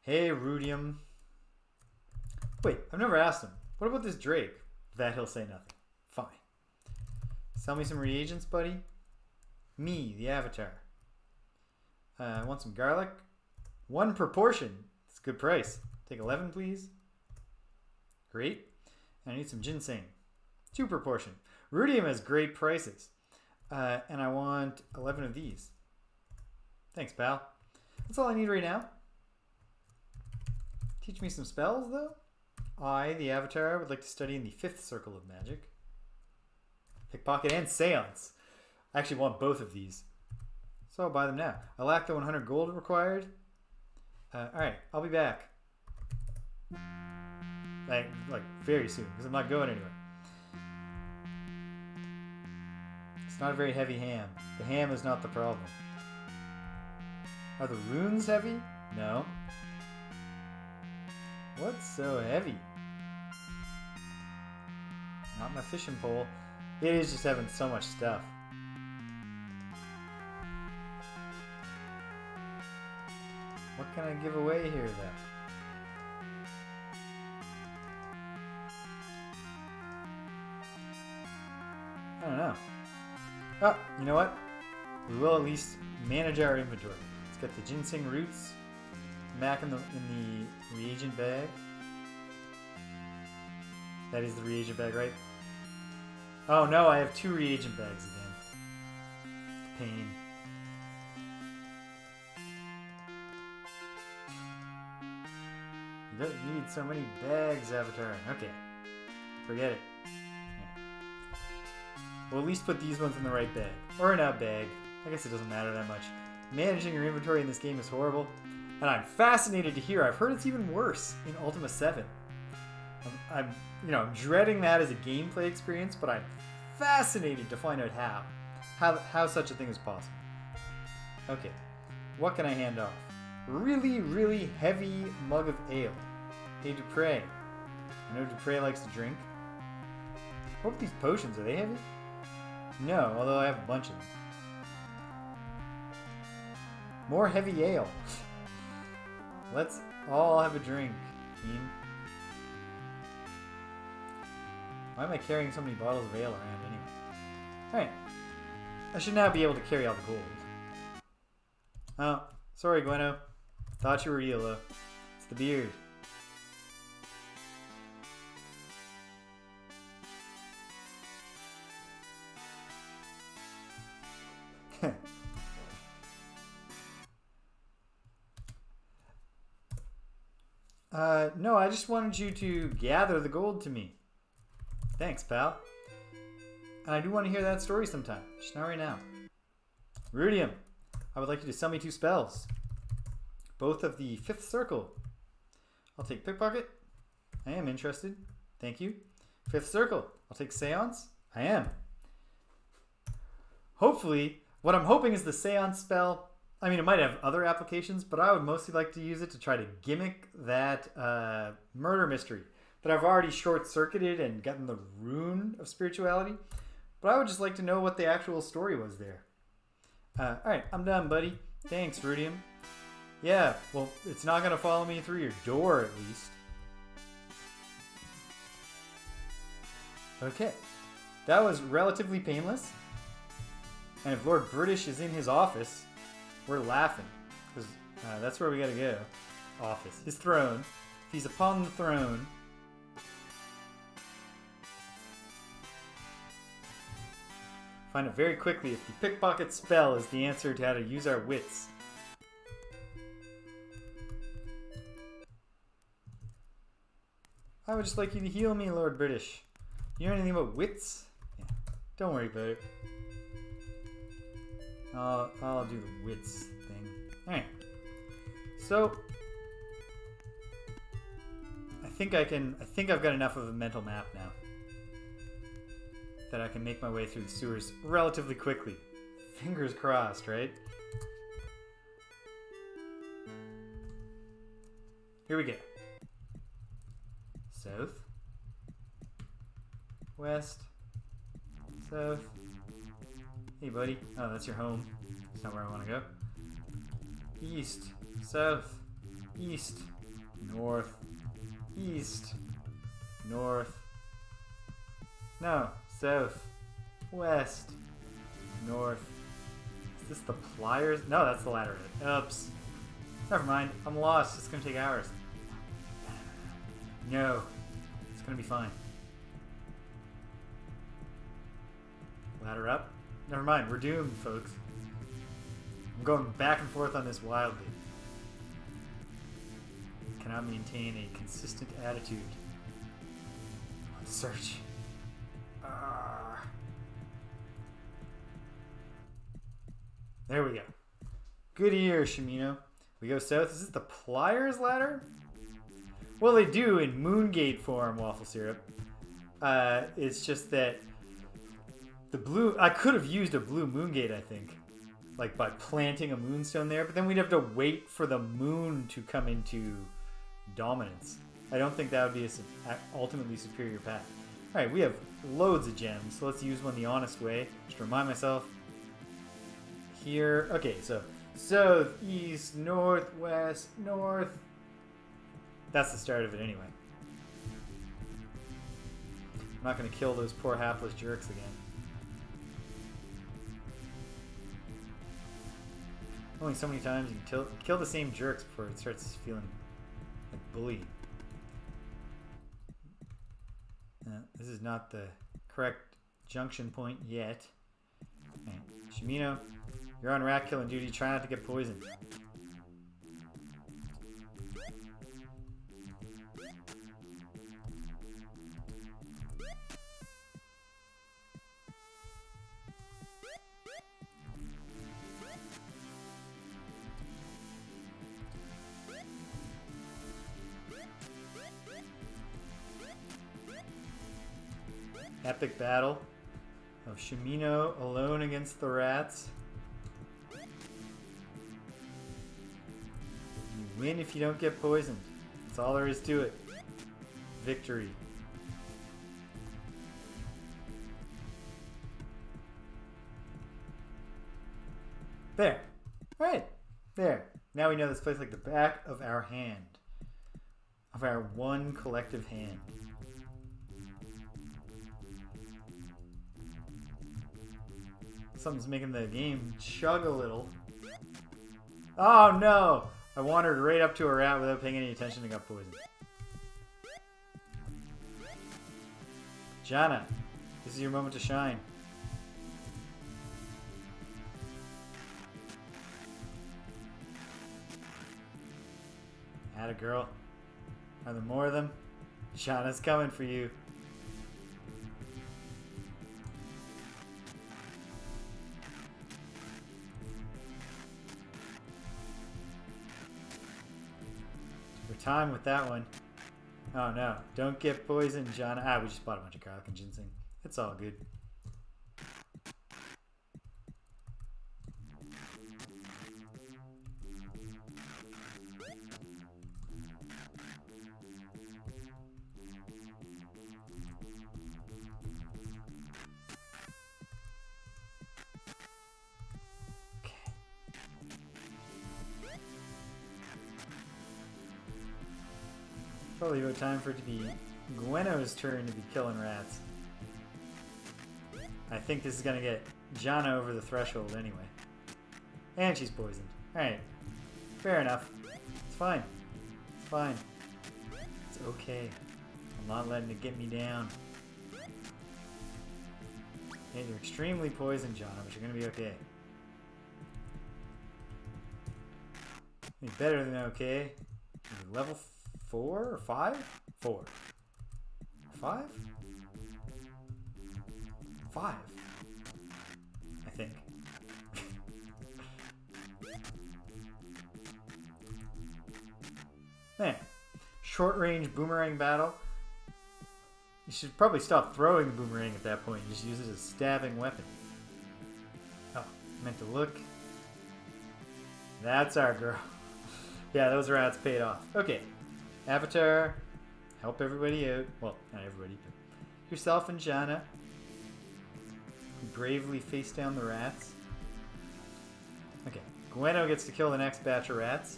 Hey, Rudium. Wait, I've never asked him. What about this Drake? That he'll say nothing. Fine. Sell me some reagents, buddy. Me, the Avatar. I want some garlic. 1 per portion. That's a good price. Take 11, please. Great. And I need some ginseng. 2 per portion. Rudium has great prices. And I want 11 of these. Thanks, pal. That's all I need right now. Teach me some spells, though. I, the Avatar, would like to study in the 5th circle of magic. Pickpocket and Seance. I actually want both of these. So I'll buy them now. I lack the 100 gold required. Alright, I'll be back. Like very soon, because I'm not going anywhere. It's not a very heavy ham. The ham is not the problem. Are the runes heavy? No. What's so heavy? Not my fishing pole. It is just having so much stuff. What can I give away here, though? I don't know. Oh, you know what? We will at least manage our inventory. Let's get the ginseng roots back in the reagent bag. That is the reagent bag, right? Oh no, I have 2 reagent bags again. Pain. You don't need so many bags, Avatar. Okay. Forget it. Yeah. We'll at least put these ones in the right bag. Or in a bag. I guess it doesn't matter that much. Managing your inventory in this game is horrible. And I'm fascinated to hear. I've heard it's even worse in Ultima 7. I'm dreading that as a gameplay experience, but I'm fascinated to find out how such a thing is possible. Okay, what can I hand off? Really, really heavy mug of ale. Hey, Dupre. I know Dupre likes to drink. What about these potions? Are they heavy? No, although I have a bunch of them. More heavy ale. Let's all have a drink, team. Why am I carrying so many bottles of ale around anyway? Alright. I should now be able to carry all the gold. Oh, sorry, Gweno. Thought you were real, though. It's the beard. No, I just wanted you to gather the gold to me. Thanks, pal. And I do want to hear that story sometime. Just not right now. Rudium, I would like you to sell me 2 spells. Both of the 5th circle. I'll take Pickpocket. I am interested. Thank you. 5th circle. I'll take Seance. I am. Hopefully, what I'm hoping is the Seance spell. I mean, it might have other applications, but I would mostly like to use it to try to gimmick that murder mystery that I've already short-circuited and gotten the rune of spirituality. But I would just like to know what the actual story was there. Alright, I'm done, buddy. Thanks, Rudium. Yeah, well, it's not going to follow me through your door, at least. Okay. That was relatively painless. And if Lord British is in his office, we're laughing. Because that's where we got to go. Office. His throne. If he's upon the throne... Find out very quickly if the pickpocket spell is the answer to how to use our wits. I would just like you to heal me, Lord British. You know anything about wits? Yeah. Don't worry about it. I'll do the wits thing. Alright. So I think I've got enough of a mental map now that I can make my way through the sewers relatively quickly. Fingers crossed, right? Here we go. South. West. South. Hey, buddy. Oh, that's your home. That's not where I want to go. East. South. East. North. East. North. No. South. West. North. Is this the pliers? No, that's the ladder. Oops. Never mind. I'm lost. It's going to take hours. No. It's going to be fine. Ladder up. Never mind, we're doomed, folks. I'm going back and forth on this wildly. Cannot maintain a consistent attitude. Let's search. There we go. Good ear, Shimino. We go south. Is this the Pliers ladder? Well, they do in Moongate form, Waffle Syrup. It's just that the blue... I could have used a blue Moongate, I think. Like by planting a moonstone there. But then we'd have to wait for the moon to come into dominance. I don't think that would be an ultimately superior path. Alright, we have loads of gems. So let's use one the honest way. Just to remind myself. Here. Okay, so south, east, north, west, north. That's the start of it anyway. I'm not going to kill those poor hapless jerks again. Only so many times you can kill the same jerks before it starts feeling like bully. This is not the correct junction point yet. Right. Shimino, you're on rat killing duty. Try not to get poisoned. Epic battle of Shimino alone against the rats. You win if you don't get poisoned. That's all there is to it. Victory. There. Alright. There. Now we know this place like the back of our hand. Of our one collective hand. Something's making the game chug a little. Oh no! I wandered right up to a rat without paying any attention and got poisoned. Jana, this is your moment to shine. Atta girl. Are there more of them? Jana's coming for you. Time with that one. Oh no, don't get poisoned, John. Ah, we just bought a bunch of garlic and ginseng. It's all good. Probably about time for it to be Gweno's turn to be killing rats. I think this is going to get Jana over the threshold anyway. And she's poisoned. Alright. Fair enough. It's fine. It's fine. It's okay. I'm not letting it get me down. Yeah, you're extremely poisoned, Jana, but you're going to be okay. Be better than okay. You're level 4 or 5? 4. 5? 5. I think. Man. Short range boomerang battle. You should probably stop throwing the boomerang at that point. You just use it as a stabbing weapon. Oh, meant to look. That's our girl. Yeah, those rats paid off. Okay. Avatar, help everybody out. Well, not everybody, but yourself and Jana. Bravely face down the rats. Okay, Gweno gets to kill the next batch of rats.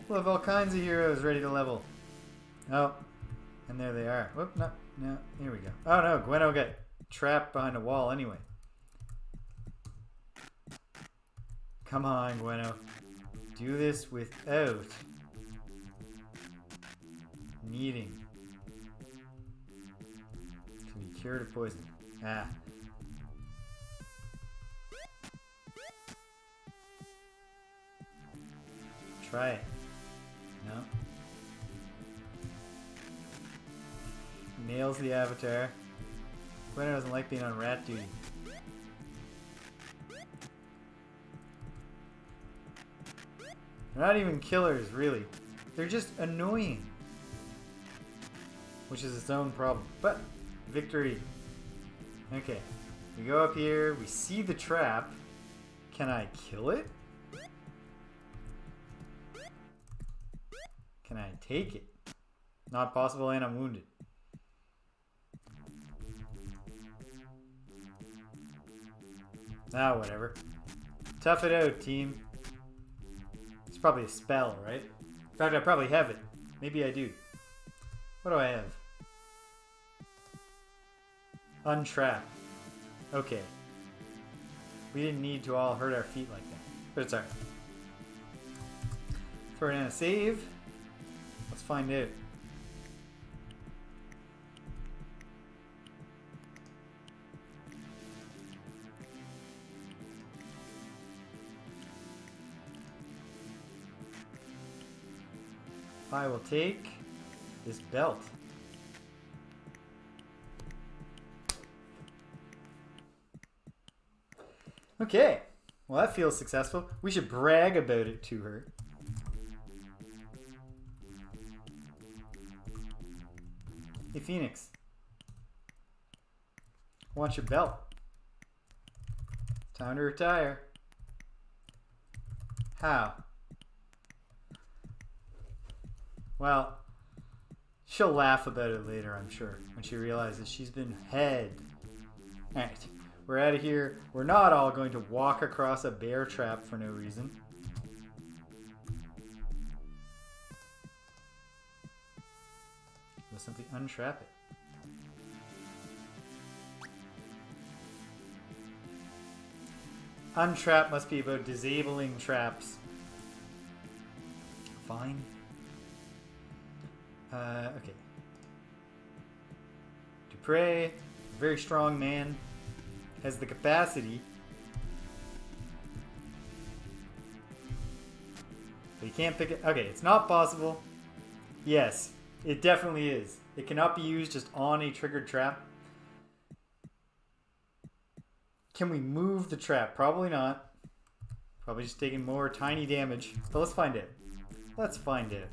We'll have all kinds of heroes ready to level. Oh, and there they are. Whoop, no, here we go. Oh no, Gweno got trapped behind a wall anyway. Come on, Gweno. Do this without needing to be cured of poison. Ah. Try it. No. Nails the avatar. Gwen doesn't like being on rat duty. They're not even killers, really. They're just annoying. Which is its own problem. But, victory. Okay. We go up here, we see the trap. Can I kill it? Can I take it? Not possible, and I'm wounded. Ah, whatever. Tough it out, team. It's probably a spell, right? In fact, I probably have it. Maybe I do. What do I have? Untrap. Okay. We didn't need to all hurt our feet like that. But it's alright. Throw it in a save. Let's find out. I will take this belt. Okay. Well, that feels successful. We should brag about it to her. Hey, Phoenix. I want your belt. Time to retire. How? Well, she'll laugh about it later, I'm sure, when she realizes she's been had. Alright, we're out of here. We're not all going to walk across a bear trap for no reason. We'll simply untrap it. Untrap must be about disabling traps. Fine. Okay. Dupre, a very strong man, has the capacity, but he can't pick it. Okay, it's not possible. Yes, it definitely is. It cannot be used just on a triggered trap. Can we move the trap? Probably not. Probably just taking more tiny damage. But let's find it. Let's find it.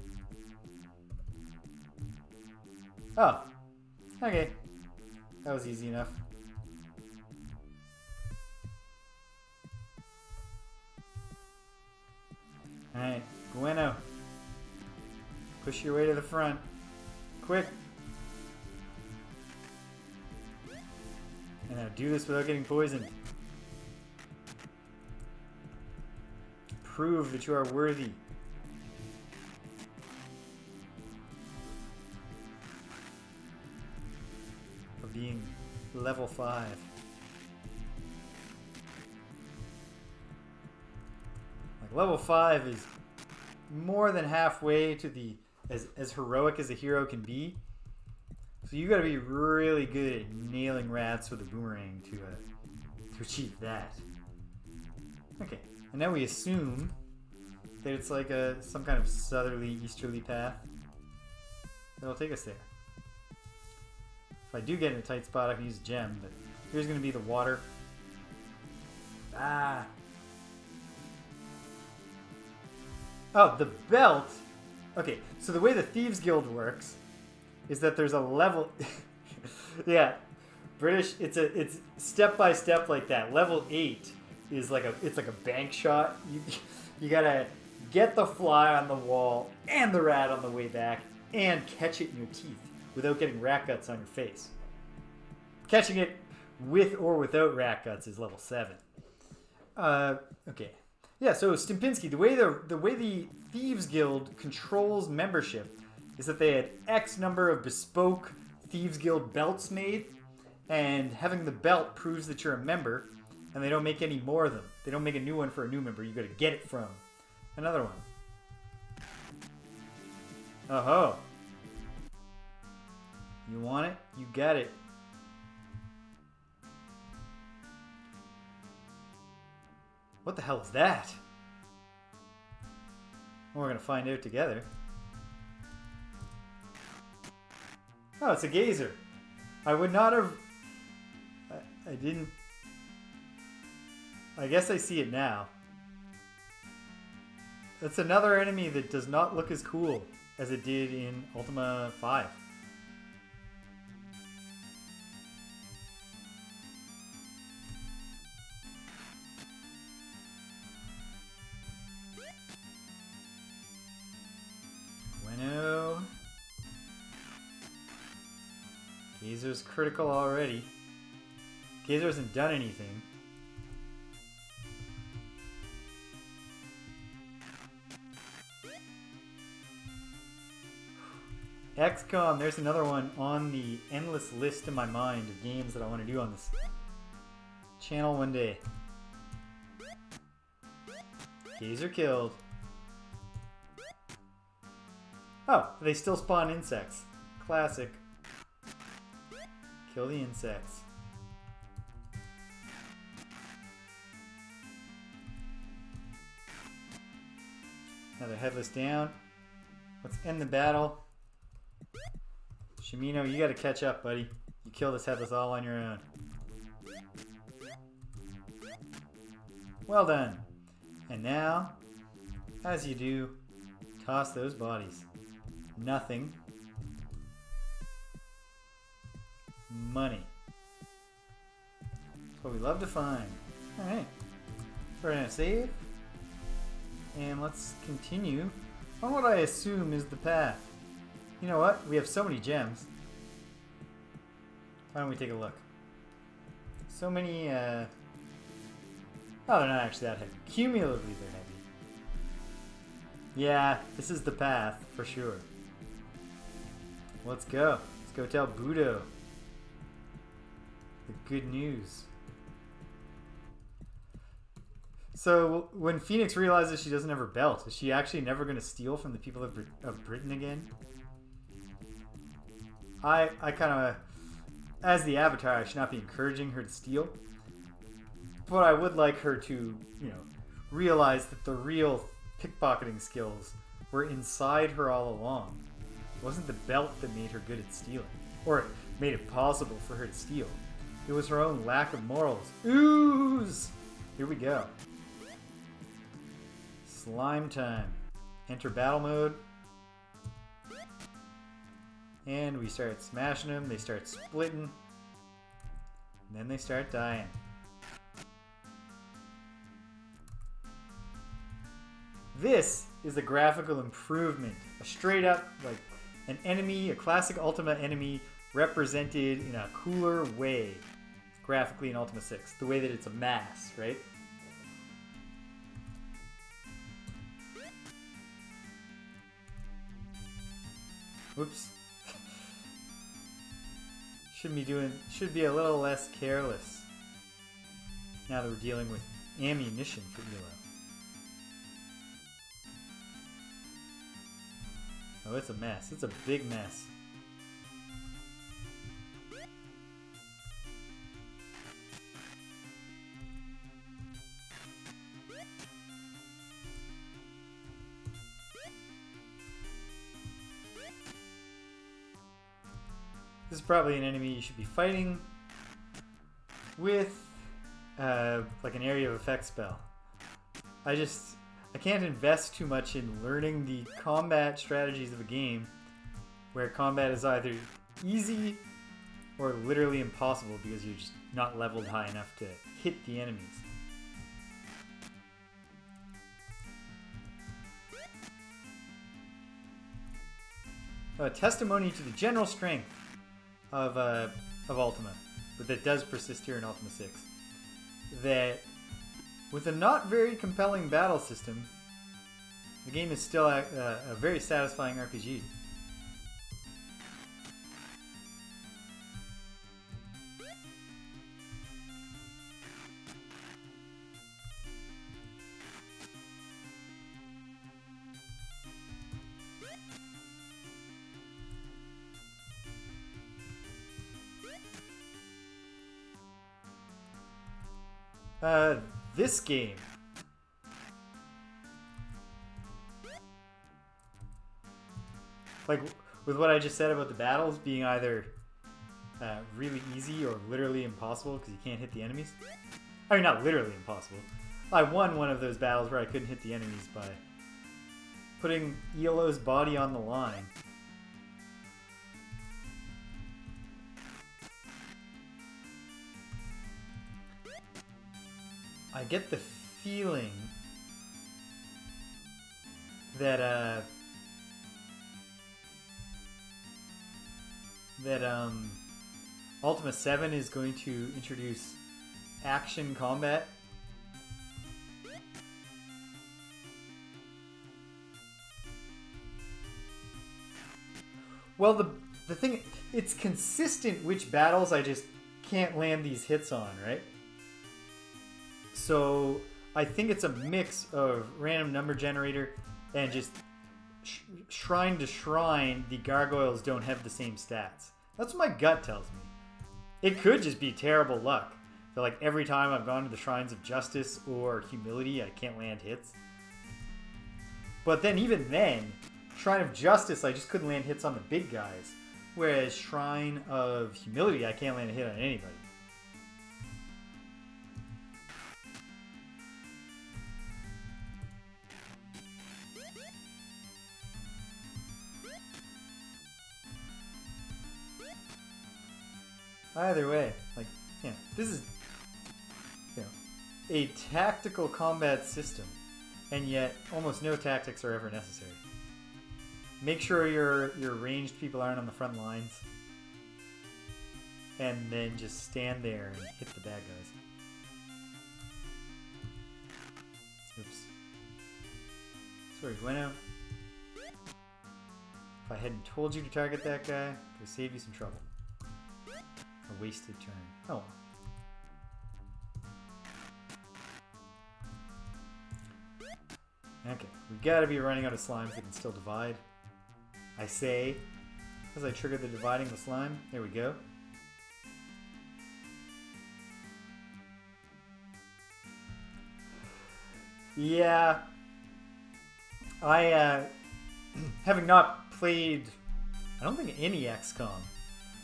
Oh. Okay. That was easy enough. Alright. Bueno. Push your way to the front. Quick. And now do this without getting poisoned. Prove that you are worthy. Of being level 5. Like level 5 is more than halfway to the as heroic as a hero can be. So you gotta be really good at nailing rats with a boomerang to achieve that. Okay, and now we assume that it's like some kind of southerly, easterly path that'll take us there. If I do get in a tight spot, I can use a gem, but here's gonna be the water. Ah. Oh, the belt. Okay, so the way the Thieves Guild works is that there's a level. Yeah, British. It's step by step like that. Level 8 is like a bank shot. You gotta get the fly on the wall and the rat on the way back and catch it in your teeth without getting rat guts on your face. Catching it with or without rat guts is level 7. Okay. Yeah, so Stimpinski, the way the Thieves Guild controls membership is that they had X number of bespoke Thieves Guild belts made, and having the belt proves that you're a member, and they don't make any more of them. They don't make a new one for a new member. You got to get it from another one. Oh-ho. You want it? You got it. What the hell is that? We're gonna find out together. Oh, it's a geyser. I would not have... I didn't... I guess I see it now. That's another enemy that does not look as cool as it did in Ultima 5. Bueno. Geyser's critical already. Geyser hasn't done anything. XCOM, there's another one on the endless list in my mind of games that I want to do on this channel one day. Geyser killed. Oh, they still spawn insects. Classic. Kill the insects. Another headless down. Let's end the battle. Shimino, you gotta catch up, buddy. You kill this headless all on your own. Well done. And now, as you do, toss those bodies. Nothing. Money. That's what we love to find. Alright. We're gonna save. And let's continue on what I assume is the path. You know what? We have so many gems. Why don't we take a look? So many, Oh, they're not actually that heavy. Cumulatively, they're heavy. Yeah, this is the path, for sure. Let's go. Let's go tell Budo the good news. So, when Phoenix realizes she doesn't have her belt, is she actually never going to steal from the people of Britain again? I kind of, as the Avatar, I should not be encouraging her to steal. But I would like her to, you know, realize that the real pickpocketing skills were inside her all along. It wasn't the belt that made her good at stealing, or made it possible for her to steal. It was her own lack of morals. Ooze! Here we go. Slime time. Enter battle mode. And we start smashing them. They start splitting. And then they start dying. This is a graphical improvement. A straight up, like, an enemy, a classic Ultima enemy represented in a cooler way. Graphically in Ultima 6. The way that it's a mass, right? Whoops. Should be a little less careless. Now that we're dealing with ammunition for Elo. Oh, it's a mess. It's a big mess. This is probably an enemy you should be fighting with like an area of effect spell. I can't invest too much in learning the combat strategies of a game where combat is either easy or literally impossible because you're just not leveled high enough to hit the enemies. A testimony to the general strength of Ultima, but that does persist here in Ultima 6. That with a not very compelling battle system, the game is still a very satisfying RPG. This game. like with what I just said about the battles being either really easy or literally impossible because you can't hit the enemies. I mean, not literally impossible. I won one of those battles where I couldn't hit the enemies by putting ELO's body on the line. I get the feeling that Ultima 7 is going to introduce action combat. Well, the thing, it's consistent which battles I just can't land these hits on, right? So I think it's a mix of random number generator and just shrine to shrine, the gargoyles don't have the same stats. That's what my gut tells me. It could just be terrible luck. So like every time I've gone to the Shrines of Justice or Humility, I can't land hits. But then even then, Shrine of Justice, I just couldn't land hits on the big guys. Whereas Shrine of Humility, I can't land a hit on anybody. Either way, like, yeah, this is, you know, a tactical combat system, and yet almost no tactics are ever necessary. Make sure your ranged people aren't on the front lines, and then just stand there and hit the bad guys. Oops. Sorry, Gweno. If I hadn't told you to target that guy, it would save you some trouble. A wasted turn. Oh well. Okay, we gotta be running out of slimes that can still divide. I say, as I trigger the dividing the slime. There we go. Yeah. I, having not played, I don't think any XCOM.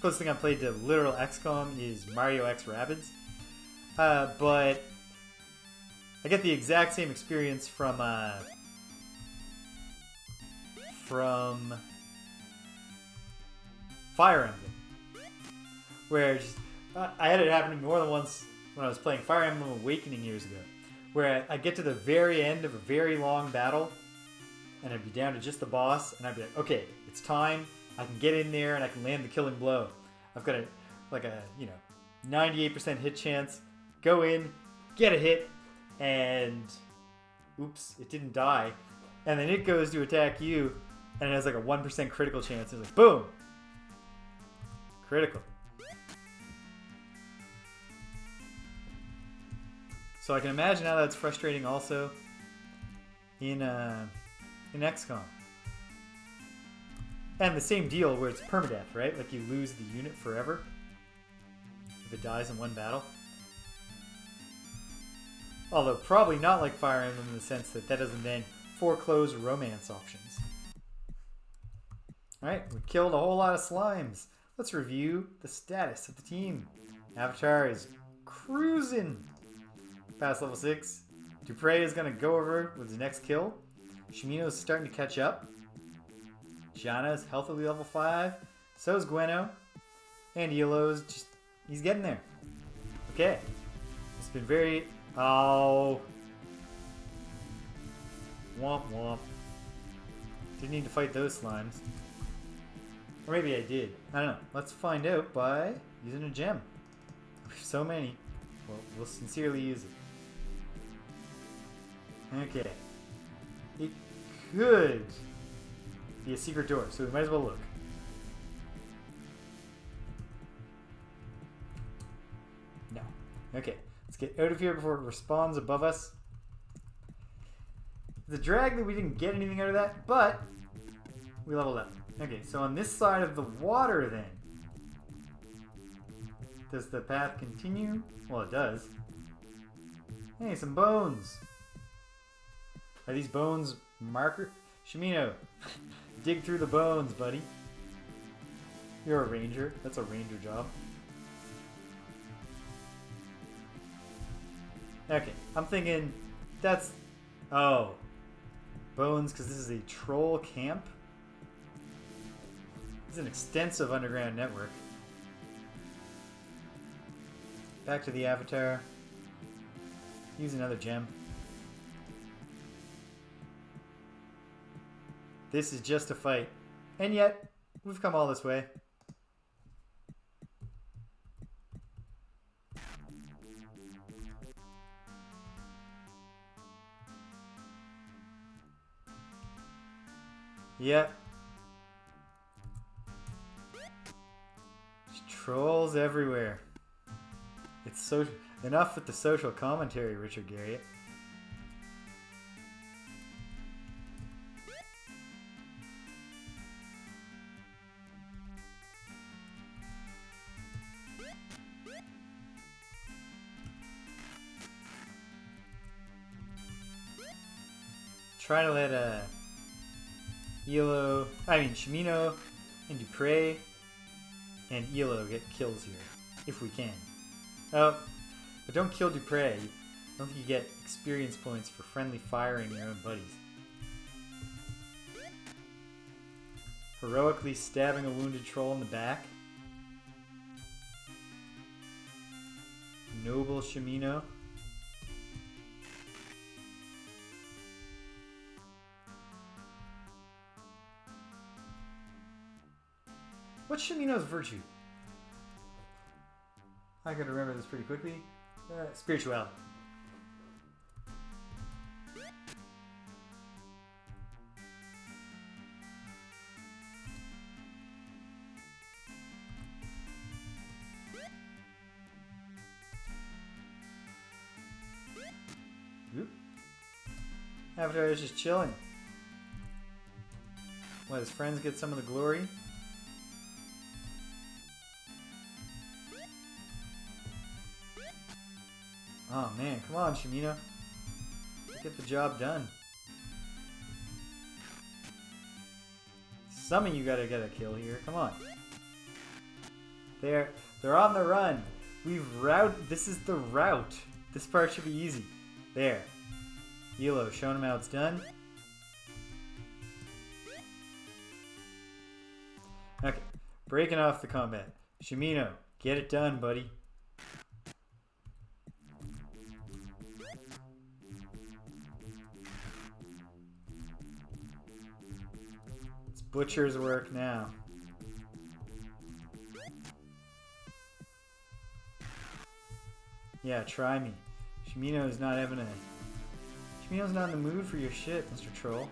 Closest thing I played to literal XCOM is Mario X Rabbids. But I get the exact same experience from Fire Emblem. Where just, I had it happen to me more than once when I was playing Fire Emblem Awakening years ago. Where I get to the very end of a very long battle, and I'd be down to just the boss, and I'd be like, okay, it's time. I can get in there and I can land the killing blow. I've got a 98% hit chance. Go in, get a hit, and oops, it didn't die. And then it goes to attack you, and it has like a 1% critical chance. It's like, boom! Critical. So I can imagine how that's frustrating also in XCOM. And the same deal where it's permadeath, right? Like you lose the unit forever if it dies in one battle. Although probably not like Fire Emblem in the sense that that doesn't then foreclose romance options. Alright, we killed a whole lot of slimes. Let's review the status of the team. Avatar is cruising past level 6. Dupre is going to go over with his next kill. Shimino's starting to catch up. Jana's healthily level 5. So is Gweno. And Elo's just, he's getting there. Okay. It's been very, oh. Womp womp. Didn't need to fight those slimes. Or maybe I did. I don't know. Let's find out by using a gem. We have so many. Well, we'll sincerely use it. Okay. It could be a secret door, so we might as well look. No. Okay. Let's get out of here before it respawns above us. It's a drag that we didn't get anything out of that, but we leveled up. Okay, so on this side of the water then, does the path continue? Well, it does. Hey, some bones. Are these bones marker? Shimino, Dig through the bones, buddy. You're a ranger. That's a ranger job. Okay, I'm thinking that's... Oh. Bones, because this is a troll camp. It's an extensive underground network. Back to the avatar. Use another gem. This is just a fight. And yet, we've come all this way. Yep. There's trolls everywhere. It's so enough with the social commentary, Richard Garriott. Try to let Shimino and Dupre and Elo get kills here, if we can. Oh, but don't kill Dupre. I don't think you get experience points for friendly firing your own buddies. Heroically stabbing a wounded troll in the back. Noble Shimino. What's Shimino's virtue? I could remember this pretty quickly. Spirituality. Oop. Avatar is just chilling. Let his friends get some of the glory. Oh man, come on, Shimino. Get the job done. Some of you gotta get a kill here. Come on. They're on the run. This is the route. This part should be easy. There. Elo, showing him how it's done. Okay. Breaking off the combat. Shimino, get it done, buddy. Butcher's work now. Yeah, try me. Shimino's not in the mood for your shit, Mr. Troll.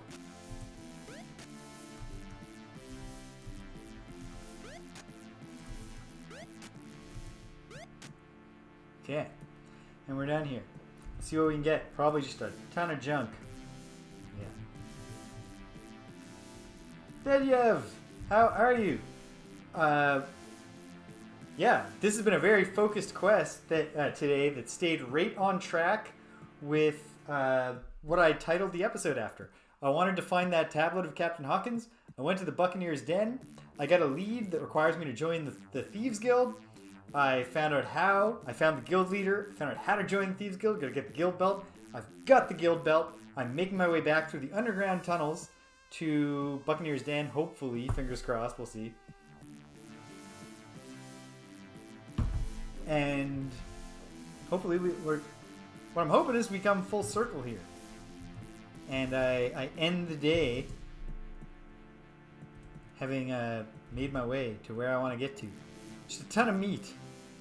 Okay. And we're done here. Let's see what we can get. Probably just a ton of junk. Bedyev, how are you? Yeah, this has been a very focused quest that today that stayed right on track with what I titled the episode after. I wanted to find that tablet of Captain Hawkins. I went to the Buccaneer's Den. I got a lead that requires me to join the Thieves Guild. I found out how. I found the guild leader. I found out how to join the Thieves Guild. Got to get the guild belt. I've got the guild belt. I'm making my way back through the underground tunnels to Buccaneer's Den, hopefully. Fingers crossed, we'll see. And hopefully what I'm hoping is we come full circle here. And I end the day having made my way to where I want to get to. Just a ton of meat.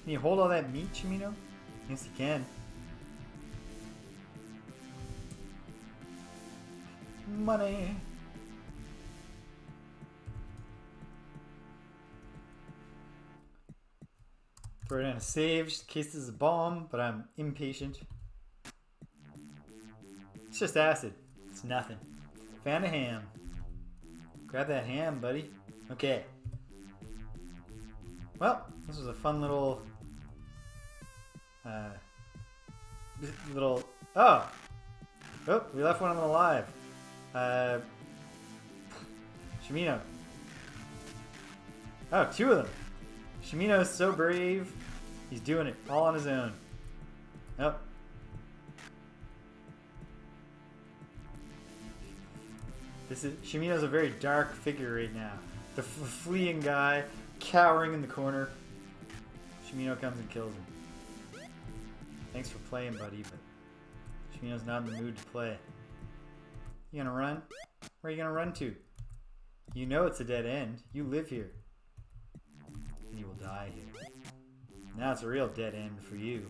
Can you hold all that meat, Shimino? Yes, you can. Money. Throw down a save just in case this is a bomb, but I'm impatient. It's just acid. It's nothing. Found a ham. Grab that ham, buddy. Okay. Well, this was a fun little... Oh, we left one of them alive. Shimino. Oh, 2 of them. Shimino is so brave. He's doing it all on his own. Oh. Shimino's a very dark figure right now. The fleeing guy, cowering in the corner. Shimino comes and kills him. Thanks for playing, buddy, but Shimino's not in the mood to play. You gonna run? Where are you gonna run to? You know it's a dead end. You live here. And you will die here. Now it's a real dead end for you.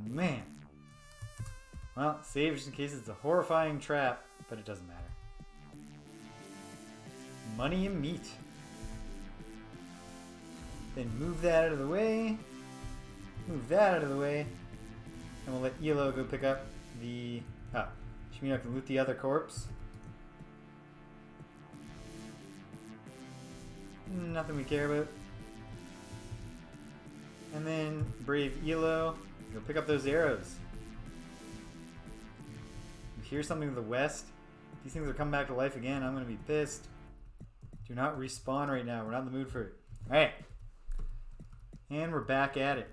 Man. Well, save just in case it's a horrifying trap, but it doesn't matter. Money and meat. Then move that out of the way. Move that out of the way. And we'll let Elo go pick up the... Oh, Shimino can loot the other corpse. Nothing we care about. And then brave Elo, go pick up those arrows. You hear something to the west? These things are coming back to life again. I'm going to be pissed. Do not respawn right now. We're not in the mood for it. Alright. And we're back at it.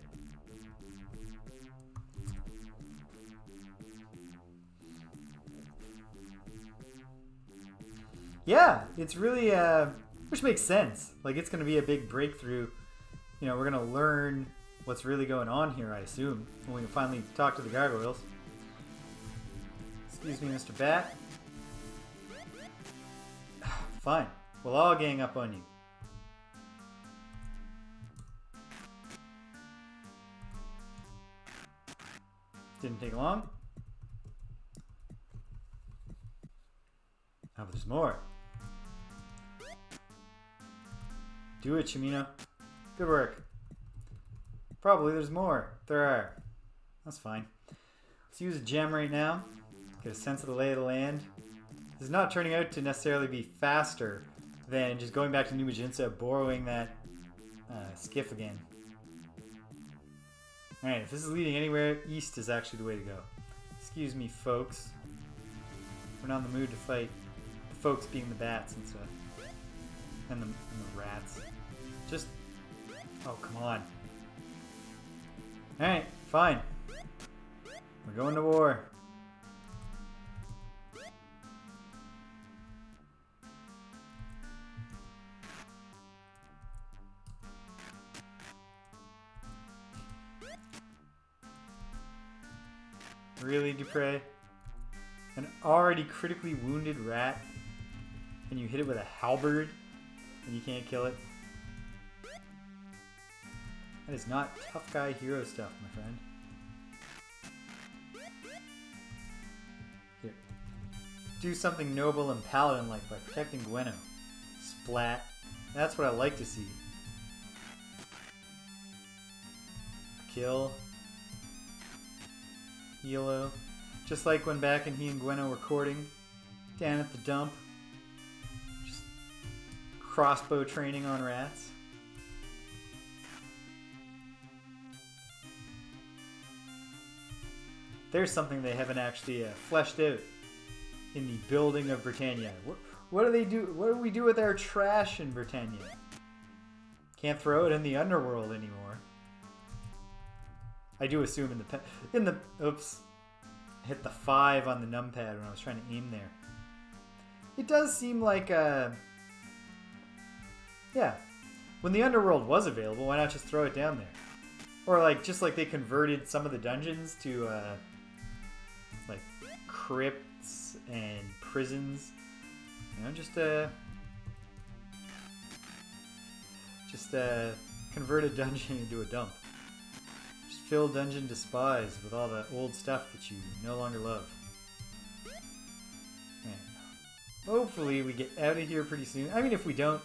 Yeah, it's really, which makes sense. Like, it's going to be a big breakthrough. You know, we're going to learn what's really going on here, I assume, when we can finally talk to the gargoyles. Excuse me, Mr. Bat. Fine. We'll all gang up on you. Didn't take long. Oh, but there's more. Do it, Shimino. Good work. Probably there's more. There are. That's fine. Let's use a gem right now. Get a sense of the lay of the land. This is not turning out to necessarily be faster than just going back to New Magenta, borrowing that skiff again. Alright, if this is leading anywhere, east is actually the way to go. Excuse me, folks. We're not in the mood to fight. The folks being the bats and stuff. And the rats. Just... Oh, come on. Alright, fine. We're going to war. Really, Dupre? An already critically wounded rat, and you hit it with a halberd, and you can't kill it? That is not tough guy hero stuff, my friend. Here. Do something noble and paladin-like by protecting Gweno. Splat. That's what I like to see. Kill. Elo. Just like when back and he and Gweno were courting. Down at the dump. Just crossbow training on rats. There's something they haven't actually fleshed out in the building of Britannia. What do they do? What do we do with our trash in Britannia? Can't throw it in the underworld anymore. I do assume in the oops, I hit the 5 on the numpad when I was trying to aim there. It does seem like yeah, when the underworld was available, why not just throw it down there? Or like just like they converted some of the dungeons to like crypts and prisons. You know, just convert a dungeon into a dump. Just fill Dungeon Despise with all the old stuff that you no longer love. And hopefully we get out of here pretty soon. I mean, if we don't,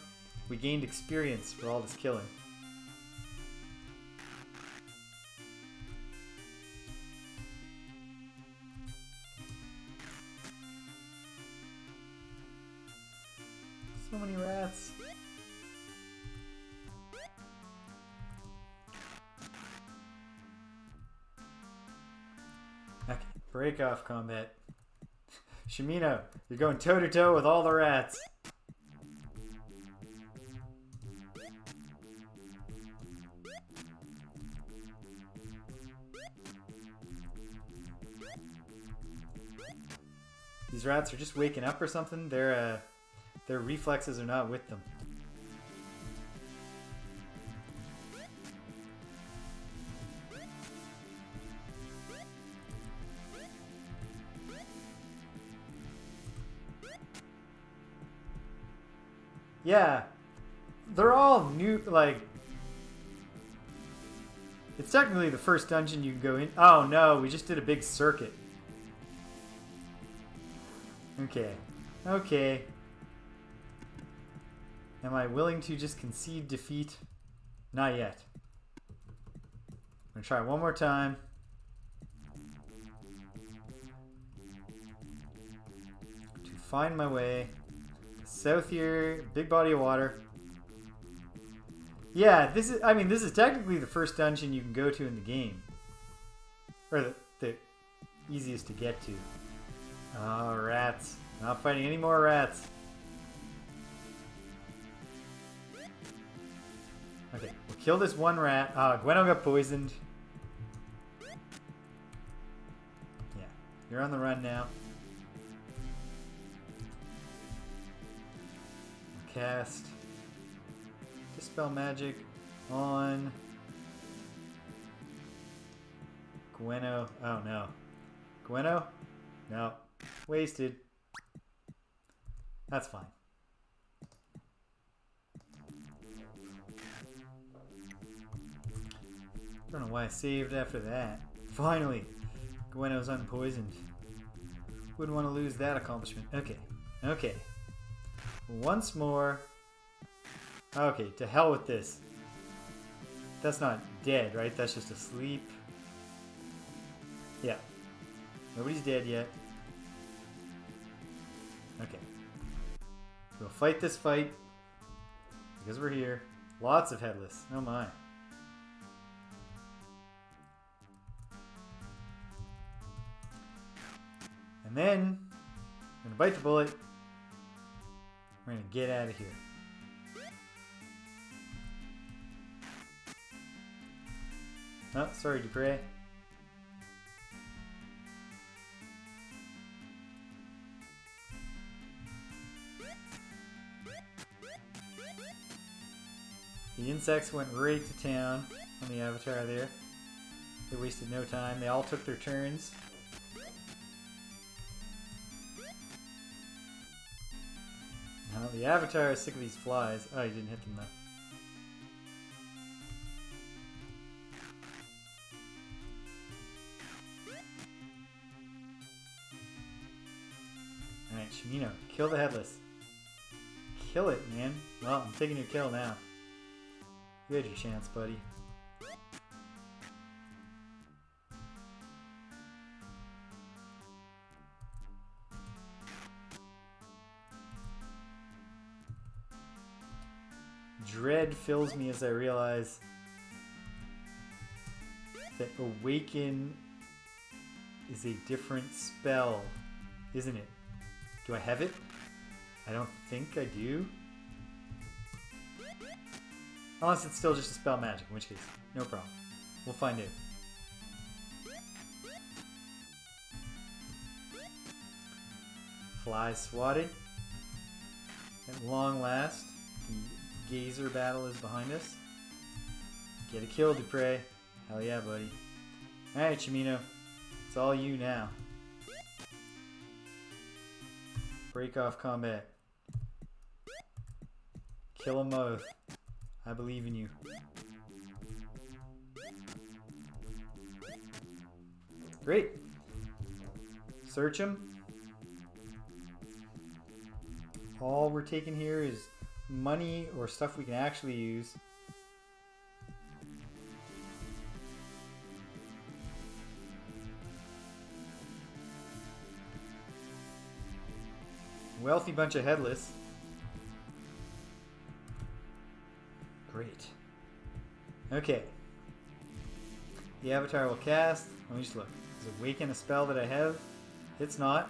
we gained experience for all this killing. So many rats. Okay. Break off combat. Shimino, you're going toe-to-toe with all the rats. These rats are just waking up or something. Their reflexes are not with them. Yeah, they're all new, like, it's technically the first dungeon you can go in. Oh no, we just did a big circuit. Okay, okay. Am I willing to just concede defeat? Not yet. I'm gonna try one more time. To find my way. South here, big body of water. Yeah, this is technically the first dungeon you can go to in the game. Or the easiest to get to. Oh, rats. Not fighting any more rats. Okay, we'll kill this one rat. Gweno got poisoned. Yeah, you're on the run now. Cast Dispel Magic on Gweno. Oh no. Gweno? No. Wasted. That's fine. I don't know why I saved after that. Finally! Gweno's unpoisoned. Wouldn't want to lose that accomplishment. Okay. Okay. Once more. Okay, to hell with this. That's not dead, right? That's just asleep. Yeah. Nobody's dead yet. Okay. We'll fight this fight. Because we're here. Lots of headless. Oh my. And then, I'm going to bite the bullet. We're going to get out of here. Oh, sorry, Dupre. The insects went right to town on the Avatar there. They wasted no time. They all took their turns. Now, the Avatar is sick of these flies. Oh, he didn't hit them though. Alright, Shimino, kill the headless. Kill it, man. Well, I'm taking your kill now. You had your chance, buddy. Dread fills me as I realize that Awaken is a different spell, isn't it? Do I have it? I don't think I do. Unless it's still just a spell magic, in which case, no problem. We'll find out. Fly swatted. At long last, the Gazer battle is behind us. Get a kill, Dupre. Hell yeah, buddy. Alright, Shimino. It's all you now. Break off combat. Kill them both. I believe in you. Great. Search them. All we're taking here is money or stuff we can actually use. Wealthy bunch of headless. Great. Okay. The Avatar will cast. Let me just look. Is Awaken a spell that I have? It's not.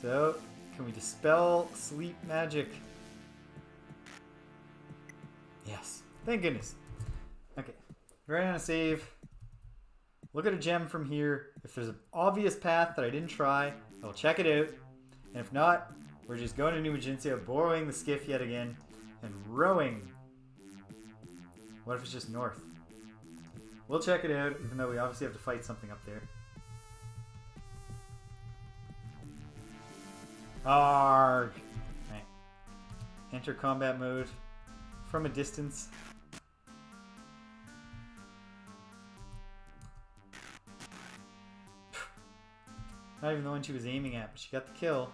So, can we dispel sleep magic? Yes. Thank goodness. Okay. Right on a save. Look at a gem from here. If there's an obvious path that I didn't try, I'll check it out. And if not, we're just going to New Magentia, borrowing the skiff yet again, and rowing. What if it's just north? We'll check it out, even though we obviously have to fight something up there. Arg! Right. Enter combat mode from a distance. Not even the one she was aiming at, but she got the kill.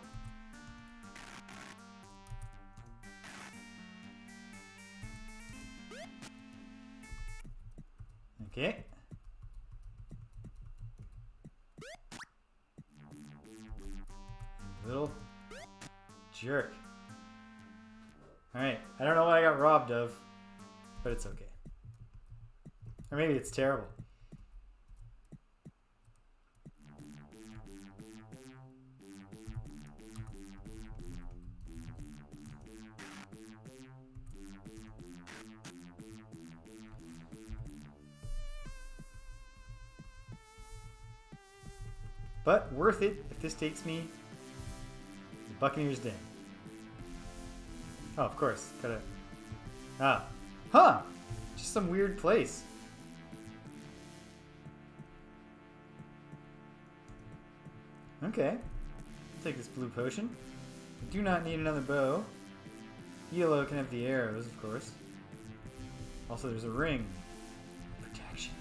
Okay. Little jerk. Alright, I don't know what I got robbed of, but it's okay. Or maybe it's terrible. But worth it if this takes me to the Buccaneers' Den. Oh, of course. Gotta... Ah. Huh! Just some weird place. Okay. I'll take this blue potion. I do not need another bow. Yellow can have the arrows, of course. Also, there's a ring. Protection.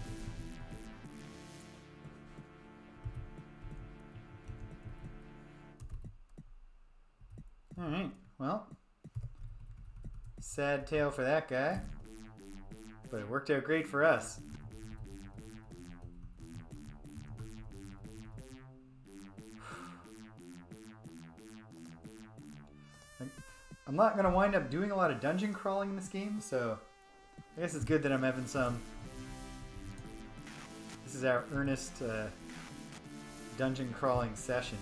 Alright, well. Sad tale for that guy. But it worked out great for us. I'm not going to wind up doing a lot of dungeon crawling in this game, so I guess it's good that I'm having some. This is our earnest dungeon crawling session.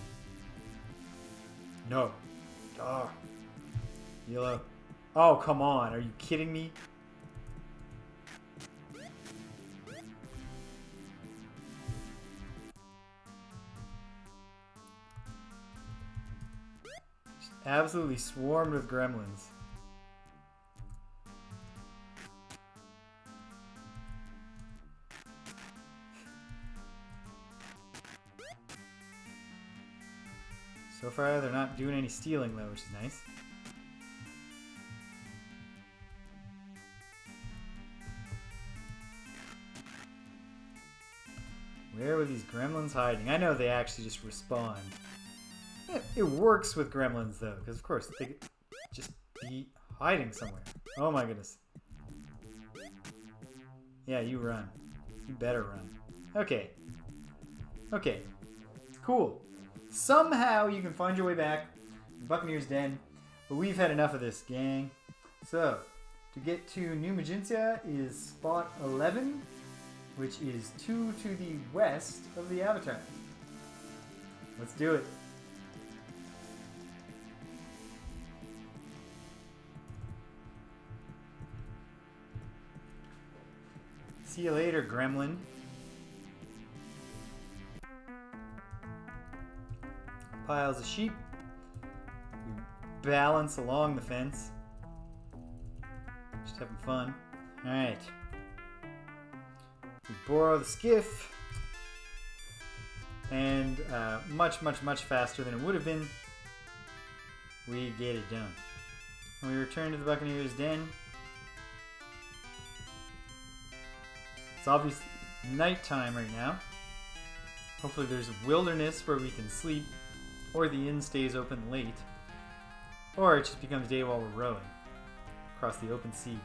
No. Oh. Yellow. Oh, come on. Are you kidding me? Just absolutely swarmed with gremlins. So far, they're not doing any stealing, though, which is nice. Where were these gremlins hiding? I know they actually just respawn. It works with gremlins, though, because, of course, they could just be hiding somewhere. Oh, my goodness. Yeah, you run. You better run. Okay. Okay. Cool. Somehow you can find your way back to Buccaneers' Den, but we've had enough of this, gang. So, to get to New Magentia is spot 11, which is 2 to the west of the Avatar. Let's do it. See you later, gremlin. Piles of sheep. We balance along the fence. Just having fun. Alright. We borrow the skiff. And much faster than it would have been. We get it done. And we return to the Buccaneers' Den. It's obviously nighttime right now. Hopefully there's a wilderness where we can sleep. Or the inn stays open late. Or it just becomes day while we're rowing across the open sea.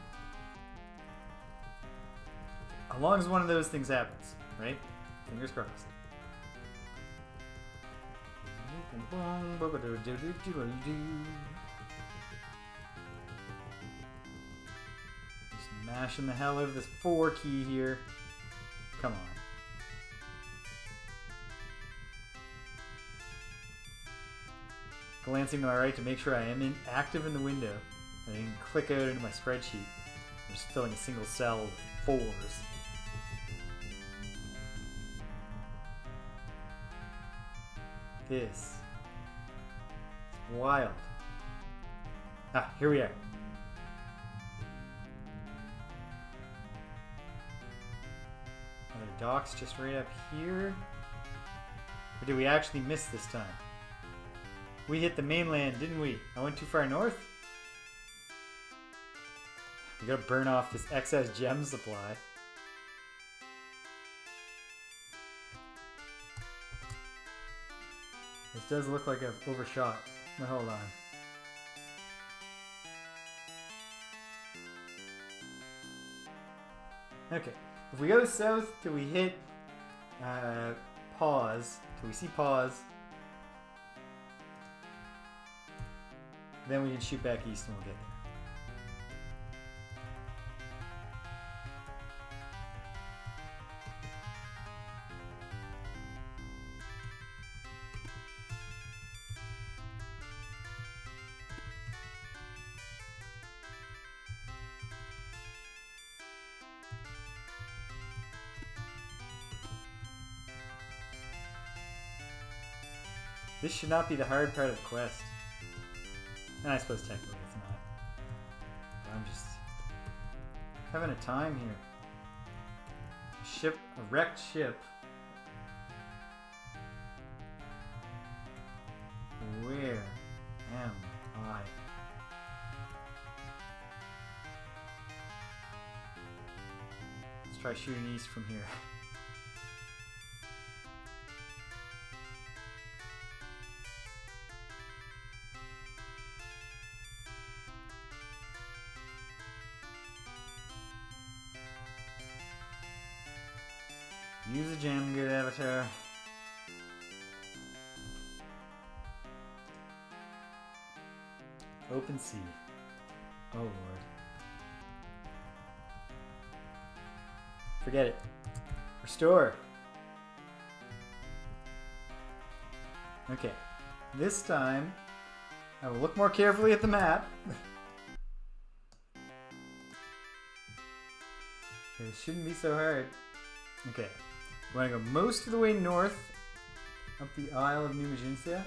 As long as one of those things happens, right? Fingers crossed. Just mashing the hell out of this 4 key here. Come on. glancing to my right to make sure I am active in the window. I can click out into my spreadsheet. I'm just filling a single cell with 4s. This is wild. Ah, here we are. Another dock's just right up here. Or did we actually miss this time? We hit the mainland, didn't we? I went too far north? We gotta burn off this excess gem supply. This does look like I've overshot. But hold on. Okay. If we go south till we hit pause, till we see pause, then we can shoot back east and we'll get there. This should not be the hard part of the quest. And I suppose technically it's not. But I'm just having a time here. A wrecked ship. Where am I? Let's try shooting east from here. Use a gem, good avatar. Open sea. Oh lord. Forget it. Restore. Okay. This time, I will look more carefully at the map. It shouldn't be so hard. Okay. We want to go most of the way north up the Isle of New Maginsia.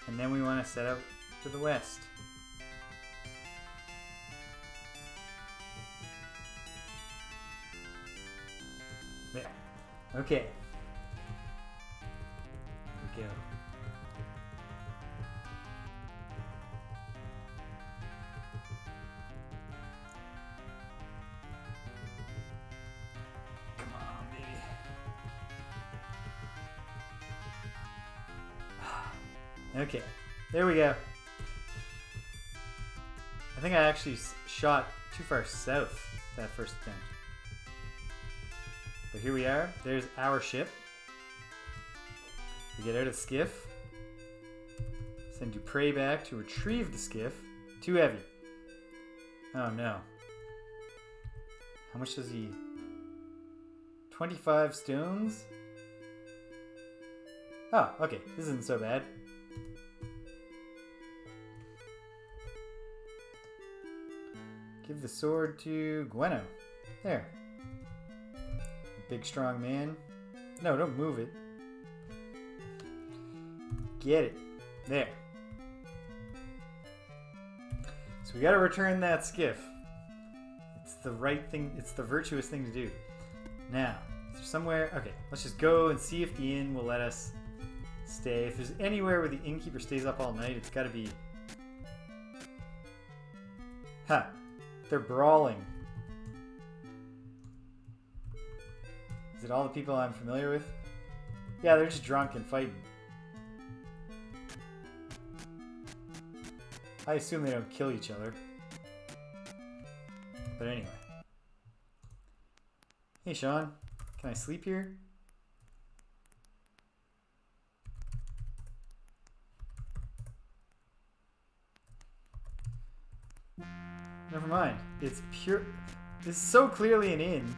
And then we want to set out to the west. There. Okay. Here we go. Okay, there we go. I think I actually shot too far south that first attempt. But here we are. There's our ship. We get out of the skiff. Send Dupre back to retrieve the skiff. Too heavy. Oh no. How much does he... 25 stones? Oh, okay. This isn't so bad. Give the sword to Gweno. There. Big strong man. No, don't move it. Get it. There. So we gotta return that skiff. It's the right thing, it's the virtuous thing to do. Now, is there somewhere... Okay, let's just go and see if the inn will let us stay. If there's anywhere where the innkeeper stays up all night, it's gotta be... Huh. They're brawling. Is it all the people I'm familiar with? Yeah, they're just drunk and fighting. I assume they don't kill each other. But anyway. Hey, Sean. Can I sleep here? Never mind. It's pure... This is so clearly an inn.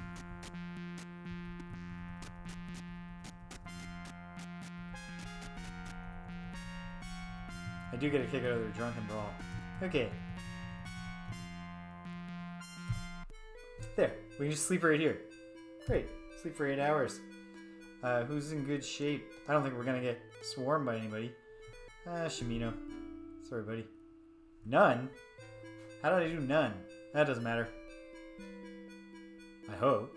do get a kick out of their drunken brawl. Okay. There. We can just sleep right here. Great. Sleep for 8 hours. Who's in good shape? I don't think we're going to get swarmed by anybody. Shimino. Sorry, buddy. None? How did I do none? That doesn't matter. I hope.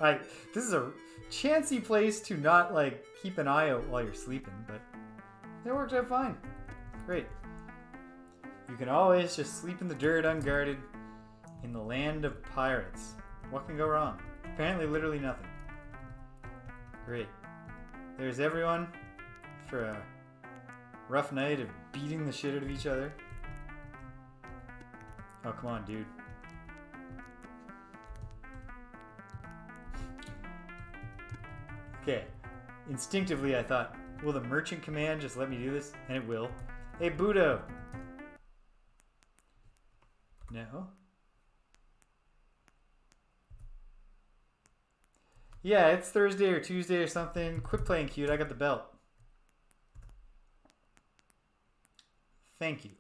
This is a chancy place to not, like, keep an eye out while you're sleeping, but it worked out fine. Great. You can always just sleep in the dirt unguarded in the land of pirates. What can go wrong? Apparently literally nothing. Great. There's everyone for a rough night of beating the shit out of each other. Oh, come on, dude. Okay. Instinctively, I thought, will the merchant command just let me do this? And it will. Hey, Budo. No. Yeah, it's Thursday or Tuesday or something. Quit playing cute. I got the belt. Thank you.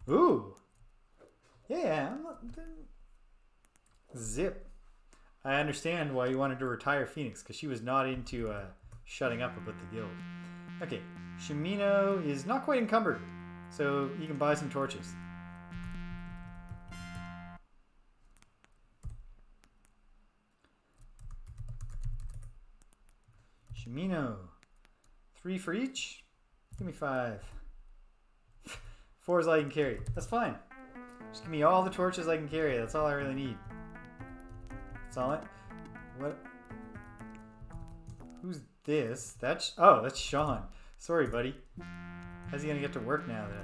Ooh. Yeah. Zip. I understand why you wanted to retire Phoenix, because she was not into shutting up about the guild. Okay. Shimino is not quite encumbered, so you can buy some torches. Shimino. 3 for each. Give me 5. 4 is all you can carry. That's fine. Just give me all the torches I can carry. That's all I really need. That's all I... What? Who's this? That's Sean. Sorry, buddy. How's he gonna get to work now that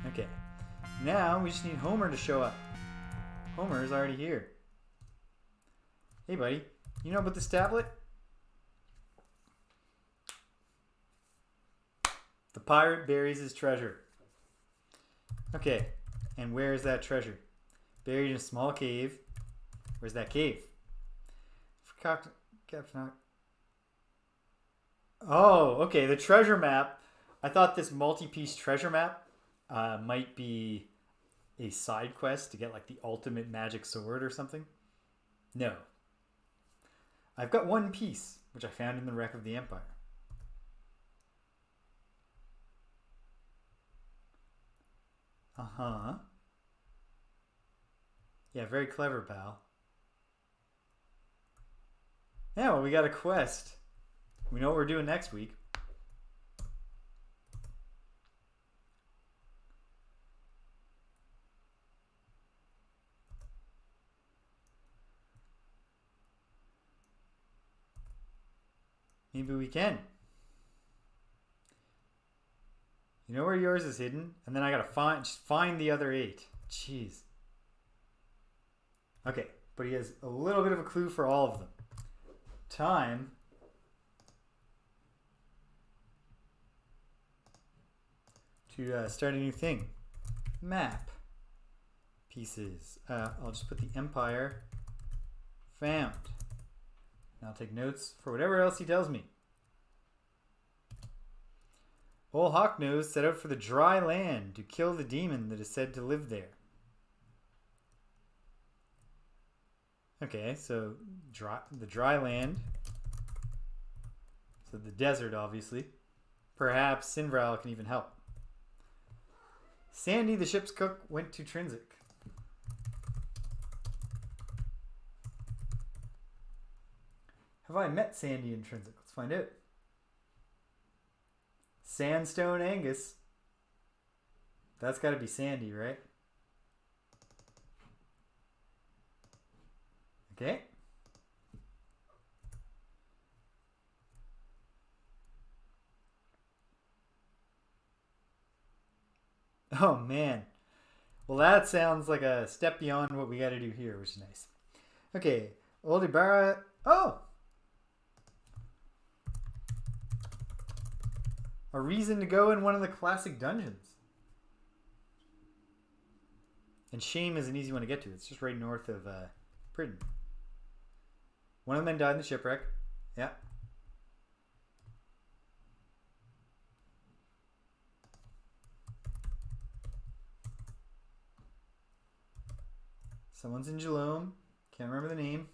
I've... Okay. Now we just need Homer to show up. Homer is already here. Hey, buddy. You know about this tablet? The pirate buries his treasure. Okay. And where is that treasure? Buried in a small cave. Where's that cave? Captain... Oh, okay. The treasure map. I thought this multi-piece treasure map might be a side quest to get like the ultimate magic sword or something. No. I've got one piece, which I found in the wreck of the Empire. Uh-huh. Yeah, very clever, pal. Yeah, well, we got a quest. We know what we're doing next week. Maybe we can. You know where yours is hidden? And then I gotta find the other 8. Jeez. Okay, but he has a little bit of a clue for all of them. Time to start a new thing. Map. Pieces. I'll just put the Empire found. And I'll take notes for whatever else he tells me. Old Hawknose set out for the dry land to kill the demon that is said to live there. Okay, so the dry land. So the desert, obviously. Perhaps Sinvral can even help. Sandy, the ship's cook, went to Trinsic. Have I met Sandy in Trinsic? Let's find out. Sandstone Angus. That's got to be Sandy, right? Okay. Oh, man. Well, that sounds like a step beyond what we got to do here, which is nice. Okay. Old Ibarra. Oh! A reason to go in one of the classic dungeons. And Shame is an easy one to get to. It's just right north of Britain. One of the men died in the shipwreck. Yeah. Someone's in Jalome. Can't remember the name.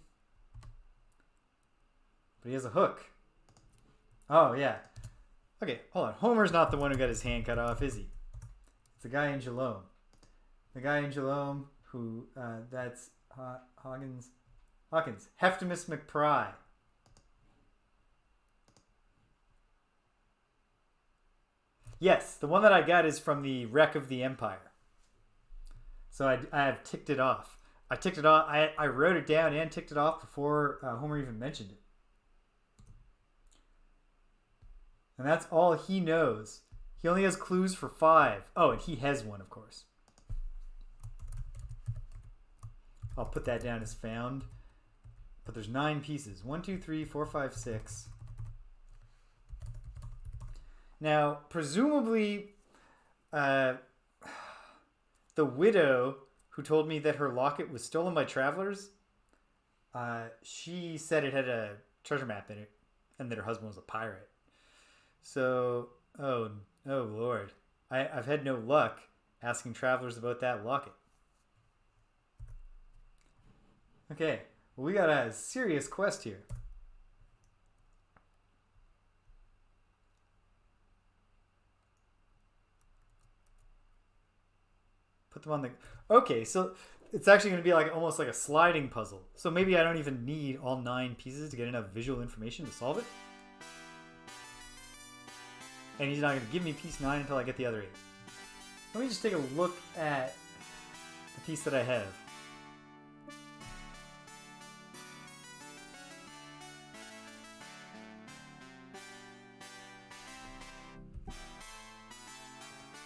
But he has a hook. Oh, yeah. Okay, hold on. Homer's not the one who got his hand cut off, is he? It's the guy in Jalome. The guy in Jalome who, that's Hawkins. Heftimus McPry. Yes, the one that I got is from the Wreck of the Empire. So I have ticked it off. I ticked it off. I wrote it down and ticked it off before Homer even mentioned it. And that's all he knows. He only has clues for 5. Oh, and he has one, of course. I'll put that down as found. But there's 9 pieces. 1, 2, 3, 4, 5, 6. Now, presumably, the widow who told me that her locket was stolen by travelers, she said it had a treasure map in it and that her husband was a pirate. So, oh Lord. I've had no luck asking travelers about that locket. Okay, well, we got a serious quest here. Put them on the... Okay, so it's actually going to be like almost like a sliding puzzle. So maybe I don't even need all 9 pieces to get enough visual information to solve it. And he's not going to give me piece 9 until I get the other 8. Let me just take a look at the piece that I have.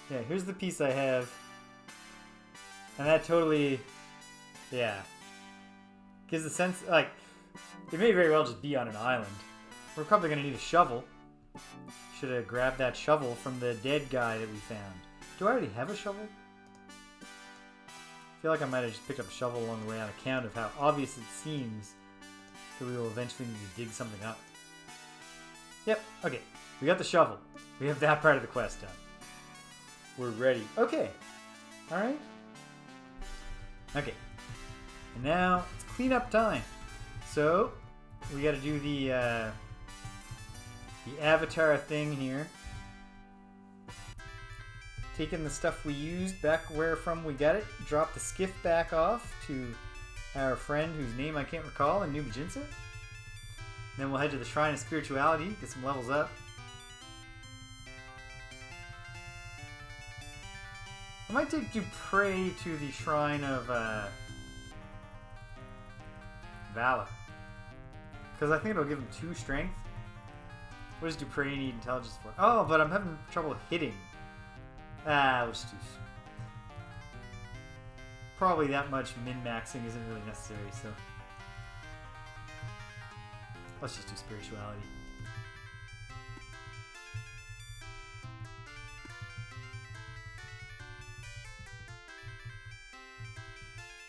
Yeah, here's the piece I have. And that totally, yeah, gives the sense, like, it may very well just be on an island. We're probably going to need a shovel. Should have grabbed that shovel from the dead guy that we found. Do I already have a shovel? I feel like I might have just picked up a shovel along the way on account of how obvious it seems that we will eventually need to dig something up. Yep, okay. We got the shovel. We have that part of the quest done. We're ready. Okay. Alright. Okay. And now it's cleanup time. So we got to do the avatar thing here. Taking the stuff we used back where from we got it. Drop the skiff back off to our friend whose name I can't recall in New Majinsa. Then we'll head to the Shrine of Spirituality, get some levels up. I might take Dupre to the Shrine of Valor. Because I think it'll give him 2 strength. What does Dupre need intelligence for? Oh, but I'm having trouble hitting. Let's do... Probably that much min-maxing isn't really necessary, so... Let's just do spirituality.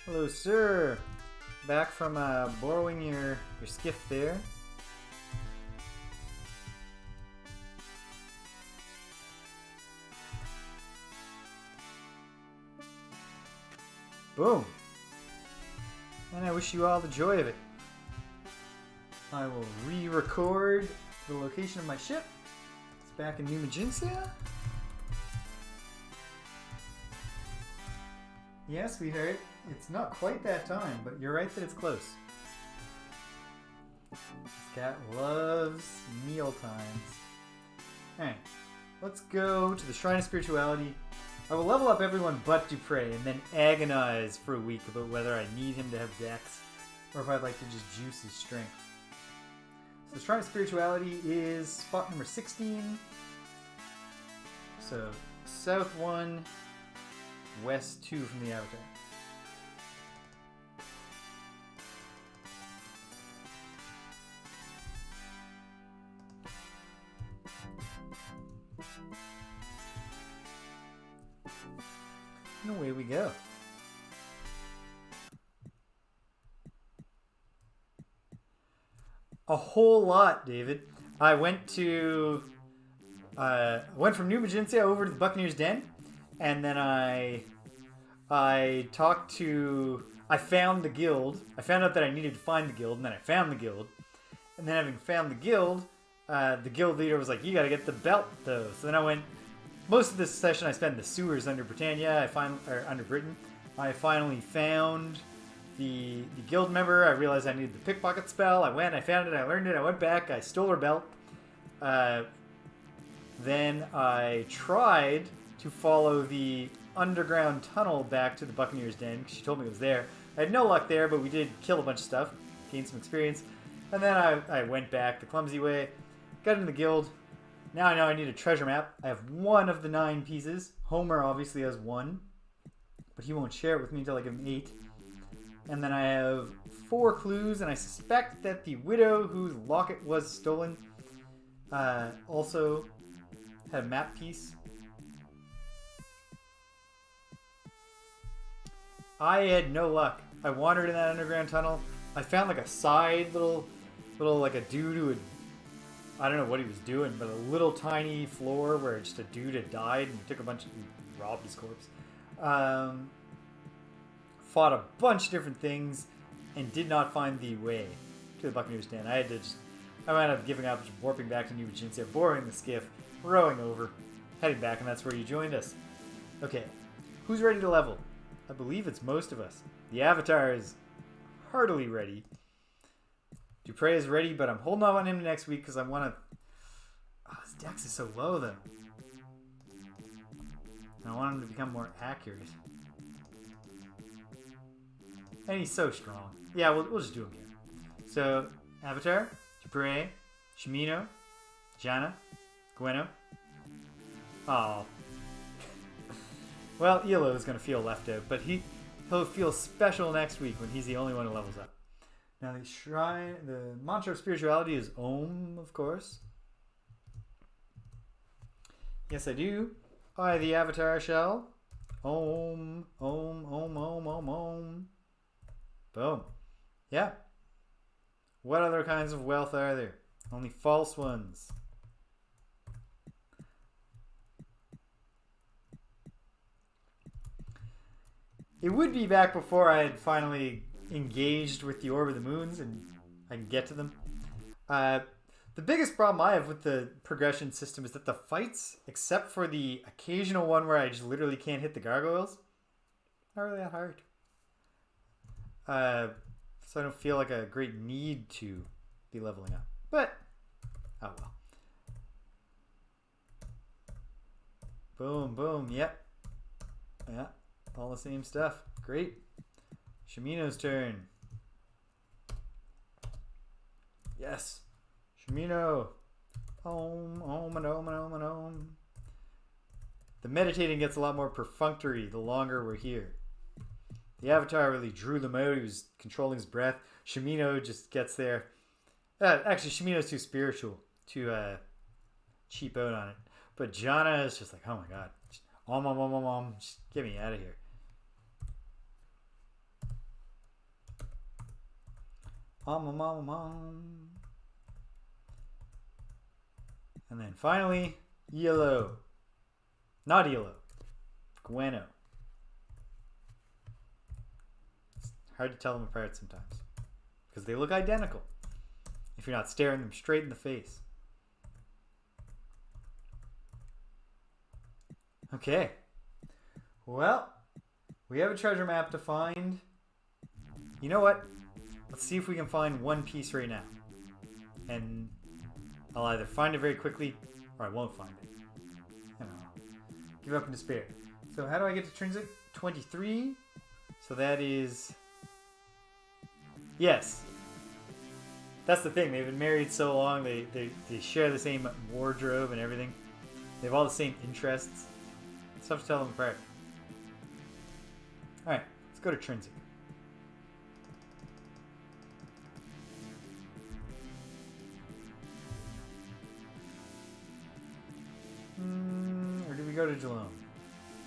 Hello, sir. Back from borrowing your skiff there. Boom. And I wish you all the joy of it. I will re-record the location of my ship. It's back in New Majinsa. Yes, sweetheart. It's not quite that time, but you're right that it's close. This cat loves meal times. Alright, let's go to the Shrine of Spirituality. I will level up everyone but Dupre and then agonize for a week about whether I need him to have Dex or if I'd like to just juice his strength. So the Shrine of Spirituality is spot number 16. So south 1, west 2 from the Avatar. And away we go. A whole lot, David. I went from New Magentia over to the Buccaneer's Den, and then I found the guild. I found out that I needed to find the guild, and then I found the guild. And then having found the guild leader was like, you gotta get the belt, though. So then I went, most of this session I spent in the sewers under Britannia, under Britain. I finally found the guild member. I realized I needed the pickpocket spell. I went, I found it, I learned it, I went back, I stole her belt. Then I tried to follow the underground tunnel back to the Buccaneer's Den, because she told me it was there. I had no luck there, but we did kill a bunch of stuff, gained some experience. And then I went back the clumsy way, got into the guild. Now I know I need a treasure map. I have one of the 9 pieces. Homer obviously has 1, but he won't share it with me until I give him 8. And then I have 4 clues, and I suspect that the widow whose locket was stolen also had a map piece. I had no luck. I wandered in that underground tunnel. I found like a side little like a dude who had, I don't know what he was doing, but a little tiny floor where just a dude had died and took a bunch of, robbed his corpse. Fought a bunch of different things and did not find the way to the Buccaneer's Den. I wound up giving up, warping back to New Magentia, boarding the skiff, rowing over, heading back, and that's where you joined us. Okay, who's ready to level? I believe it's most of us. The Avatar is heartily ready. Dupre is ready, but I'm holding off on him next week because I want to... Oh, his dex is so low, though. And I want him to become more accurate. And he's so strong. Yeah, we'll just do him here. So, Avatar, Dupre, Shimino, Jana, Gweno. Oh. Well, Elo is going to feel left out, but he'll feel special next week when he's the only one who levels up. Now the mantra of spirituality is Om, of course. Yes, I do. I, the Avatar, shall. Om, Om, Om, Om, Om, Om. Boom. Yeah. What other kinds of wealth are there? Only false ones. It would be back before I had finally engaged with the Orb of the Moons and I can get to them. The biggest problem I have with the progression system is that the fights, except for the occasional one where I just literally can't hit the gargoyles, not really that hard. So I don't feel like a great need to be leveling up. But, oh well. Boom, boom, yep. Yeah, all the same stuff. Great. Shimino's turn. Yes. Shimino. Om, Om, and Om, and Om, and Om. The meditating gets a lot more perfunctory the longer we're here. The Avatar really drew them out. He was controlling his breath. Shimino just gets there. Actually, Shimino's too spiritual to cheap out on it. But Jana is just like, oh my god. Om, Om, Om, Om, Om. Just get me out of here. Om, Om, Om, Om. And then finally, Yellow. Not Yellow. Gweno. It's hard to tell them apart sometimes. Because they look identical. If you're not staring them straight in the face. Okay. Well, we have a treasure map to find. You know what? Let's see if we can find one piece right now. And I'll either find it very quickly or I won't find it. I don't know. Give up in despair. So how do I get to Trinsic? 23. So that is... Yes. That's the thing. They've been married so long. They share the same wardrobe and everything. They have all the same interests. It's tough to tell them apart. Alright, let's go to Trinsic. Or do we go to Jalome?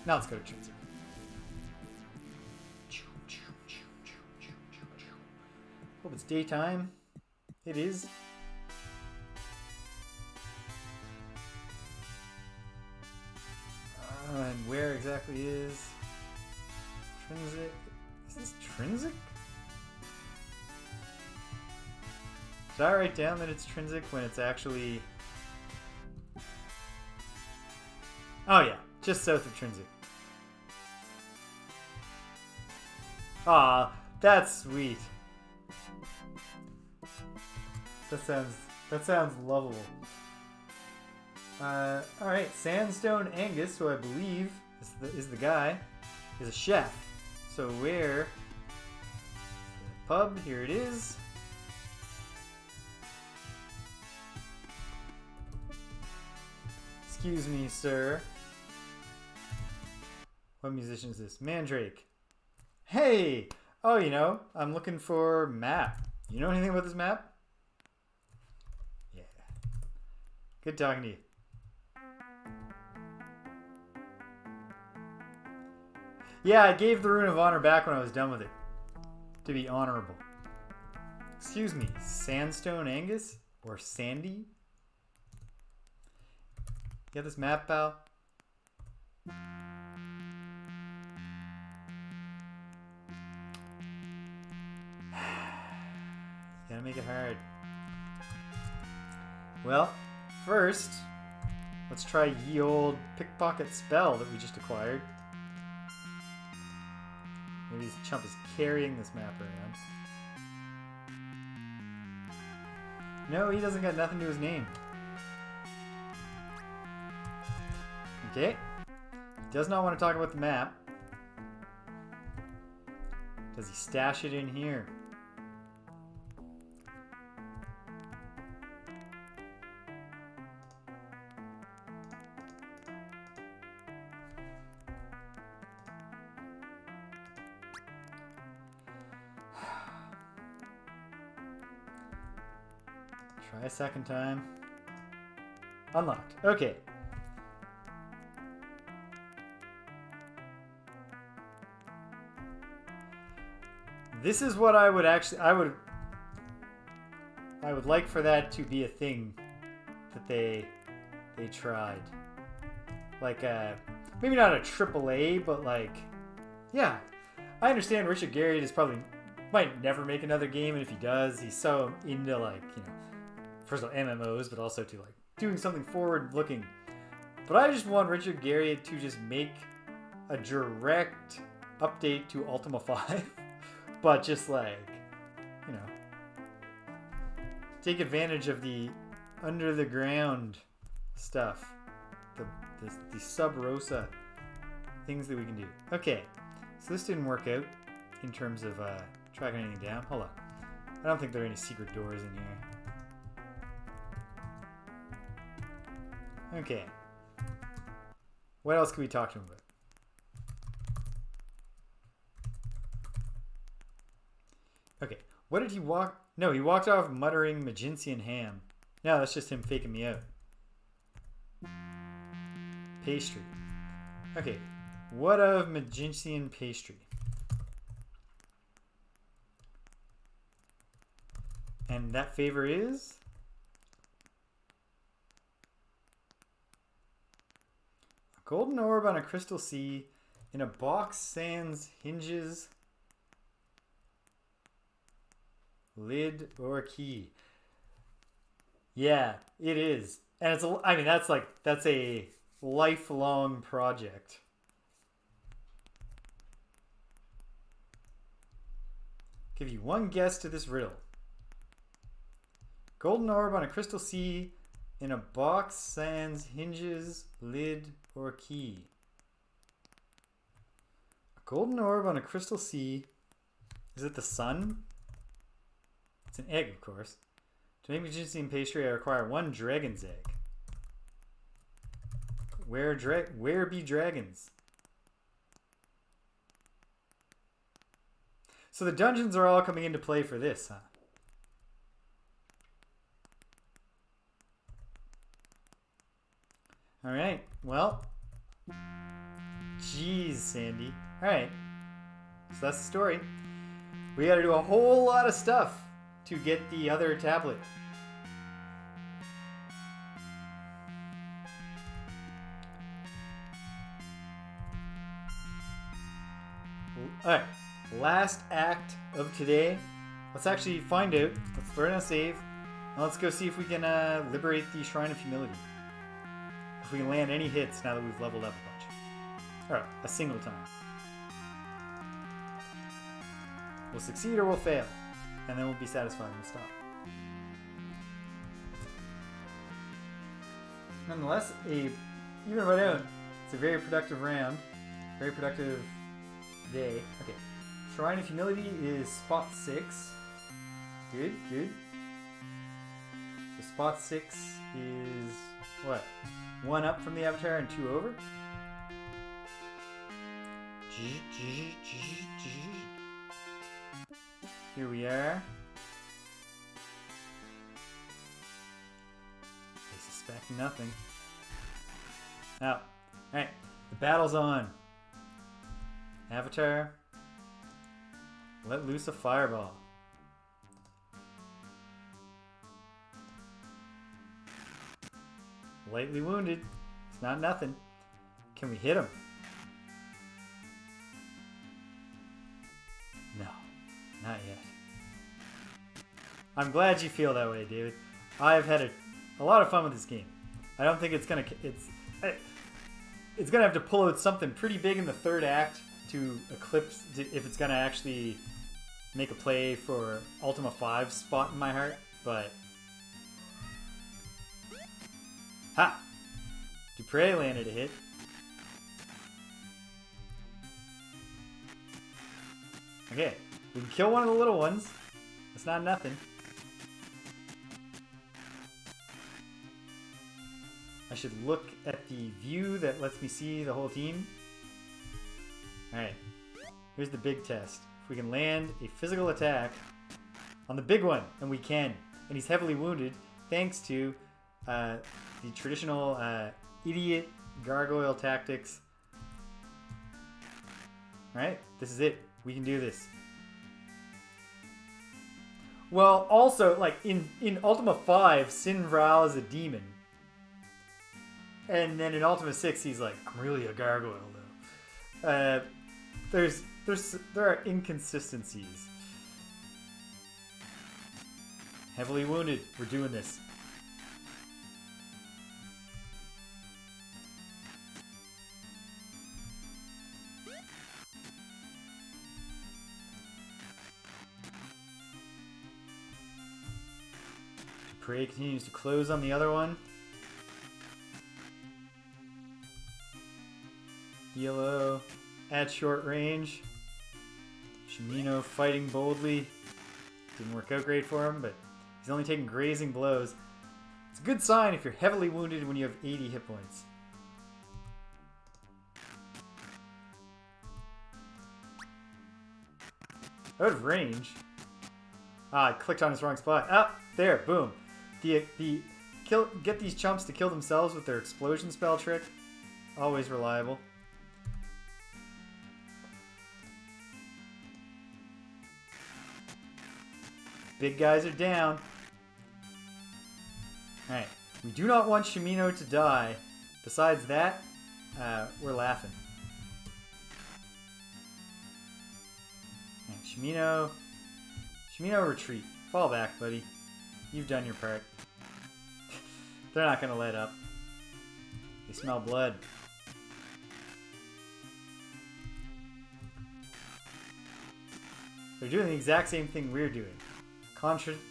Now let's go to Trinsic. Hope it's daytime. It is. exactly is. Trinsic. Is this Trinsic? Did I write down that it's Trinsic when it's actually... Oh yeah, just south of Trinsic. Aw, that's sweet. That sounds lovable. Alright, Sandstone Angus, who I believe is the guy, is a chef. So where? The pub, here it is. Excuse me, sir. What musician is this? Mandrake. Hey! Oh, you know, I'm looking for map. You know anything about this map? Yeah. Good talking to you. Yeah, I gave the Rune of Honor back when I was done with it. To be honorable. Excuse me, Sandstone Angus? Or Sandy? You got this map, pal? Gotta make it hard. Well, first, let's try ye old pickpocket spell that we just acquired. Maybe this chump is carrying this map around. No, he doesn't got nothing to his name. Okay. He does not want to talk about the map. Does he stash it in here? Try a second time. Unlocked. Okay. This is what I would actually... I would like for that to be a thing that they tried. Like, maybe not a AAA, but like... Yeah. I understand Richard Garriott is probably... might never make another game, and if he does, he's so into, like, you know... First of all, MMOs, but also to, like, doing something forward-looking. But I just want Richard Garriott to just make a direct update to Ultima 5. But just, like, you know, take advantage of the under-the-ground stuff. The sub-rosa things that we can do. Okay, so this didn't work out in terms of tracking anything down. Hold on. I don't think there are any secret doors in here. Okay. What else can we talk to him about? Okay. What did he walk? No, he walked off muttering Magincian ham. No, that's just him faking me out. Pastry. Okay. What of Magincian pastry? And that favor is? A golden orb on a crystal sea in a box sans hinges, lid, or key. Yeah, it is. And it's a, I mean, that's a lifelong project. Give you one guess to this riddle. Golden orb on a crystal sea in a box sans hinges, lid, or key. A golden orb on a crystal sea. Is it the sun? It's an egg, of course. To make Magincian pastry, I require one dragon's egg. Where be dragons? So the dungeons are all coming into play for this, huh? Alright, well. Jeez, Sandy. Alright. So that's the story. We gotta do a whole lot of stuff to get the other tablet. Alright, last act of today. Let's actually find out. Let's throw in a save. And let's go see if we can liberate the Shrine of Humility. If we can land any hits now that we've leveled up a bunch. Alright, a single time. We'll succeed or we'll fail. And then we'll be satisfied and we'll stop. Nonetheless, even if I don't, it's a very productive round. Very productive day. Okay. Shrine of Humility is spot 6. Good, good. So spot 6 is what? 1 up from the Avatar and 2 over? Here we are. They suspect nothing. Oh, alright. The battle's on. Avatar. Let loose a fireball. Lightly wounded. It's not nothing. Can we hit him? No, not yet. I'm glad you feel that way, David. I've had a lot of fun with this game. I don't think it's gonna have to pull out something pretty big in the third act to eclipse if it's gonna actually make a play for Ultima 5's spot in my heart, but ha! Dupre landed a hit. Okay, we can kill one of the little ones. That's not nothing. I should look at the view that lets me see the whole team. Alright, here's the big test. If we can land a physical attack on the big one, and we can, and he's heavily wounded thanks to the traditional idiot gargoyle tactics. Alright, this is it. We can do this. Well, also, like, in Ultima 5, Sin Vral is a demon. And then in Ultima 6, he's like, I'm really a gargoyle, though. There are inconsistencies. Heavily wounded. We're doing this. Prey continues to close on the other one. Yellow at short range. Shimino fighting boldly. Didn't work out great for him, but he's only taking grazing blows. It's a good sign if you're heavily wounded when you have 80 hit points. Out of range. Ah, I clicked on his wrong spot. Ah, there, boom. Get these chumps to kill themselves with their explosion spell trick. Always reliable. Big guys are down. Alright, we do not want Shimino to die. Besides that, we're laughing. Right, Shimino retreat. Fall back, buddy. You've done your part. They're not gonna let up. They smell blood. They're doing the exact same thing we're doing.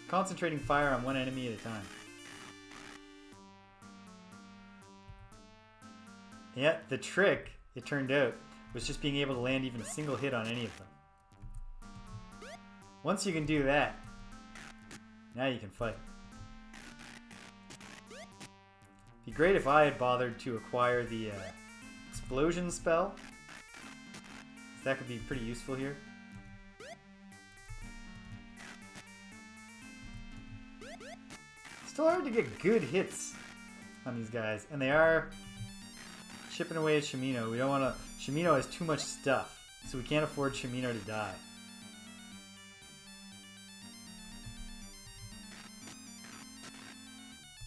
Concentrating fire on one enemy at a time. Yeah, the trick, it turned out, was just being able to land even a single hit on any of them. Once you can do that, now you can fight. It'd be great if I had bothered to acquire the explosion spell. That could be pretty useful here. Still hard to get good hits on these guys, and they are chipping away at Shimino. We don't want to. Shimino has too much stuff, so we can't afford Shimino to die.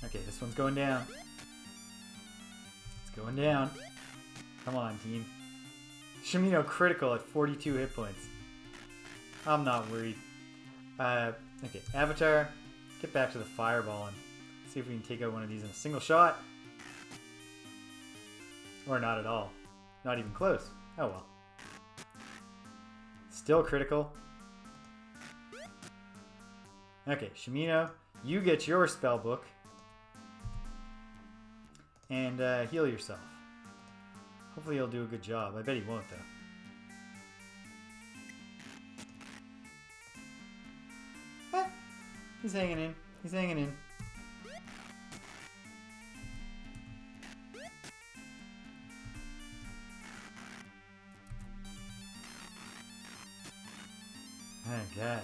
Okay, this one's going down. It's going down. Come on, team. Shimino critical at 42 hit points. I'm not worried. Okay, Avatar, get back to the fireball and see if we can take out one of these in a single shot. Or not at all. Not even close. Oh well. Still critical. Okay, Shimino, you get your spell book. And heal yourself. Hopefully he'll do a good job. I bet he won't, though. He's hanging in. He's hanging in. Oh, God.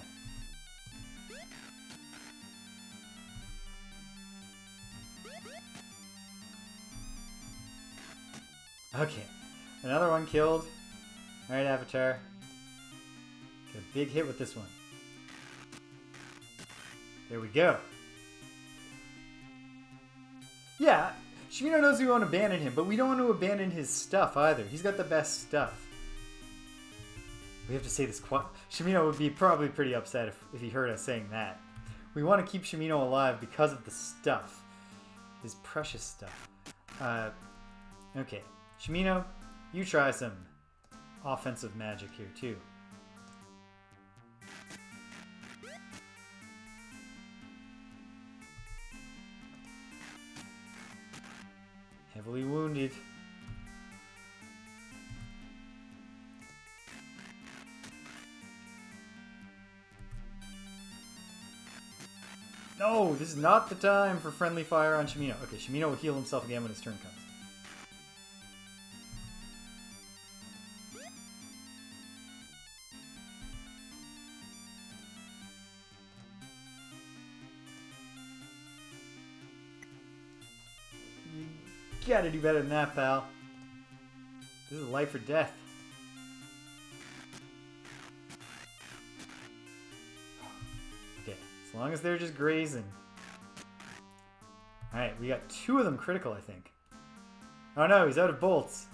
Okay. Another one killed. Alright, Avatar. Get a big hit with this one. There we go. Yeah, Shimino knows we want to abandon him, but we don't want to abandon his stuff either. He's got the best stuff. We have to say this Shimino would be probably pretty upset if he heard us saying that. We want to keep Shimino alive because of the stuff. His precious stuff. Okay. Shimino, you try some offensive magic here too. Heavily wounded. No, this is not the time for friendly fire on Shimino. Okay, Shimino will heal himself again when his turn comes. You gotta do better than that, pal. This is life or death. Okay, as long as they're just grazing. Alright, we got 2 of them critical, I think. Oh no, he's out of bolts.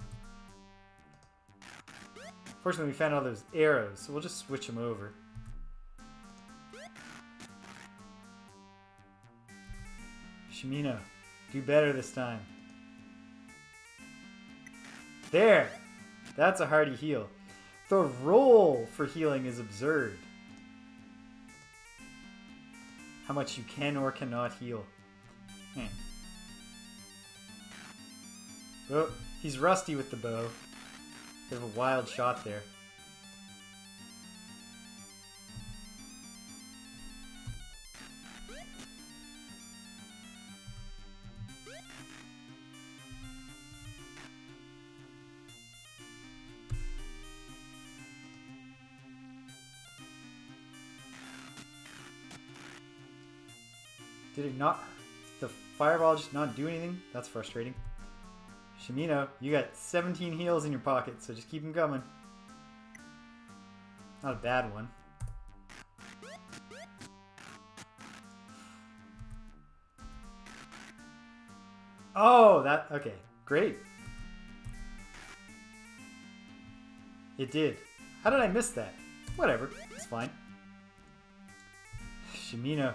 Fortunately, we found all those arrows, so we'll just switch them over. Shimino, do better this time. There! That's a hearty heal. The roll for healing is absurd. How much you can or cannot heal. Oh, he's rusty with the bow. Bit of a wild shot there. Did it not? Did the fireball just not do anything? That's frustrating. Shimino, you got 17 heals in your pocket, so just keep them coming. Not a bad one. Oh, that... Okay, great. It did. How did I miss that? Whatever, it's fine. Shimino.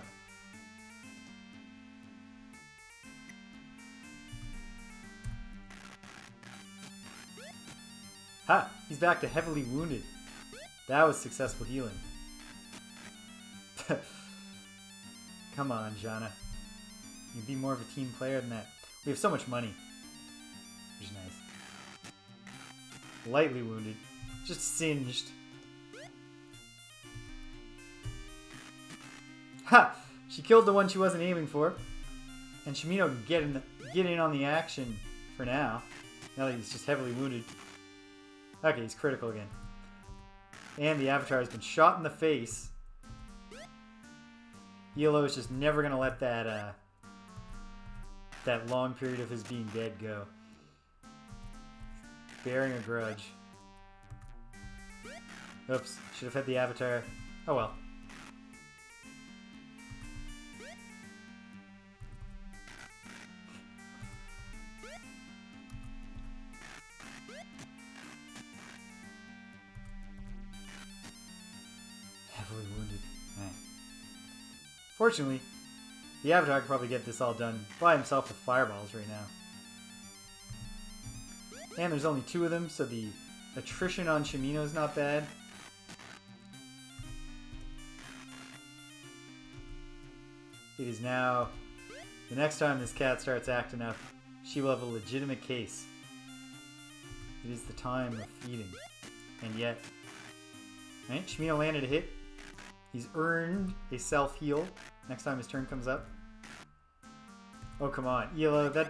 Ha! He's back to heavily wounded. That was successful healing. Come on, Jana. You can be more of a team player than that. We have so much money. Which is nice. Lightly wounded. Just singed. Ha! She killed the one she wasn't aiming for. And Shimino can get in on the action for now. Now that he's just heavily wounded. Okay, he's critical again. And the Avatar has been shot in the face. Yellow is just never going to let that that long period of his being dead go. Bearing a grudge. Oops, should have hit the Avatar. Oh well. Fortunately, the Avatar could probably get this all done by himself with fireballs right now. And there's only 2 of them, so the attrition on Shimino is not bad. It is now... The next time this cat starts acting up, she will have a legitimate case. It is the time of feeding. And yet... Right, Shimino landed a hit. He's earned a self-heal next time his turn comes up. Oh, come on. Elo, that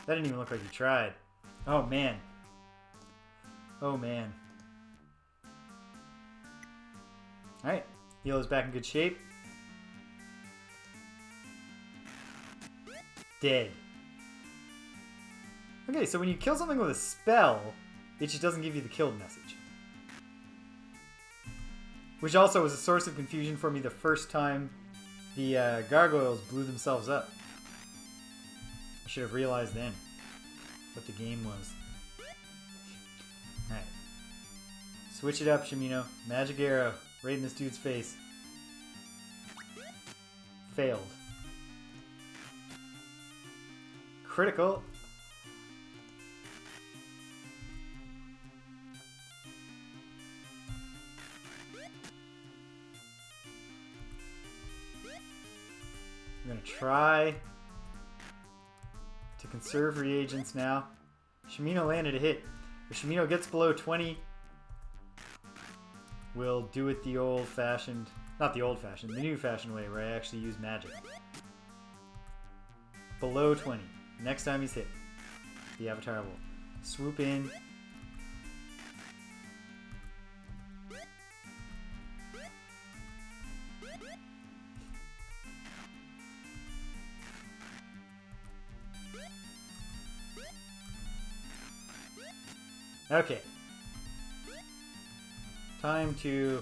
didn't even look like you tried. Oh, man. Oh, man. Alright. Elo's back in good shape. Dead. Okay, so when you kill something with a spell, it just doesn't give you the killed message. Which also was a source of confusion for me the first time the gargoyles blew themselves up. I should have realized then what the game was. Alright. Switch it up, Shimino. Magic arrow. Right in this dude's face. Failed. Critical. I'm going to try to conserve reagents now. Shimino landed a hit. If Shimino gets below 20, we'll do it the old-fashioned... Not the old-fashioned, the new-fashioned way, where I actually use magic. Below 20. Next time he's hit, the Avatar will swoop in. Okay. Time to...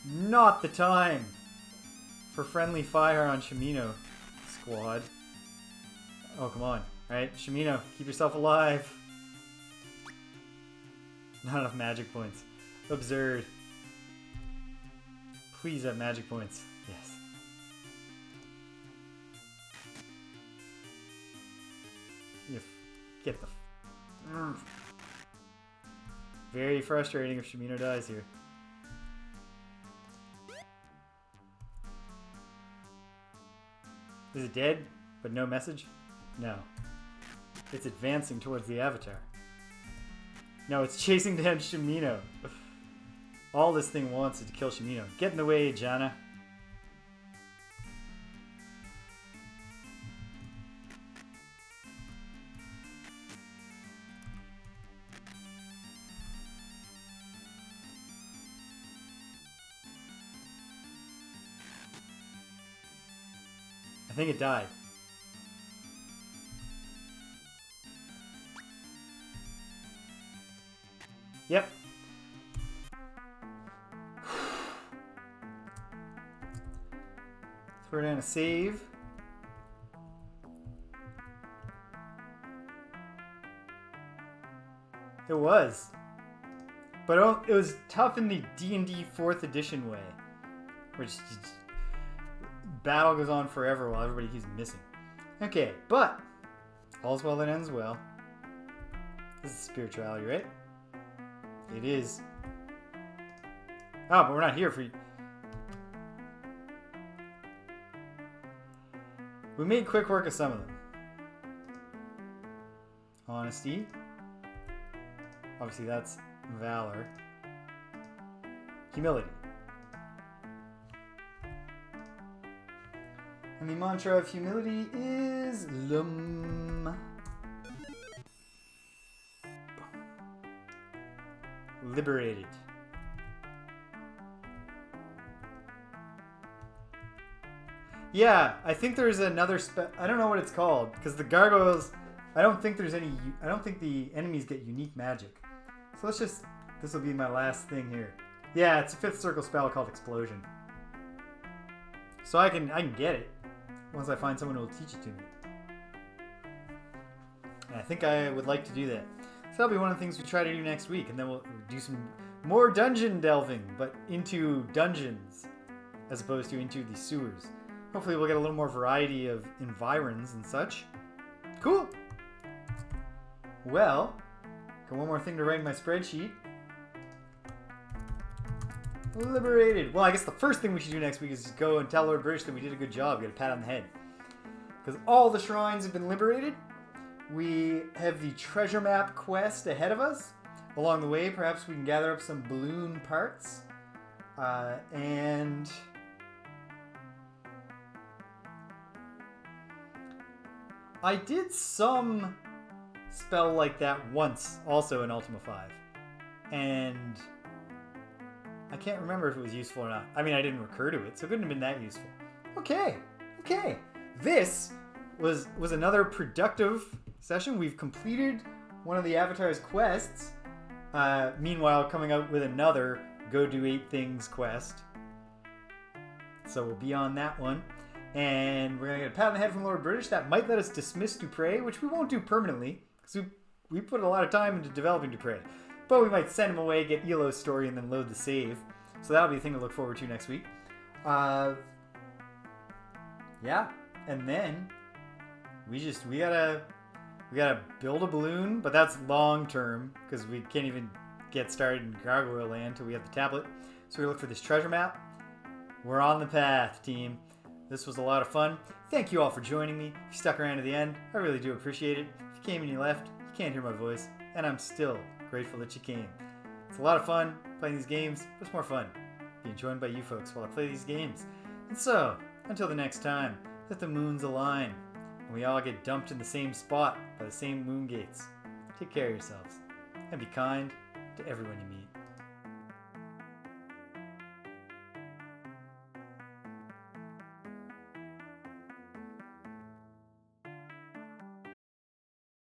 Not the time for friendly fire on Shimino, squad. Oh, come on. Alright, Shimino, keep yourself alive. Not enough magic points. Absurd. Please have magic points. Yes. You get the... Very frustrating if Shimino dies here. Is it dead, but no message? No. It's advancing towards the Avatar. No, it's chasing down Shimino. All this thing wants is to kill Shimino. Get in the way, Jana. I think it died. Yep. Throw down a save. It was. But it was tough in the D&D 4th edition way. Which battle goes on forever while everybody keeps missing. Okay, but all's well that ends well. This is spirituality, right? It is. Oh, but we're not here for you. We made quick work of some of them. Honesty. Obviously that's valor. Humility. And the mantra of humility is Lum. Liberated. Yeah, I think there's another I don't know what it's called, because the gargoyles, I don't think the enemies get unique magic. So let's just, this will be my last thing here. Yeah, it's a 5th circle spell called Explosion. So I can get it once I find someone who will teach it to me. And I think I would like to do that. So that'll be one of the things we try to do next week, and then we'll do some more dungeon delving, but into dungeons as opposed to into the sewers. Hopefully we'll get a little more variety of environs and such. Cool. Well, got one more thing to write in my spreadsheet. Liberated. Well, I guess the first thing we should do next week is just go and tell Lord British that we did a good job. Get a pat on the head. Because all the shrines have been liberated. We have the treasure map quest ahead of us. Along the way, perhaps we can gather up some balloon parts. And I did some spell like that once, also in Ultima 5. And I can't remember if it was useful or not. I mean, I didn't recur to it, so it couldn't have been that useful. Okay. This was another productive session. We've completed one of the Avatar's quests. Meanwhile, coming out with another Go Do 8 Things quest. So we'll be on that one. And we're going to get a pat on the head from Lord British. That might let us dismiss Dupre, which we won't do permanently. Because we put a lot of time into developing Dupre. But we might send him away, get Elo's story, and then load the save. So that'll be a thing to look forward to next week. Yeah. And then we gotta build a balloon, but that's long term because we can't even get started in Gargoyle Land until we have the tablet. So we look for this treasure map. We're on the path, team. This was a lot of fun. Thank you all for joining me. If you stuck around to the end, I really do appreciate it. If you came and you left, you can't hear my voice, and I'm still grateful that you came. It's a lot of fun playing these games, but it's more fun being joined by you folks while I play these games. And so, until the next time, let the moons align, and we all get dumped in the same spot by the same moon gates. Take care of yourselves, and be kind to everyone you meet.